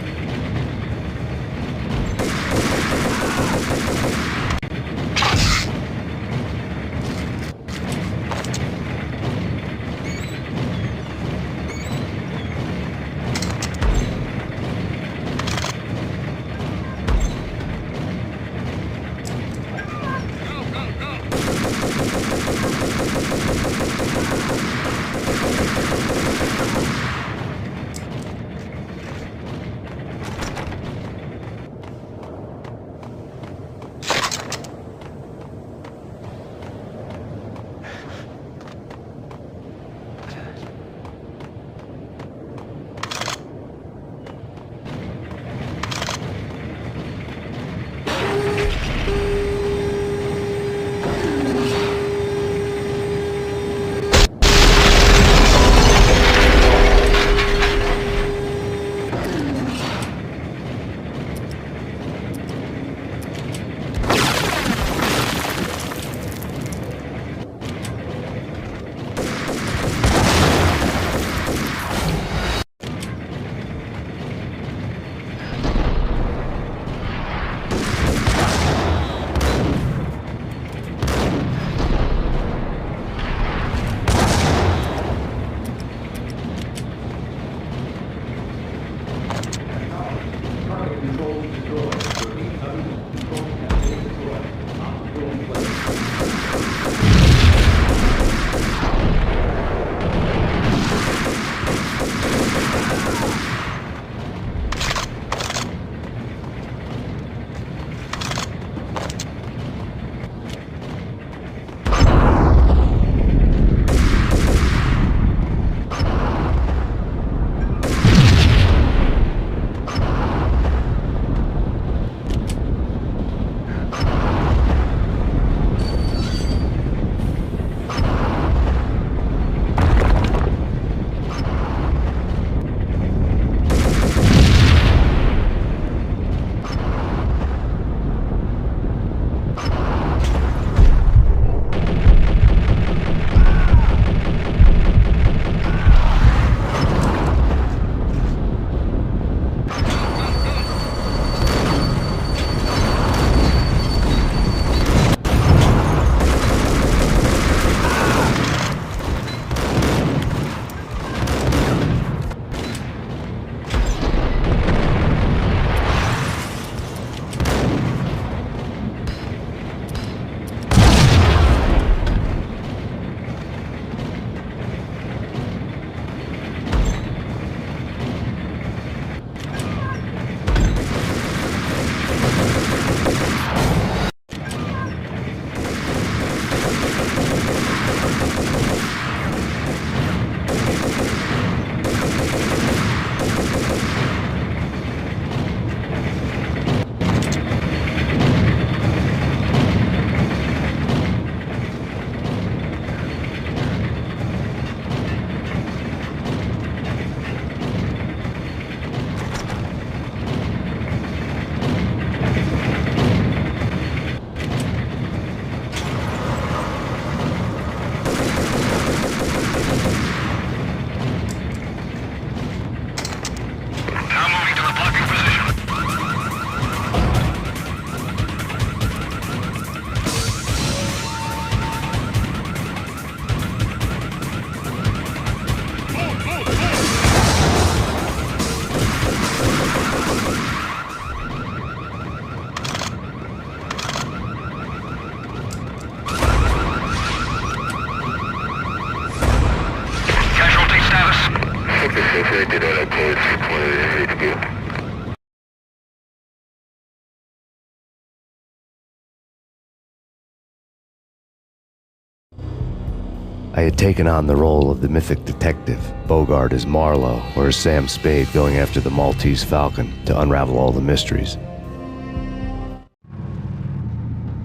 I had taken on the role of the mythic detective, Bogart as Marlowe, or as Sam Spade going after the Maltese Falcon to unravel all the mysteries.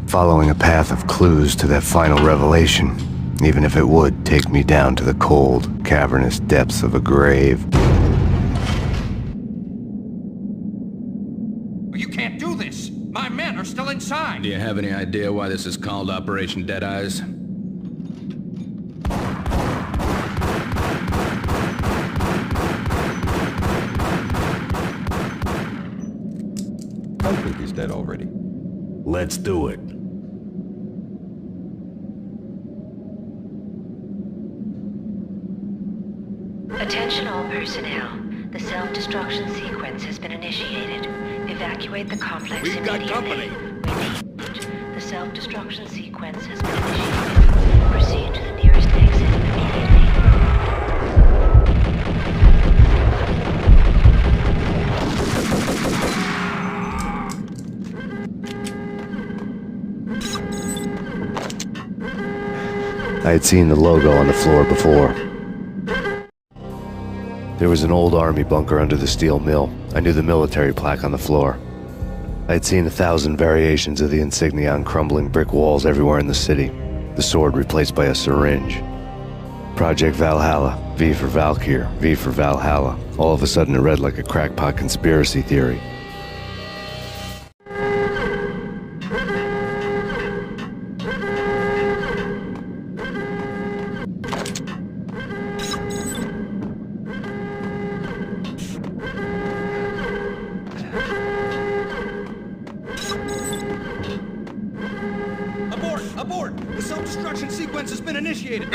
Following a path of clues to that final revelation, even if it would take me down to the cold, cavernous depths of a grave. can't do this. My men are still inside. Do you have any idea why this is called Operation Dead Eyes? I think he's dead already. Let's do it. Attention all personnel. The self-destruction sequence has been initiated. Evacuate the complex We've got immediately. company. The self-destruction sequence has been initiated. Proceed to the nearest exit immediately. I had seen the logo on the floor before. There was an old army bunker under the steel mill. I knew the military plaque on the floor. I had seen 1,000 variations of the insignia on crumbling brick walls everywhere in the city. The sword replaced by a syringe. Project Valhalla, V for Valkyr, V for Valhalla. All of a sudden it read like a crackpot conspiracy theory. Abort! The self-destruction sequence has been initiated.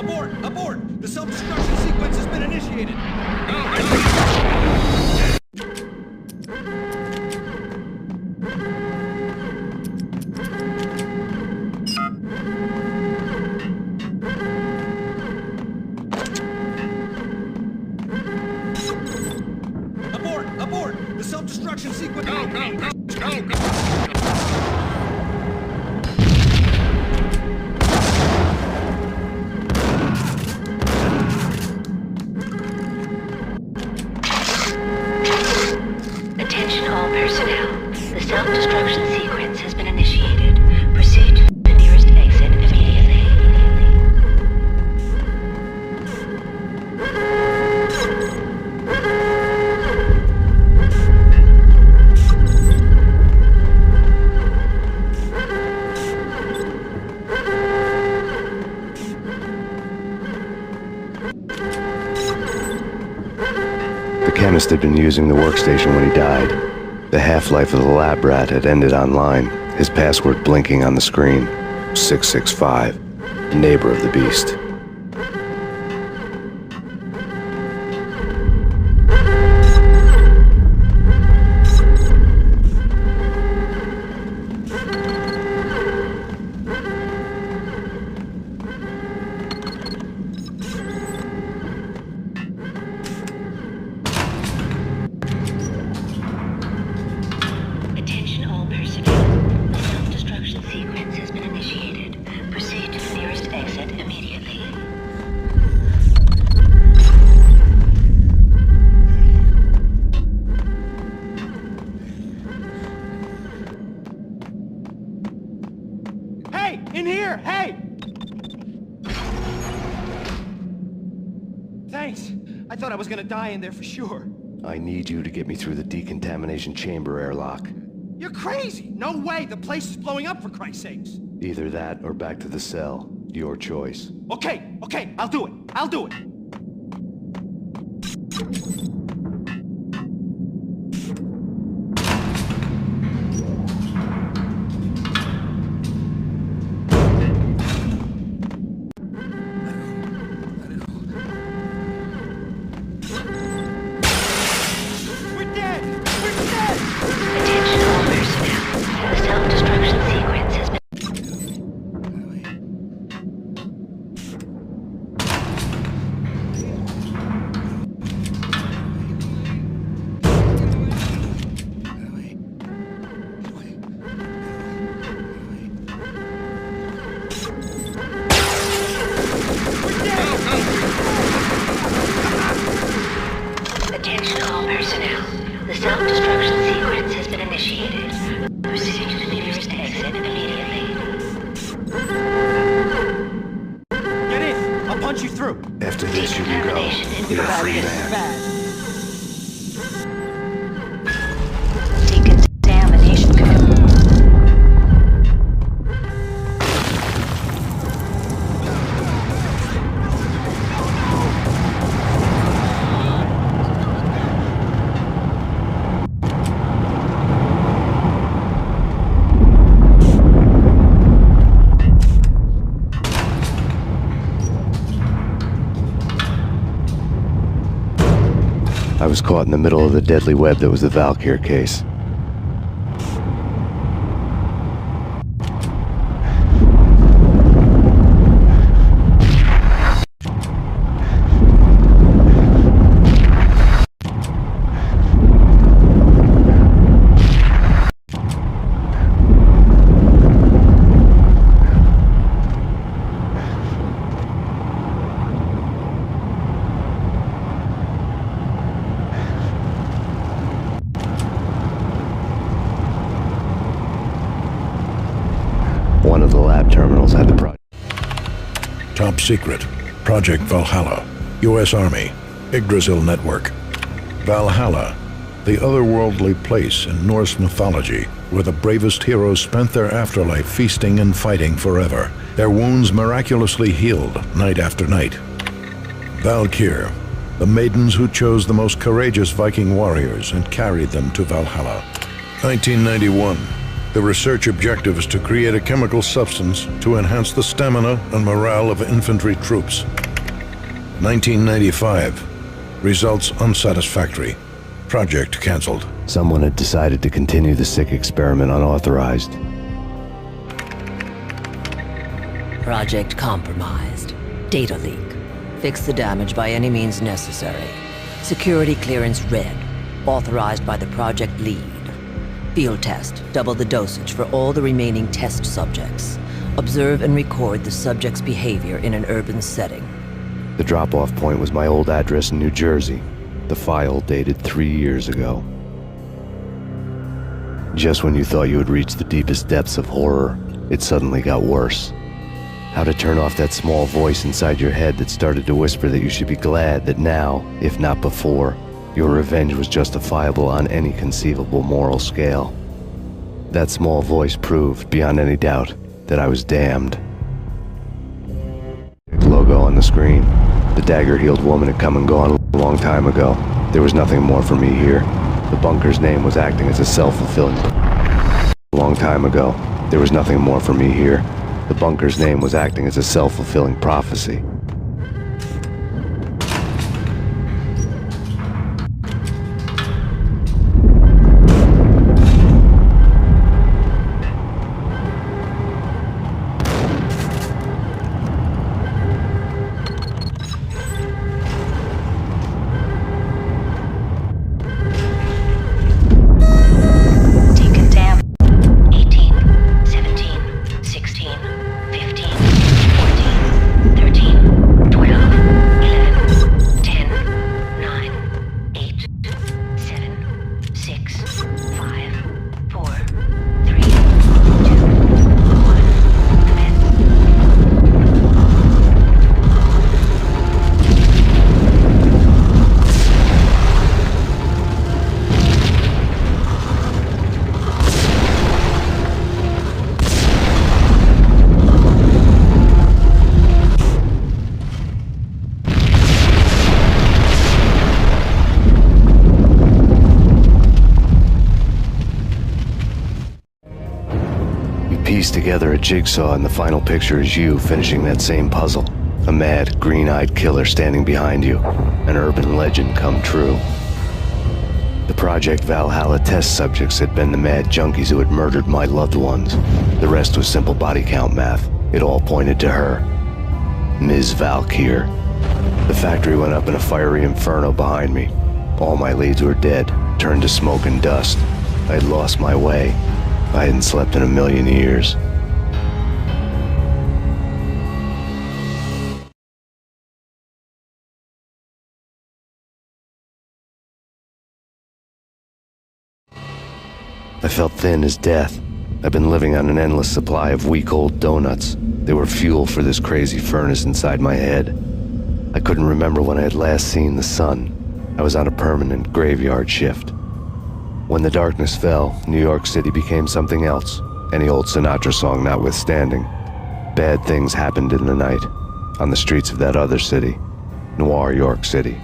Abort! The self-destruction sequence has been initiated. Abort! The self-destruction sequence. Go! Attention all personnel. The self-destruction sequence has been initiated. Proceed to the nearest exit immediately. The chemist had been using the workstation when he died. The half-life of the lab rat had ended online, his password blinking on the screen. 665, neighbor of the beast. Attention all personnel. The self-destruction sequence has been initiated. Proceed to the nearest exit immediately. Hey! In here! Hey! Thanks. I thought I was gonna die in there for sure. I need you to get me through the decontamination chamber airlock. You're crazy! No way! The place is blowing up, for Christ's sakes! Either that or back to the cell. Your choice. Okay, I'll do it! We're dead! Attention all personnel. The self-destruction sequence has been... through. After this, you can go. You're a free man. Decontamination code. I was caught in the middle of the deadly web that was the Valkyr case. One of the lab terminals had the project. Top secret. Project Valhalla. U.S. Army. Yggdrasil Network. Valhalla. The otherworldly place in Norse mythology where the bravest heroes spent their afterlife feasting and fighting forever. Their wounds miraculously healed night after night. Valkyr. The maidens who chose the most courageous Viking warriors and carried them to Valhalla. 1991. The research objective is to create a chemical substance to enhance the stamina and morale of infantry troops. 1995. Results unsatisfactory. Project cancelled. Someone had decided to continue the sick experiment unauthorized. Project compromised. Data leak. Fix the damage by any means necessary. Security clearance red. Authorized by the project lead. Field test. Double the dosage for all the remaining test subjects. Observe and record the subject's behavior in an urban setting. The drop-off point was my old address in New Jersey. The file dated 3 years ago. Just when you thought you had reached the deepest depths of horror, it suddenly got worse. How to turn off that small voice inside your head that started to whisper that you should be glad that now, if not before, your revenge was justifiable on any conceivable moral scale. That small voice proved, beyond any doubt, that I was damned. Logo on the screen. The dagger-heeled woman had come and gone a long time ago. There was nothing more for me here. The bunker's name was acting as a self-fulfilling... A long time ago. There was nothing more for me here. The bunker's name was acting as a self-fulfilling prophecy. Piece together a jigsaw, and the final picture is you finishing that same puzzle. A mad, green-eyed killer standing behind you. An urban legend come true. The Project Valhalla test subjects had been the mad junkies who had murdered my loved ones. The rest was simple body count math. It all pointed to her. Ms. Valkyr. The factory went up in a fiery inferno behind me. All my leads were dead, turned to smoke and dust. I had lost my way. I hadn't slept in a million years. I felt thin as death. I've been living on an endless supply of week-old donuts. They were fuel for this crazy furnace inside my head. I couldn't remember when I had last seen the sun. I was on a permanent graveyard shift. When the darkness fell, New York City became something else, any old Sinatra song notwithstanding. Bad things happened in the night, on the streets of that other city, Noir York City.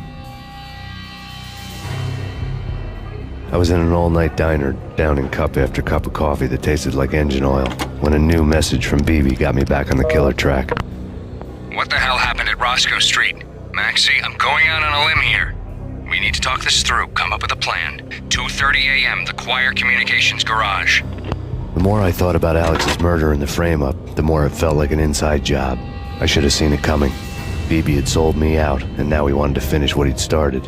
I was in an all-night diner, downing cup after cup of coffee that tasted like engine oil, when a new message from BB got me back on the killer track. What the hell happened at Roscoe Street? Maxie, I'm going out on a limb here. We need to talk this through, come up with a plan. 2:30 a.m., the Choir Communications Garage. The more I thought about Alex's murder and the frame-up, the more it felt like an inside job. I should have seen it coming. BB had sold me out, and now he wanted to finish what he'd started.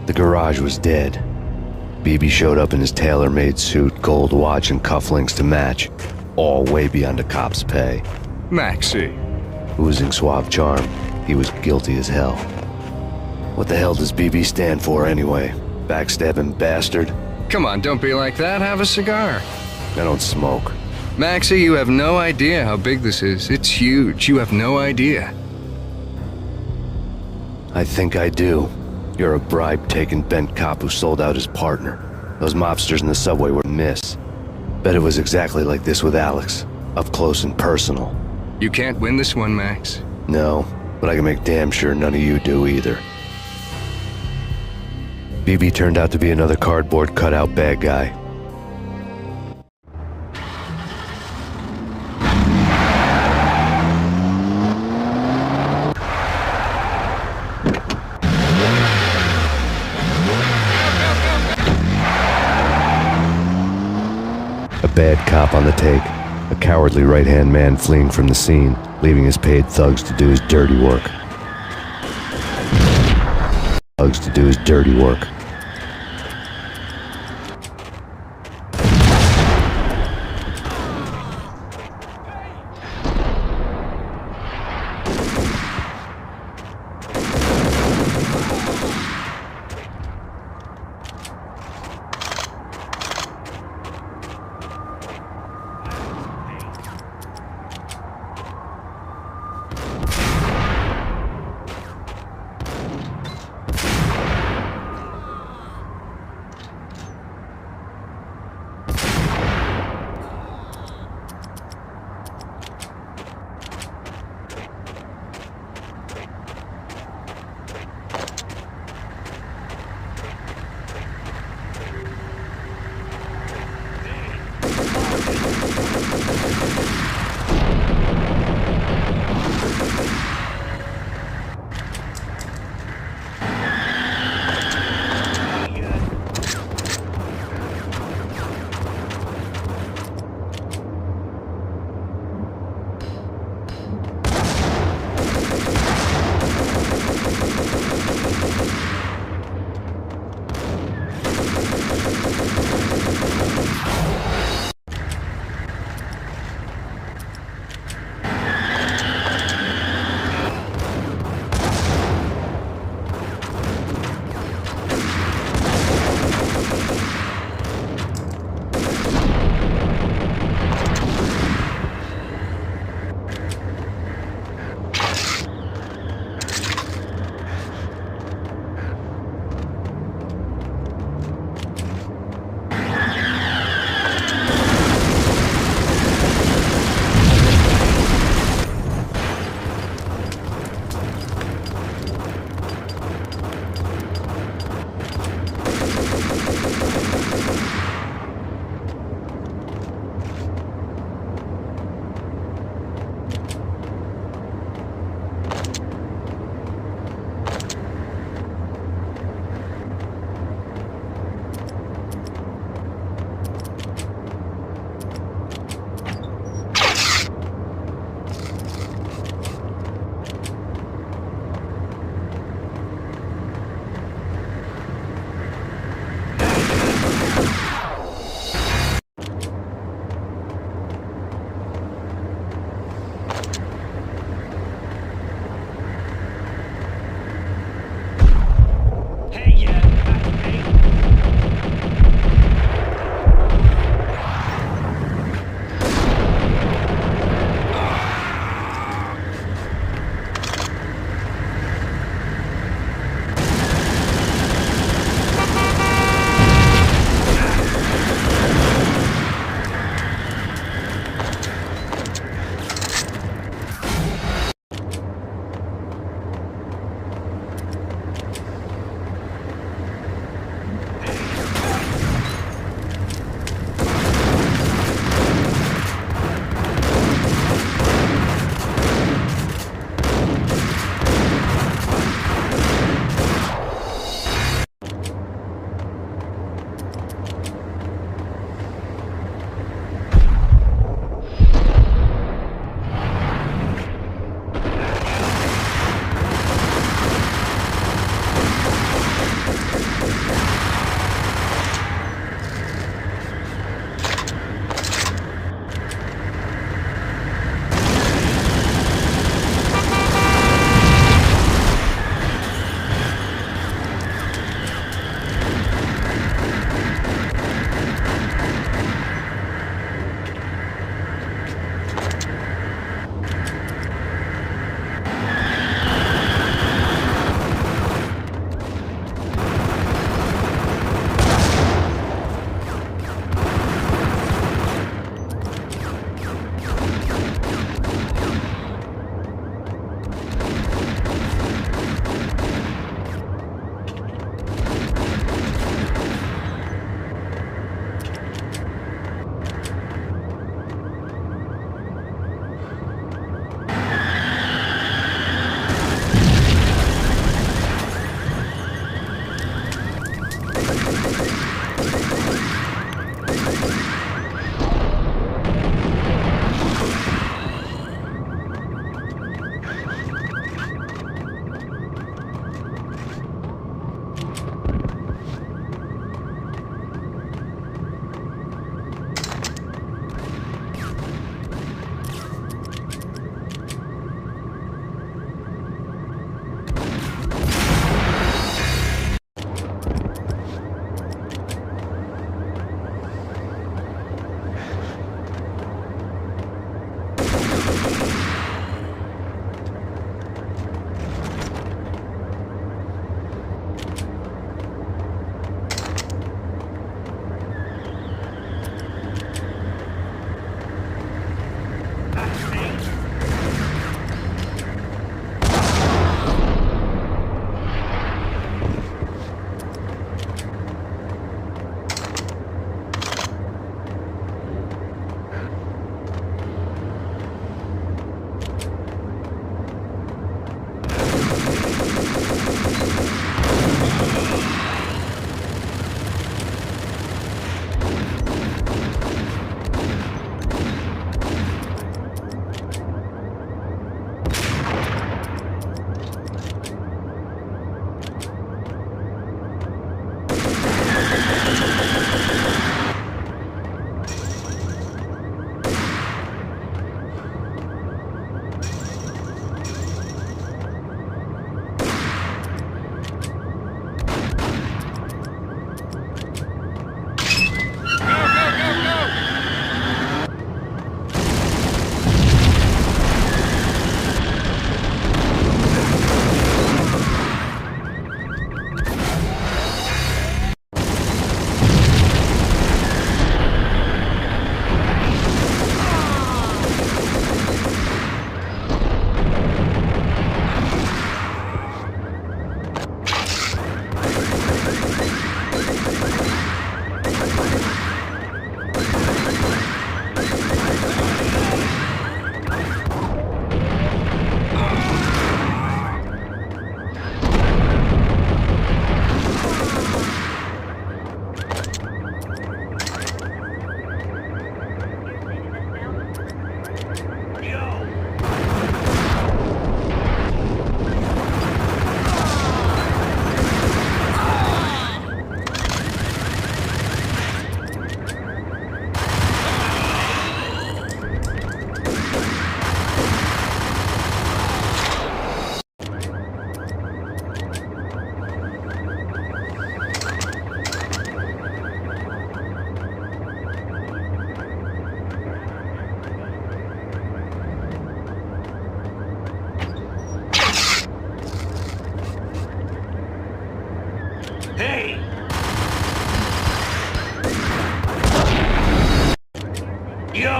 The garage was dead. BB showed up in his tailor-made suit, gold watch, and cufflinks to match, all way beyond a cop's pay. Maxie. Oozing suave charm, he was guilty as hell. What the hell does BB stand for anyway? Backstabbing bastard? Come on, don't be like that. Have a cigar. I don't smoke. Maxie, you have no idea how big this is. It's huge. You have no idea. I think I do. You're a bribe-taking bent cop who sold out his partner. Those mobsters in the subway were miss. Bet it was exactly like this with Alex. Up close and personal. You can't win this one, Max. No, but I can make damn sure none of you do either. BB turned out to be another cardboard cutout bad guy. A bad cop on the take. A cowardly right-hand man fleeing from the scene, leaving his paid thugs to do his dirty work. Thugs to do his dirty work.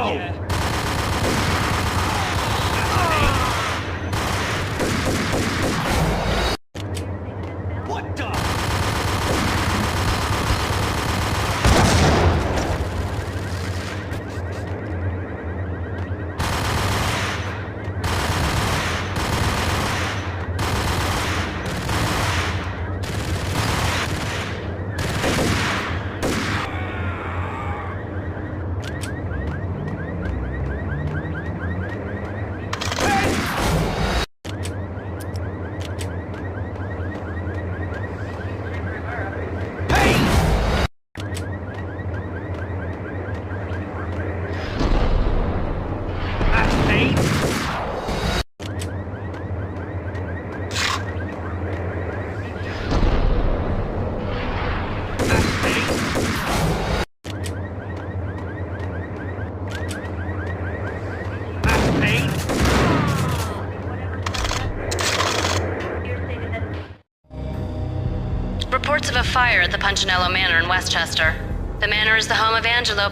What the? Reports of a fire at the Punchinello Manor in Westchester. The manor is the home of Angelo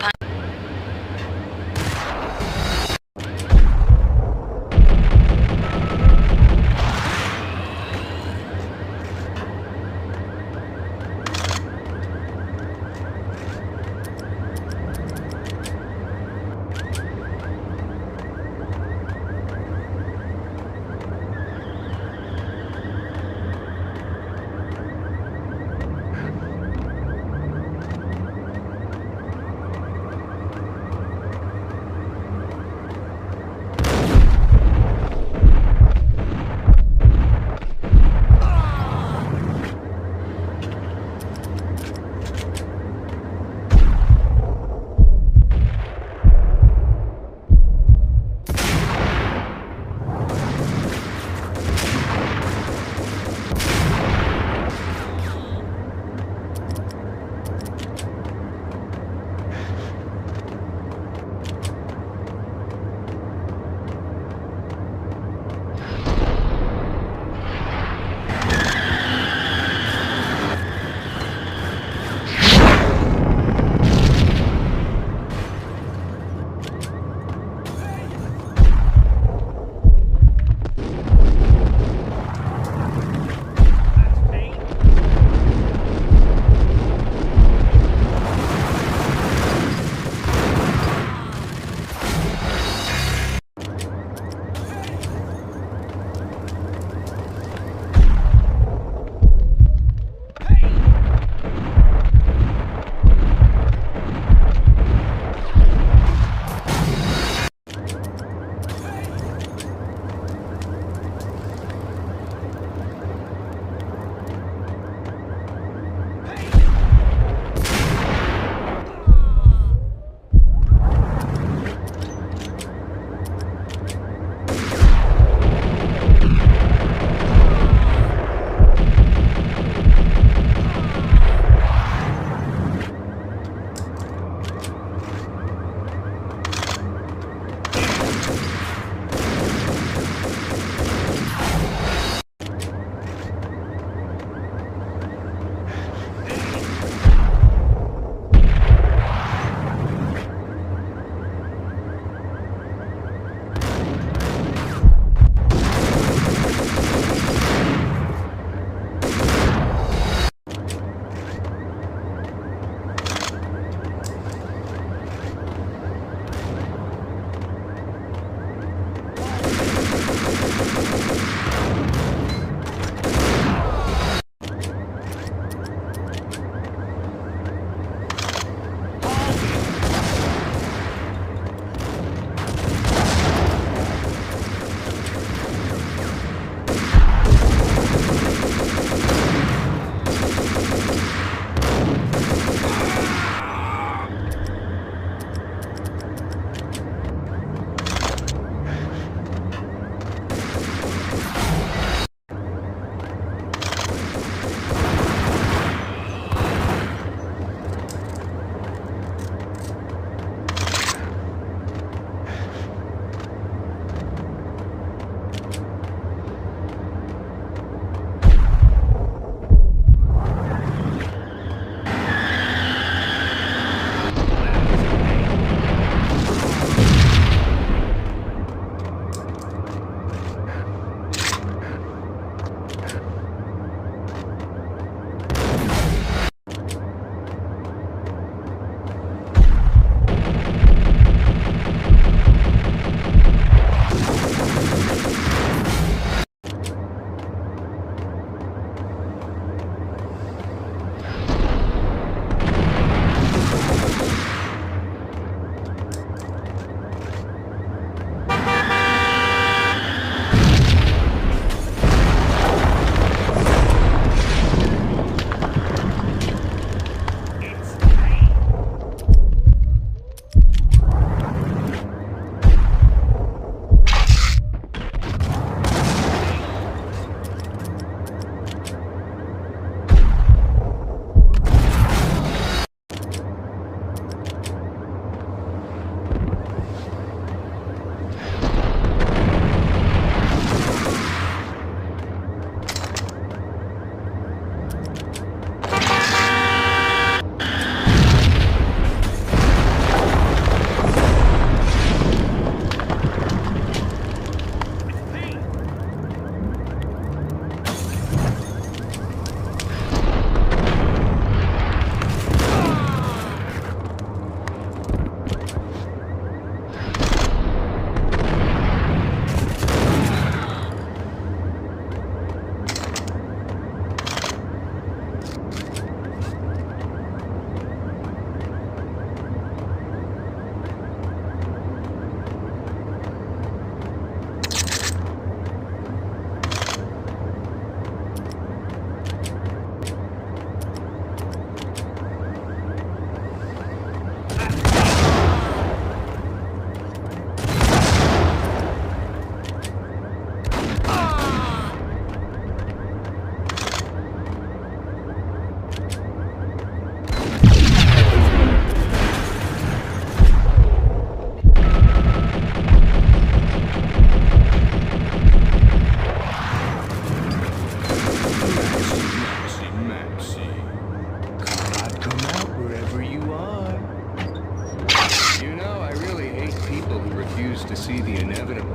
see the inevitable.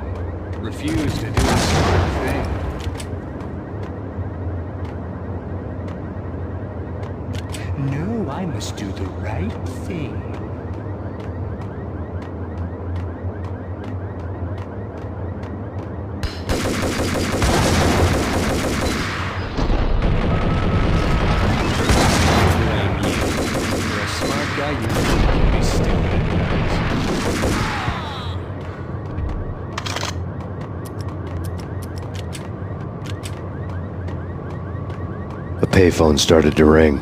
Refuse to do the smart thing. No, I must do the right thing. You're a smart guy, you can be stupid at times. The payphone started to ring.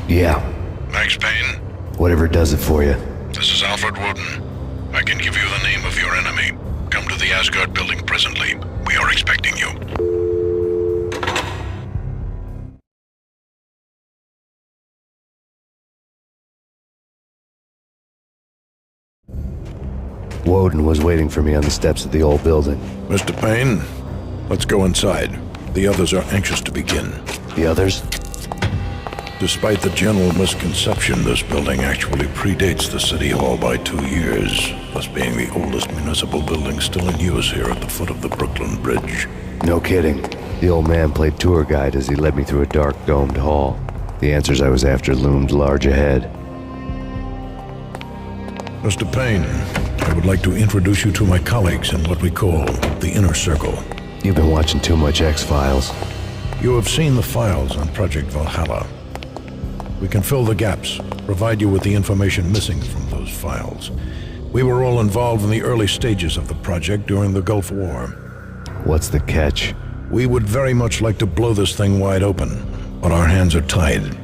Yeah. Max Payne? Whatever does it for you. This is Alfred Woden. I can give you the name of your enemy. Come to the Asgard building presently. We are expecting you. Woden was waiting for me on the steps of the old building. Mr. Payne, let's go inside. The others are anxious to begin. The others? Despite the general misconception, this building actually predates the City Hall by 2 years, thus being the oldest municipal building still in use here at the foot of the Brooklyn Bridge. No kidding. The old man played tour guide as he led me through a dark domed hall. The answers I was after loomed large ahead. Mr. Payne, I would like to introduce you to my colleagues in what we call the Inner Circle. You've been watching too much X-Files. You have seen the files on Project Valhalla. We can fill the gaps, provide you with the information missing from those files. We were all involved in the early stages of the project during the Gulf War. What's the catch? We would very much like to blow this thing wide open, but our hands are tied.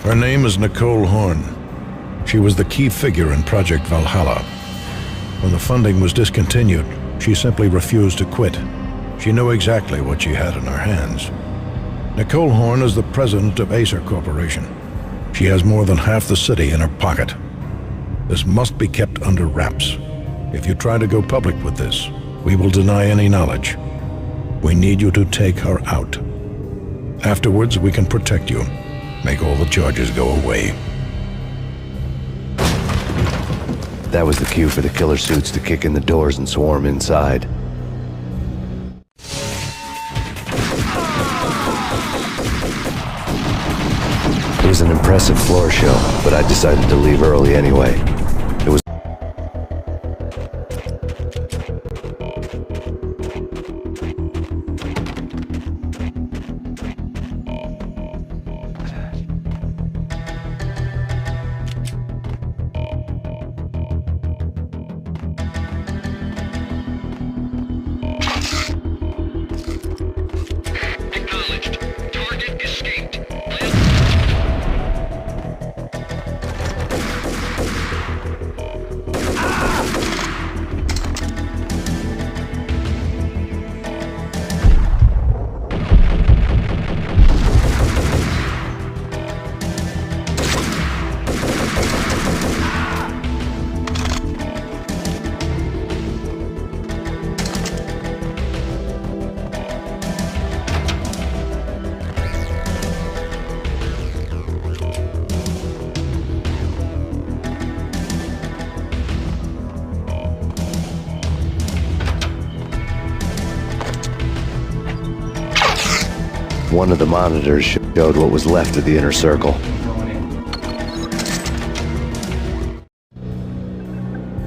Her name is Nicole Horn. She was the key figure in Project Valhalla. When the funding was discontinued, she simply refused to quit. She knew exactly what she had in her hands. Nicole Horn is the president of Acer Corporation. She has more than half the city in her pocket. This must be kept under wraps. If you try to go public with this, we will deny any knowledge. We need you to take her out. Afterwards, we can protect you, make all the charges go away. That was the cue for the killer suits to kick in the doors and swarm inside. It was an impressive floor show, but I decided to leave early anyway. It was one of the monitors showed what was left of the Inner Circle.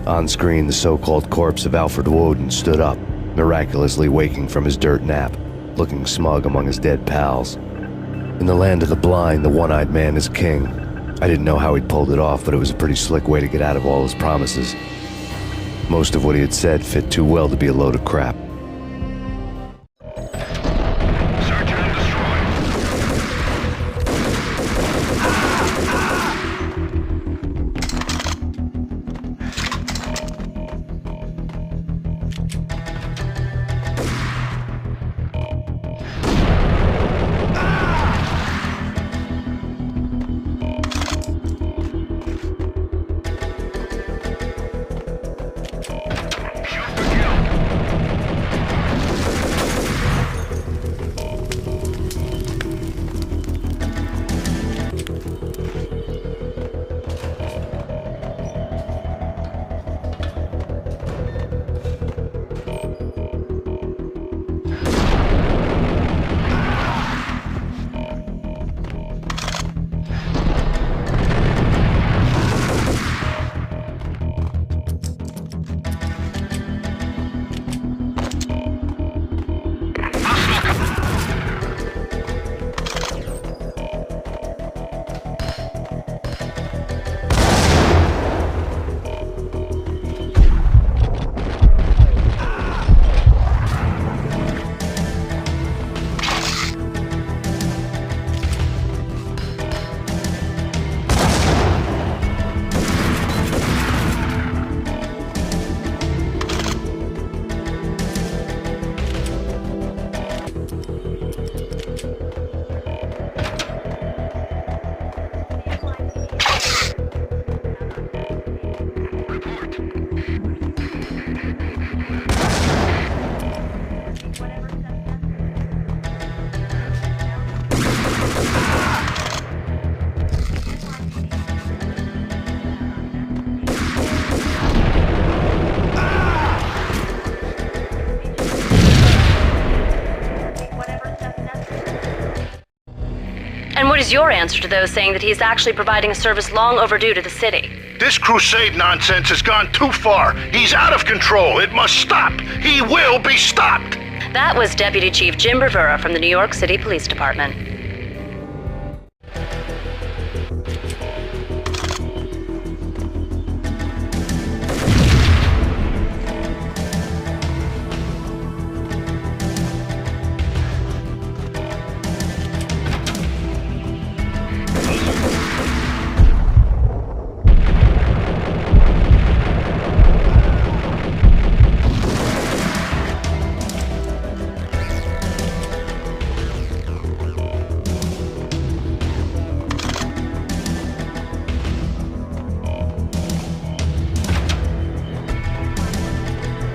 On screen, the so-called corpse of Alfred Woden stood up, miraculously waking from his dirt nap, looking smug among his dead pals. In the land of the blind, the one-eyed man is king. I didn't know how he'd pulled it off, but it was a pretty slick way to get out of all his promises. Most of what he had said fit too well to be a load of crap. What is your answer to those saying that he's actually providing a service long overdue to the city? This crusade nonsense has gone too far. He's out of control. It must stop. He will be stopped. That was Deputy Chief Jim Rivera from the New York City Police Department.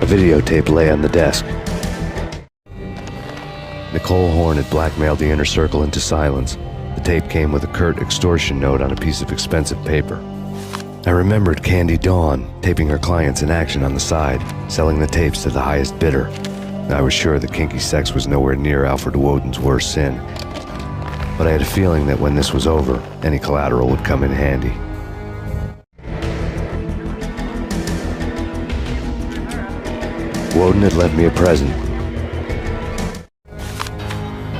A videotape lay on the desk. Nicole Horn had blackmailed the inner circle into silence. The tape came with a curt extortion note on a piece of expensive paper. I remembered Candy Dawn taping her clients in action on the side, selling the tapes to the highest bidder. I was sure that kinky sex was nowhere near Alfred Woden's worst sin. But I had a feeling that when this was over, any collateral would come in handy. Woden had left me a present.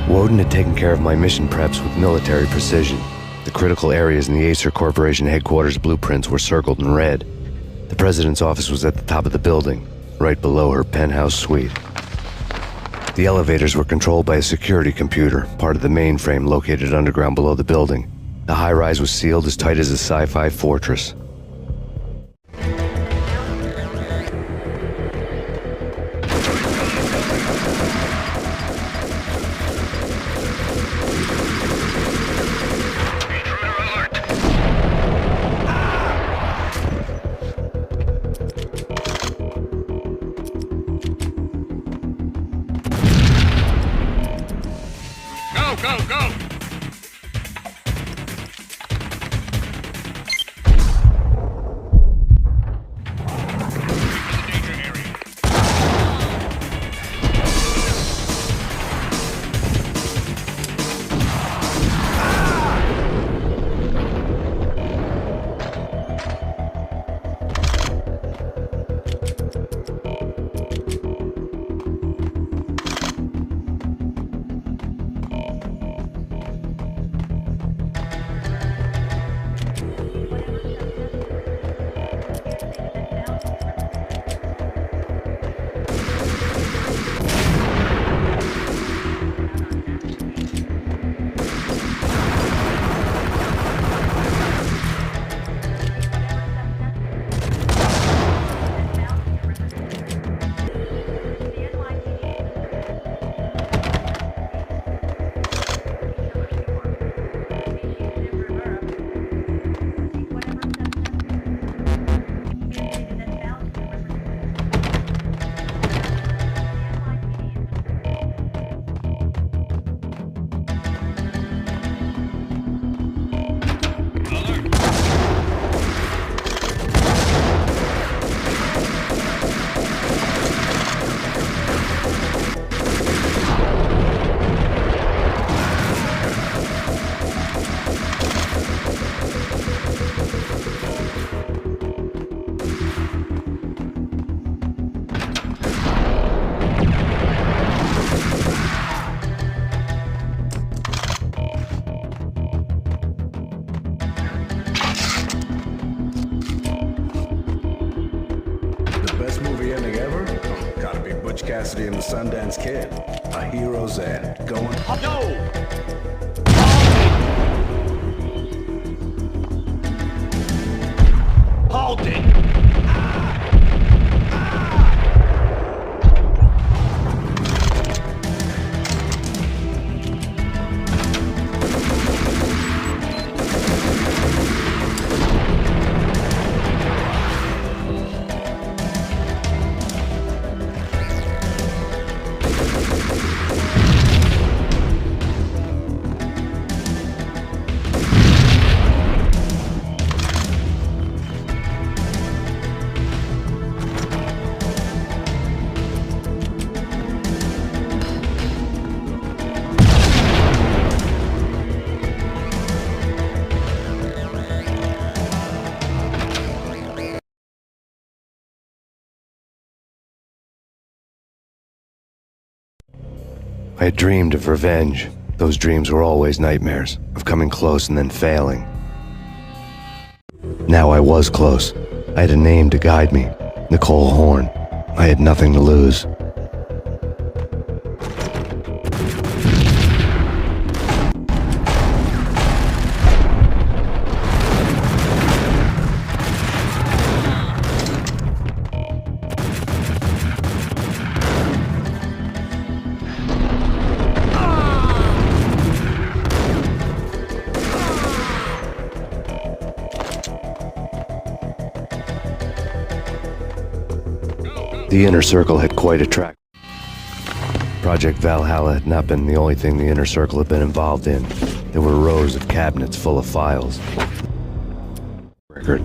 Woden had taken care of my mission preps with military precision. The critical areas in the Acer Corporation headquarters blueprints were circled in red. The president's office was at the top of the building, right below her penthouse suite. The elevators were controlled by a security computer, part of the mainframe located underground below the building. The high-rise was sealed as tight as a sci-fi fortress. Go, go! Cassidy and the Sundance Kid. A hero's end. Going... No! Hold it! I had dreamed of revenge. Those dreams were always nightmares, of coming close and then failing. Now I was close. I had a name to guide me, Nicole Horn. I had nothing to lose. The Inner Circle had quite a track. Project Valhalla had not been the only thing the Inner Circle had been involved in. There were rows of cabinets full of files. Record.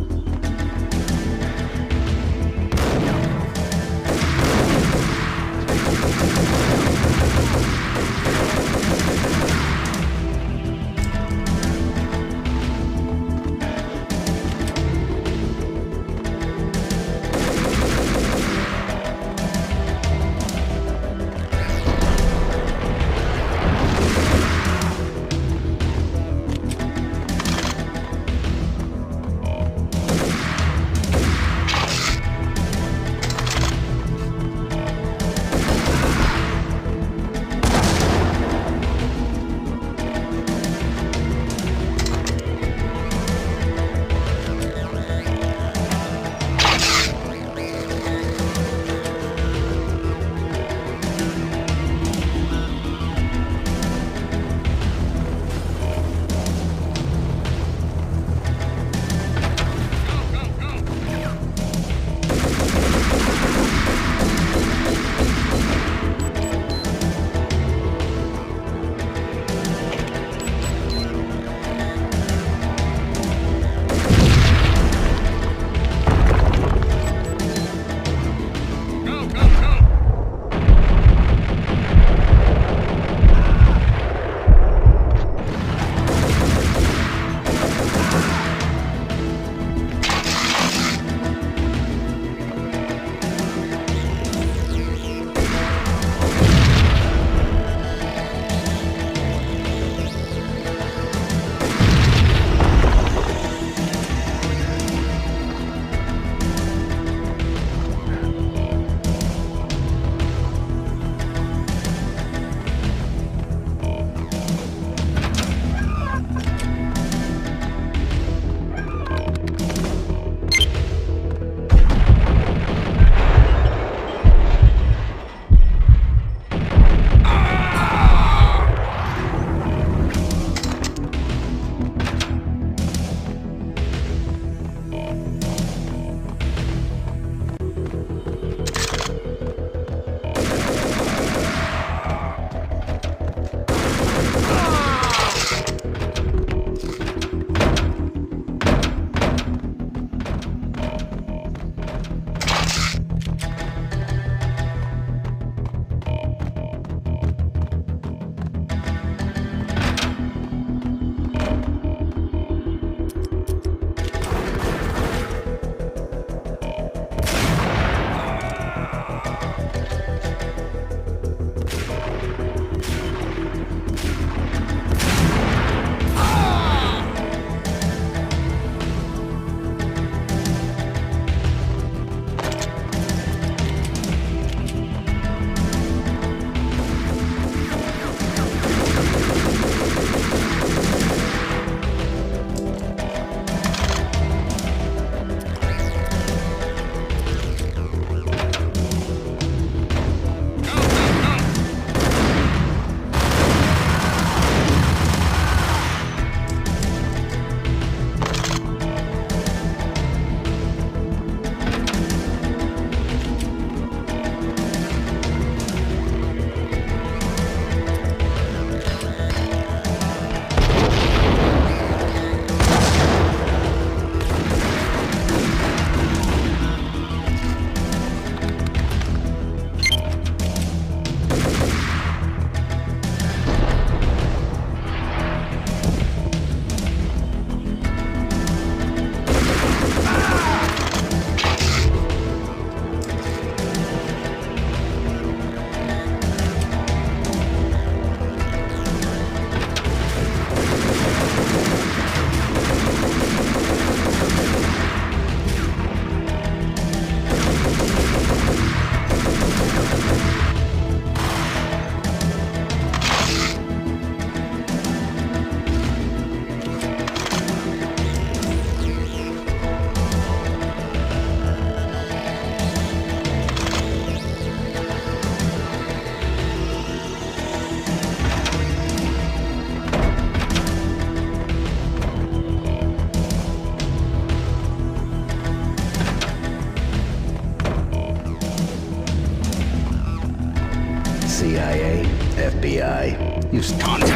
FBI, use Contact!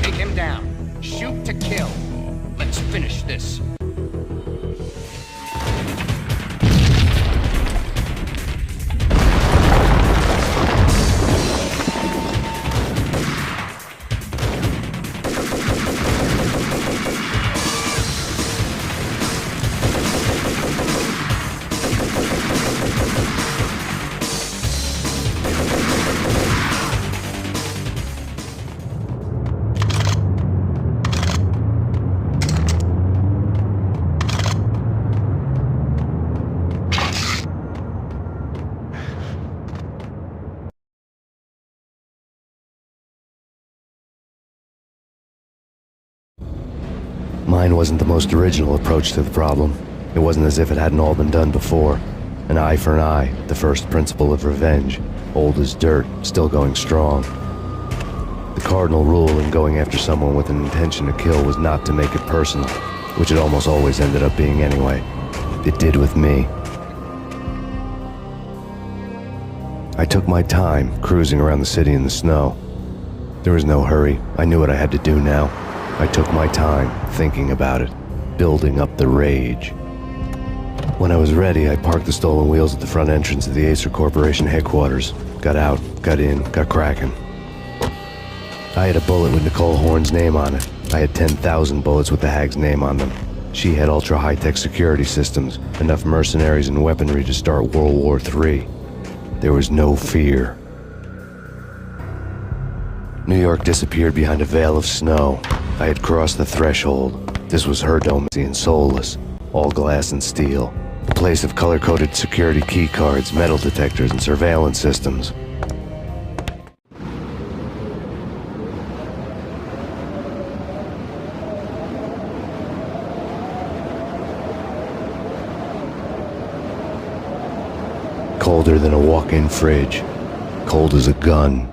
Take him down. Shoot to kill. Let's finish this. Mine wasn't the most original approach to the problem. It wasn't as if it hadn't all been done before. An eye for an eye, the first principle of revenge. Old as dirt, still going strong. The cardinal rule in going after someone with an intention to kill was not to make it personal, which it almost always ended up being anyway. It did with me. I took my time, cruising around the city in the snow. There was no hurry. I knew what I had to do now. I took my time, thinking about it, building up the rage. When I was ready, I parked the stolen wheels at the front entrance of the Acer Corporation headquarters. Got out, got in, got cracking. I had a bullet with Nicole Horn's name on it. I had 10,000 bullets with the Hag's name on them. She had ultra-high-tech security systems, enough mercenaries and weaponry to start World War III. There was no fear. New York disappeared behind a veil of snow. I had crossed the threshold. This was her domain and soulless, all glass and steel. A place of color-coded security key cards, metal detectors, and surveillance systems. Colder than a walk-in fridge. Cold as a gun.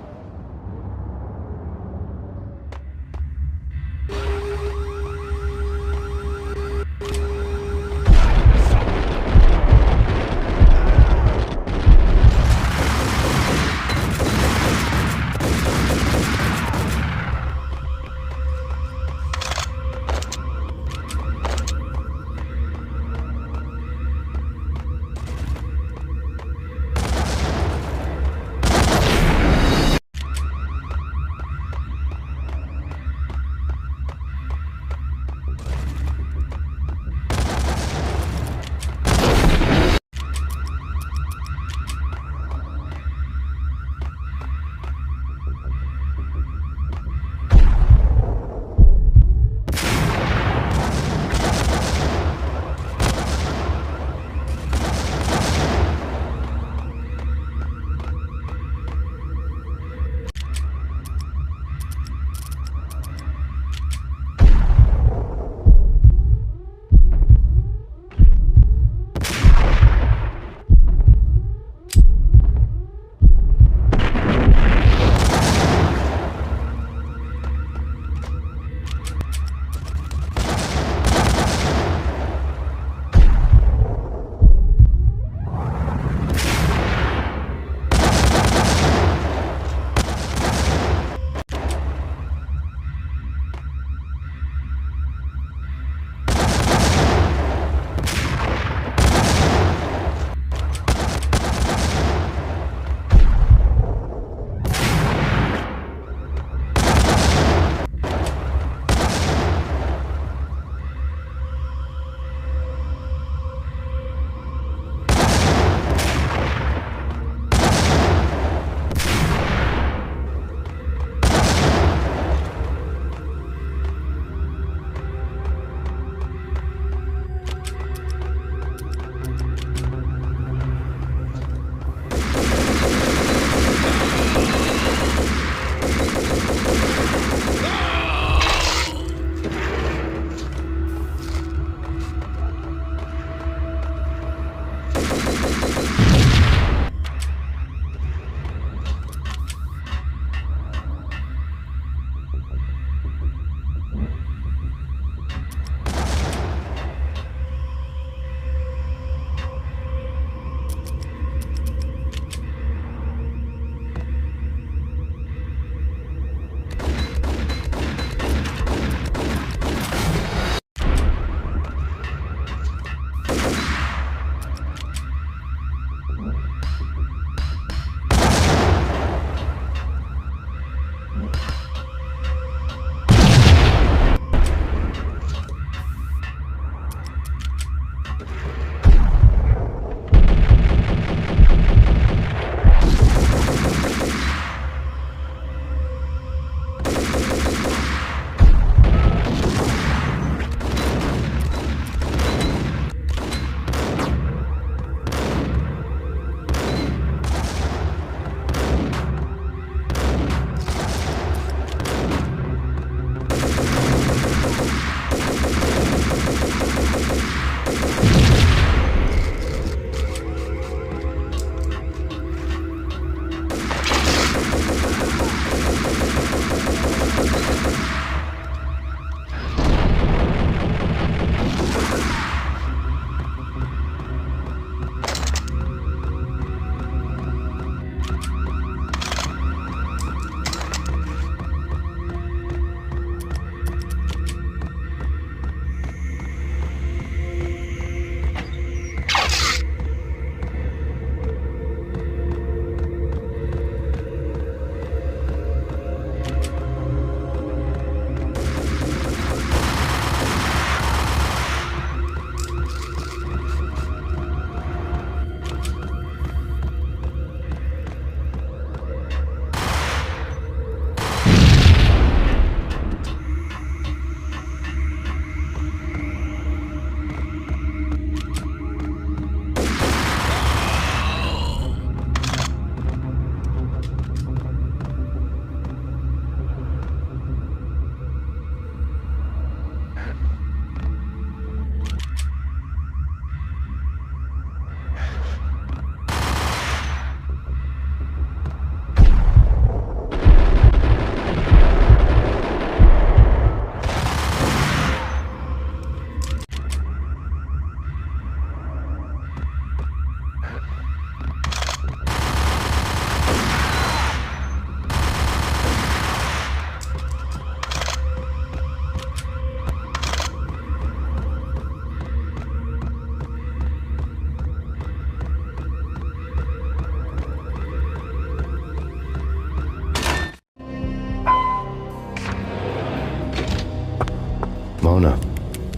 Mona,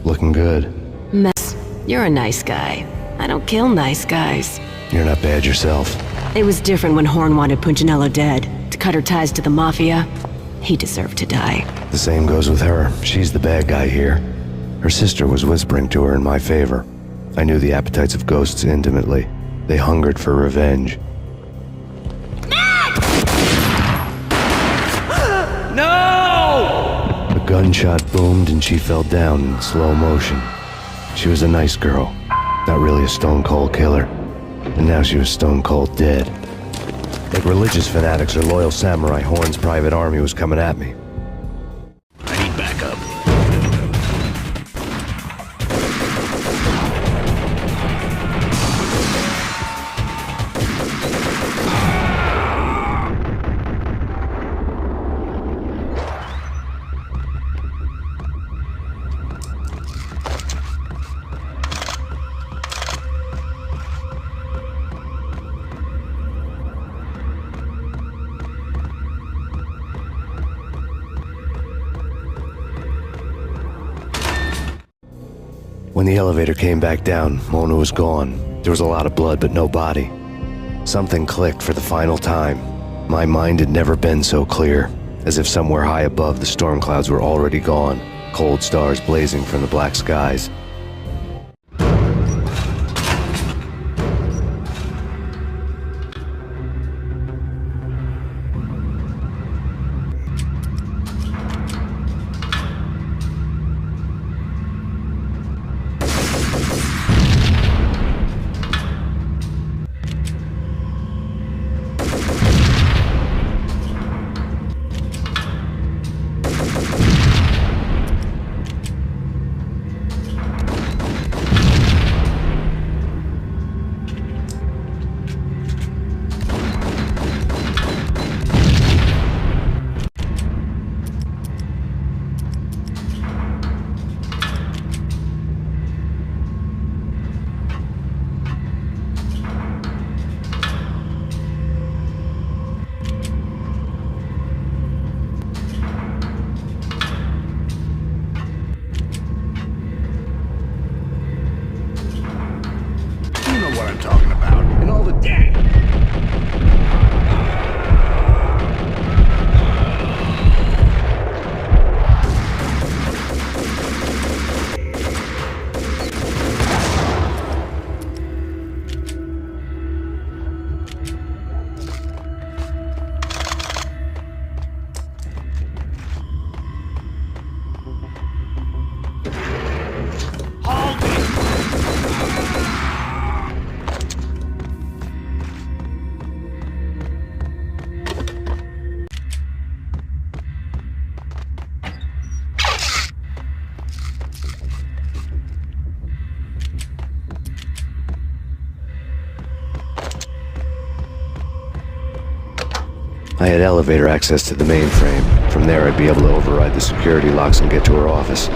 looking good. Mess, you're a nice guy. I don't kill nice guys. You're not bad yourself. It was different when Horn wanted Punchinello dead. To cut her ties to the Mafia, he deserved to die. The same goes with her. She's the bad guy here. Her sister was whispering to her in my favor. I knew the appetites of ghosts intimately. They hungered for revenge. No! A gunshot boomed and she fell down in slow motion. She was a nice girl, not really a stone-cold killer. And now she was stone-cold dead. Like religious fanatics or loyal samurai, Horn's private army was coming at me. I need backup. When the elevator came back down, Mona was gone. There was a lot of blood, but no body. Something clicked for the final time. My mind had never been so clear, as if somewhere high above the storm clouds were already gone, cold stars blazing from the black skies. I had elevator access to the mainframe. From there, I'd be able to override the security locks and get to her office.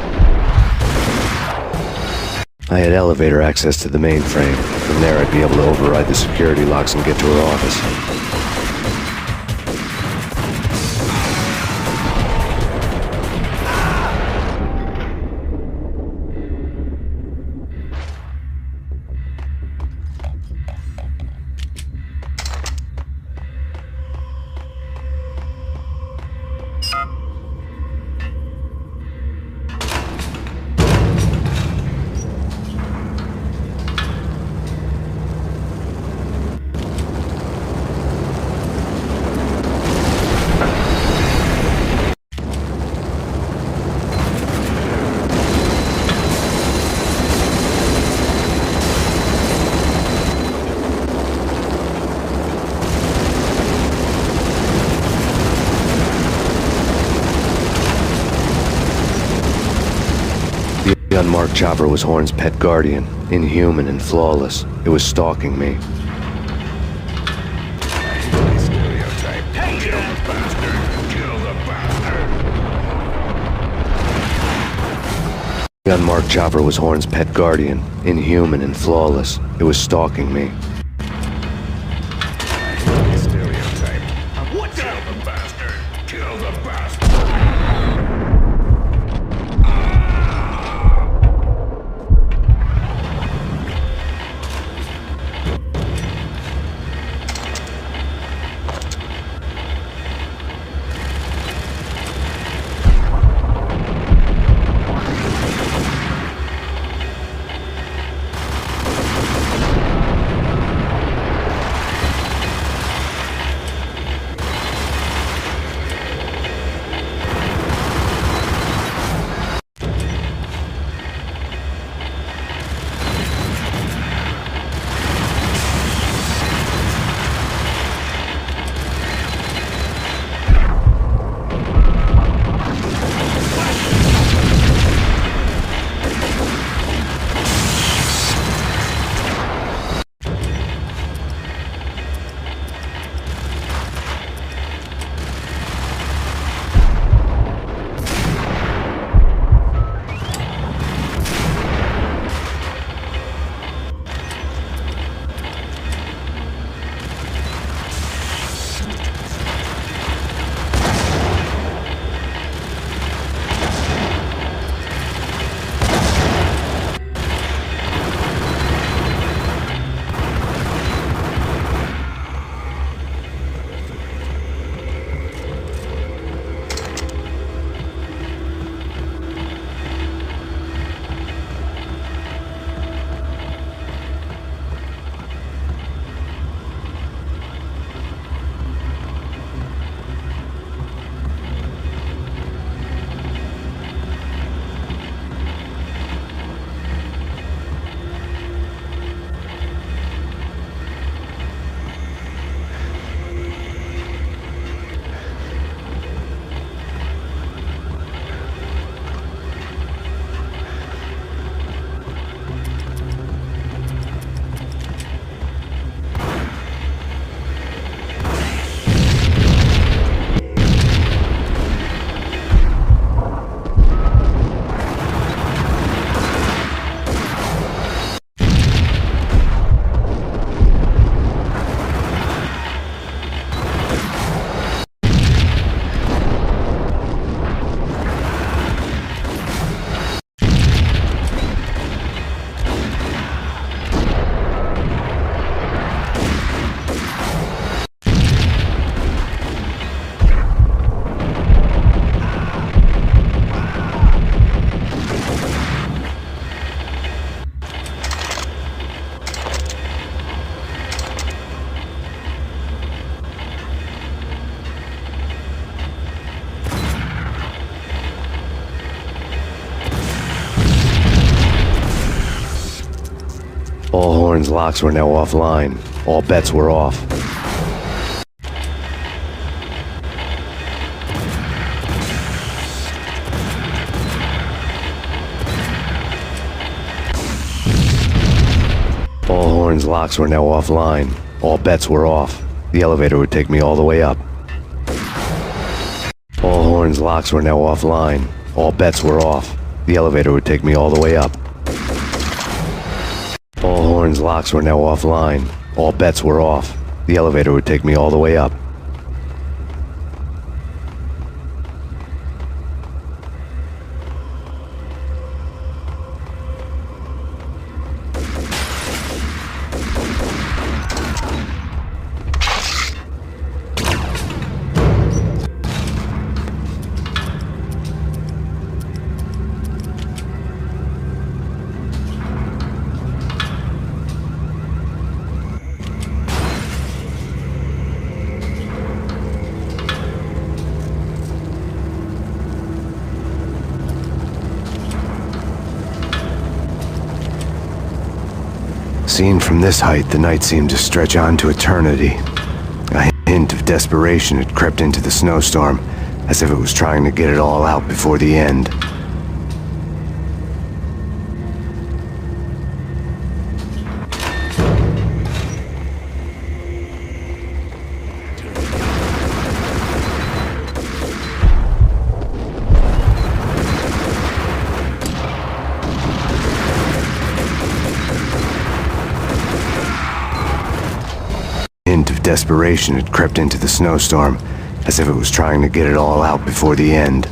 I had elevator access to the mainframe. From there, I'd be able to override the security locks and get to her office. The unmarked chopper was Horn's pet guardian, inhuman and flawless. It was stalking me. The unmarked chopper was Horn's pet guardian, inhuman and flawless. It was stalking me. Horn's locks were now offline. All bets were off. All Horn's locks were now offline. All bets were off. The elevator would take me all the way up. All Horn's locks were now offline. All bets were off. The elevator would take me all the way up. All Horn's locks were now offline. All bets were off. The elevator would take me all the way up. Seen from this height, the night seemed to stretch on to eternity. A hint of desperation had crept into the snowstorm, as if it was trying to get it all out before the end. Desperation had crept into the snowstorm, as if it was trying to get it all out before the end.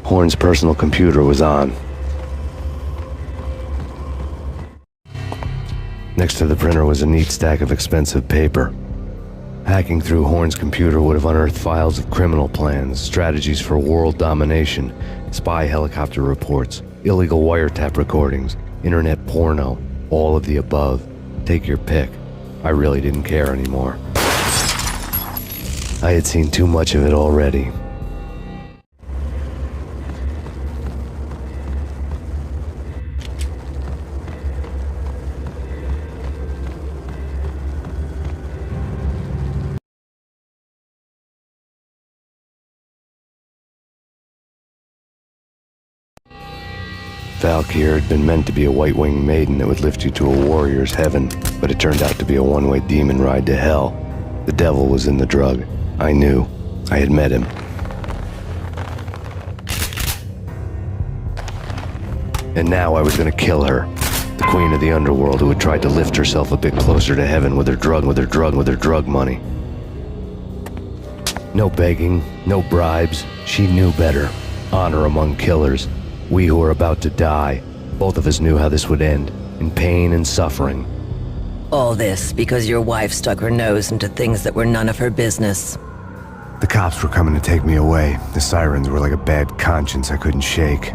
Horn's personal computer was on. Next to the printer was a neat stack of expensive paper. Hacking through Horn's computer would have unearthed files of criminal plans, strategies for world domination, spy helicopter reports, illegal wiretap recordings, internet porno, all of the above. Take your pick. I really didn't care anymore. I had seen too much of it already. Valkyr had been meant to be a white-winged maiden that would lift you to a warrior's heaven, but it turned out to be a one-way demon ride to hell. The devil was in the drug. I knew. I had met him. And now I was gonna kill her. The queen of the underworld who had tried to lift herself a bit closer to heaven with her drug money. No begging, no bribes. She knew better. Honor among killers. We who were about to die, both of us knew how this would end, in pain and suffering. All this because your wife stuck her nose into things that were none of her business. The cops were coming to take me away. The sirens were like a bad conscience I couldn't shake.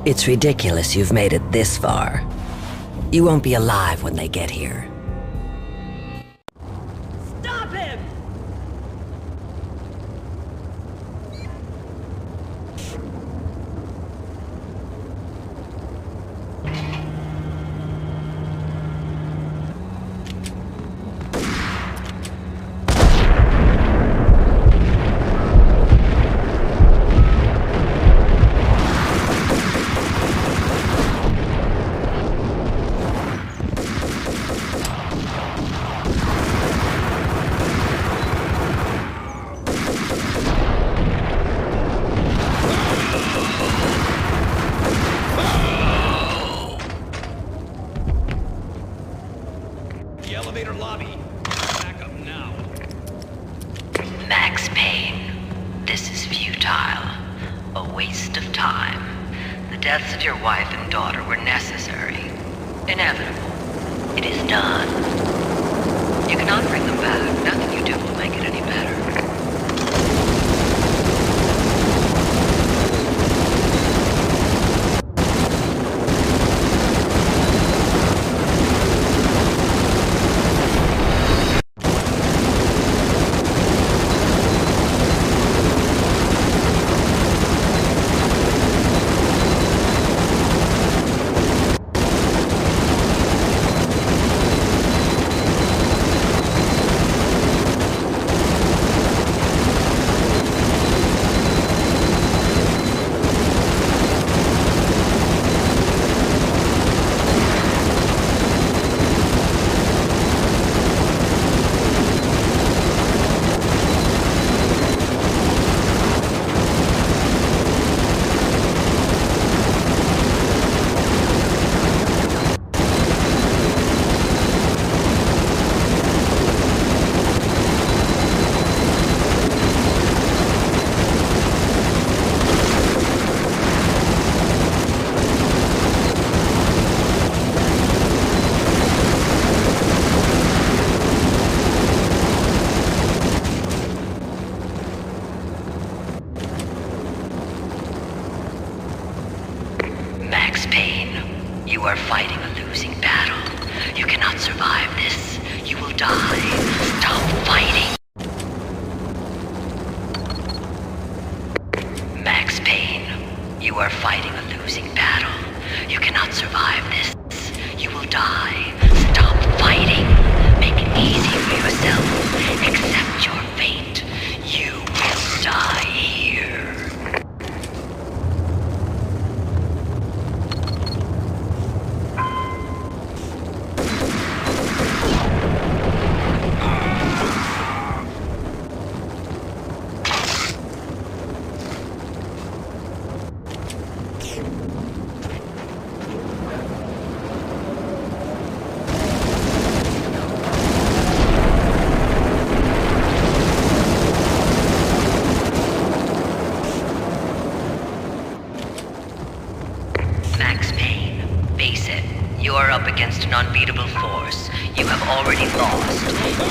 It's ridiculous you've made it this far. You won't be alive when they get here. Stop him! The elevator lobby. Back up now. Max Payne, this is futile. A waste of time. The deaths of your wife and daughter were necessary. Inevitable. It is done. You cannot bring them back. Nothing you do will make it any better. Max Payne, you are fighting a losing battle. You cannot survive this. You will die. Stop fighting. Max Payne, you are fighting a losing battle. You cannot survive this. You will die. Stop fighting. Make it easy for yourself. Accept your fate. You will die here. Max Payne, face it. You are up against an unbeatable force. You have already lost.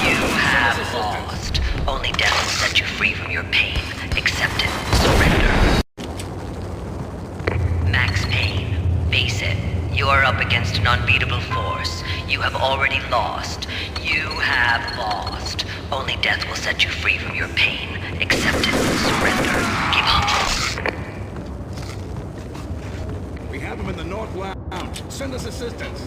You have lost. Only death will set you free from your pain. Accept it. Surrender. Max Payne, face it. You are up against an unbeatable force. You have already lost. You have lost. Only death will set you free from your pain. Accept it. Surrender. Give up. We have him in the North Lounge. Send us assistance.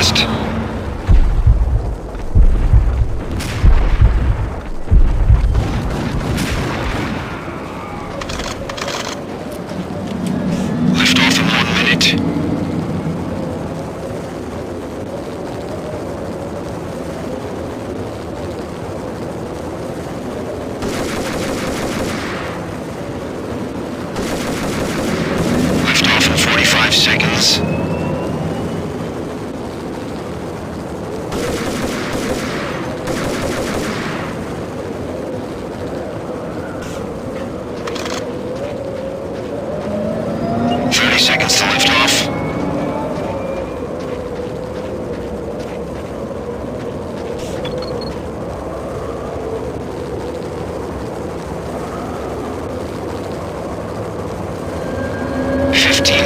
mast. Lift off in 1 minute. 45 seconds. Seconds to lift off.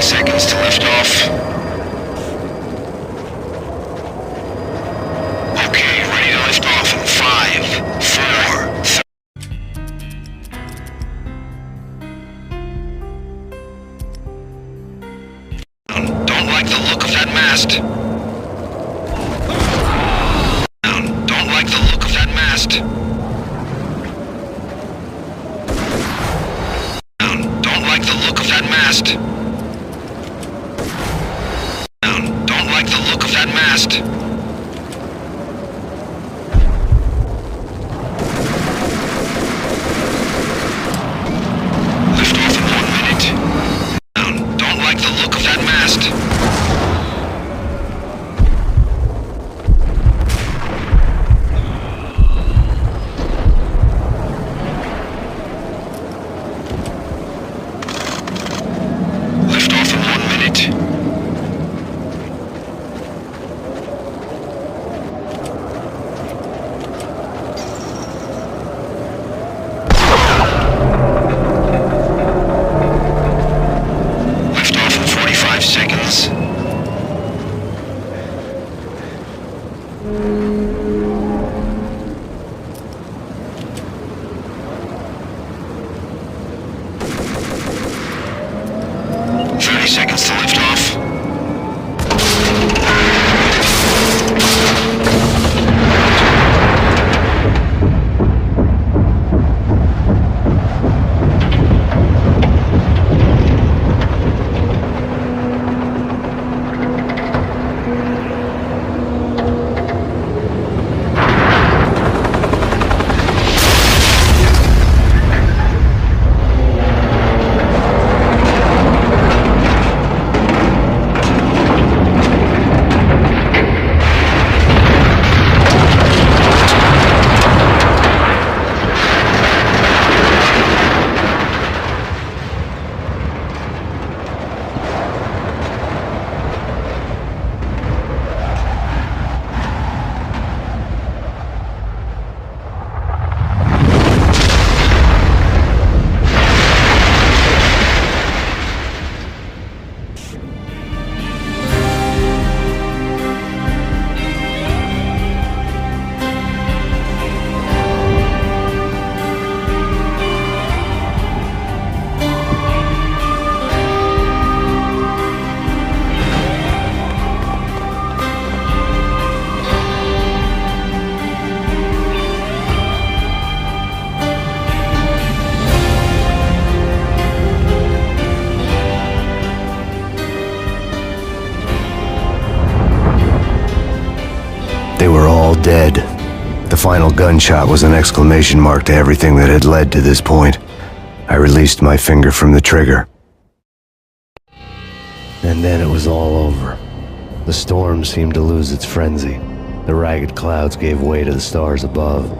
Seconds to lift off. Okay, ready to lift off in 5, 4, 3. Don't like the look of that mast. Don't like the look of that mast. Don't like the look of that mast. Don't like the look of that mast. Lift off in 1 minute. Don't like the look of that mast. Lift off in 1 minute. Seconds. Seconds to lift off. They were all dead. The final gunshot was an exclamation mark to everything that had led to this point. I released my finger from the trigger. And then it was all over. The storm seemed to lose its frenzy. The ragged clouds gave way to the stars above.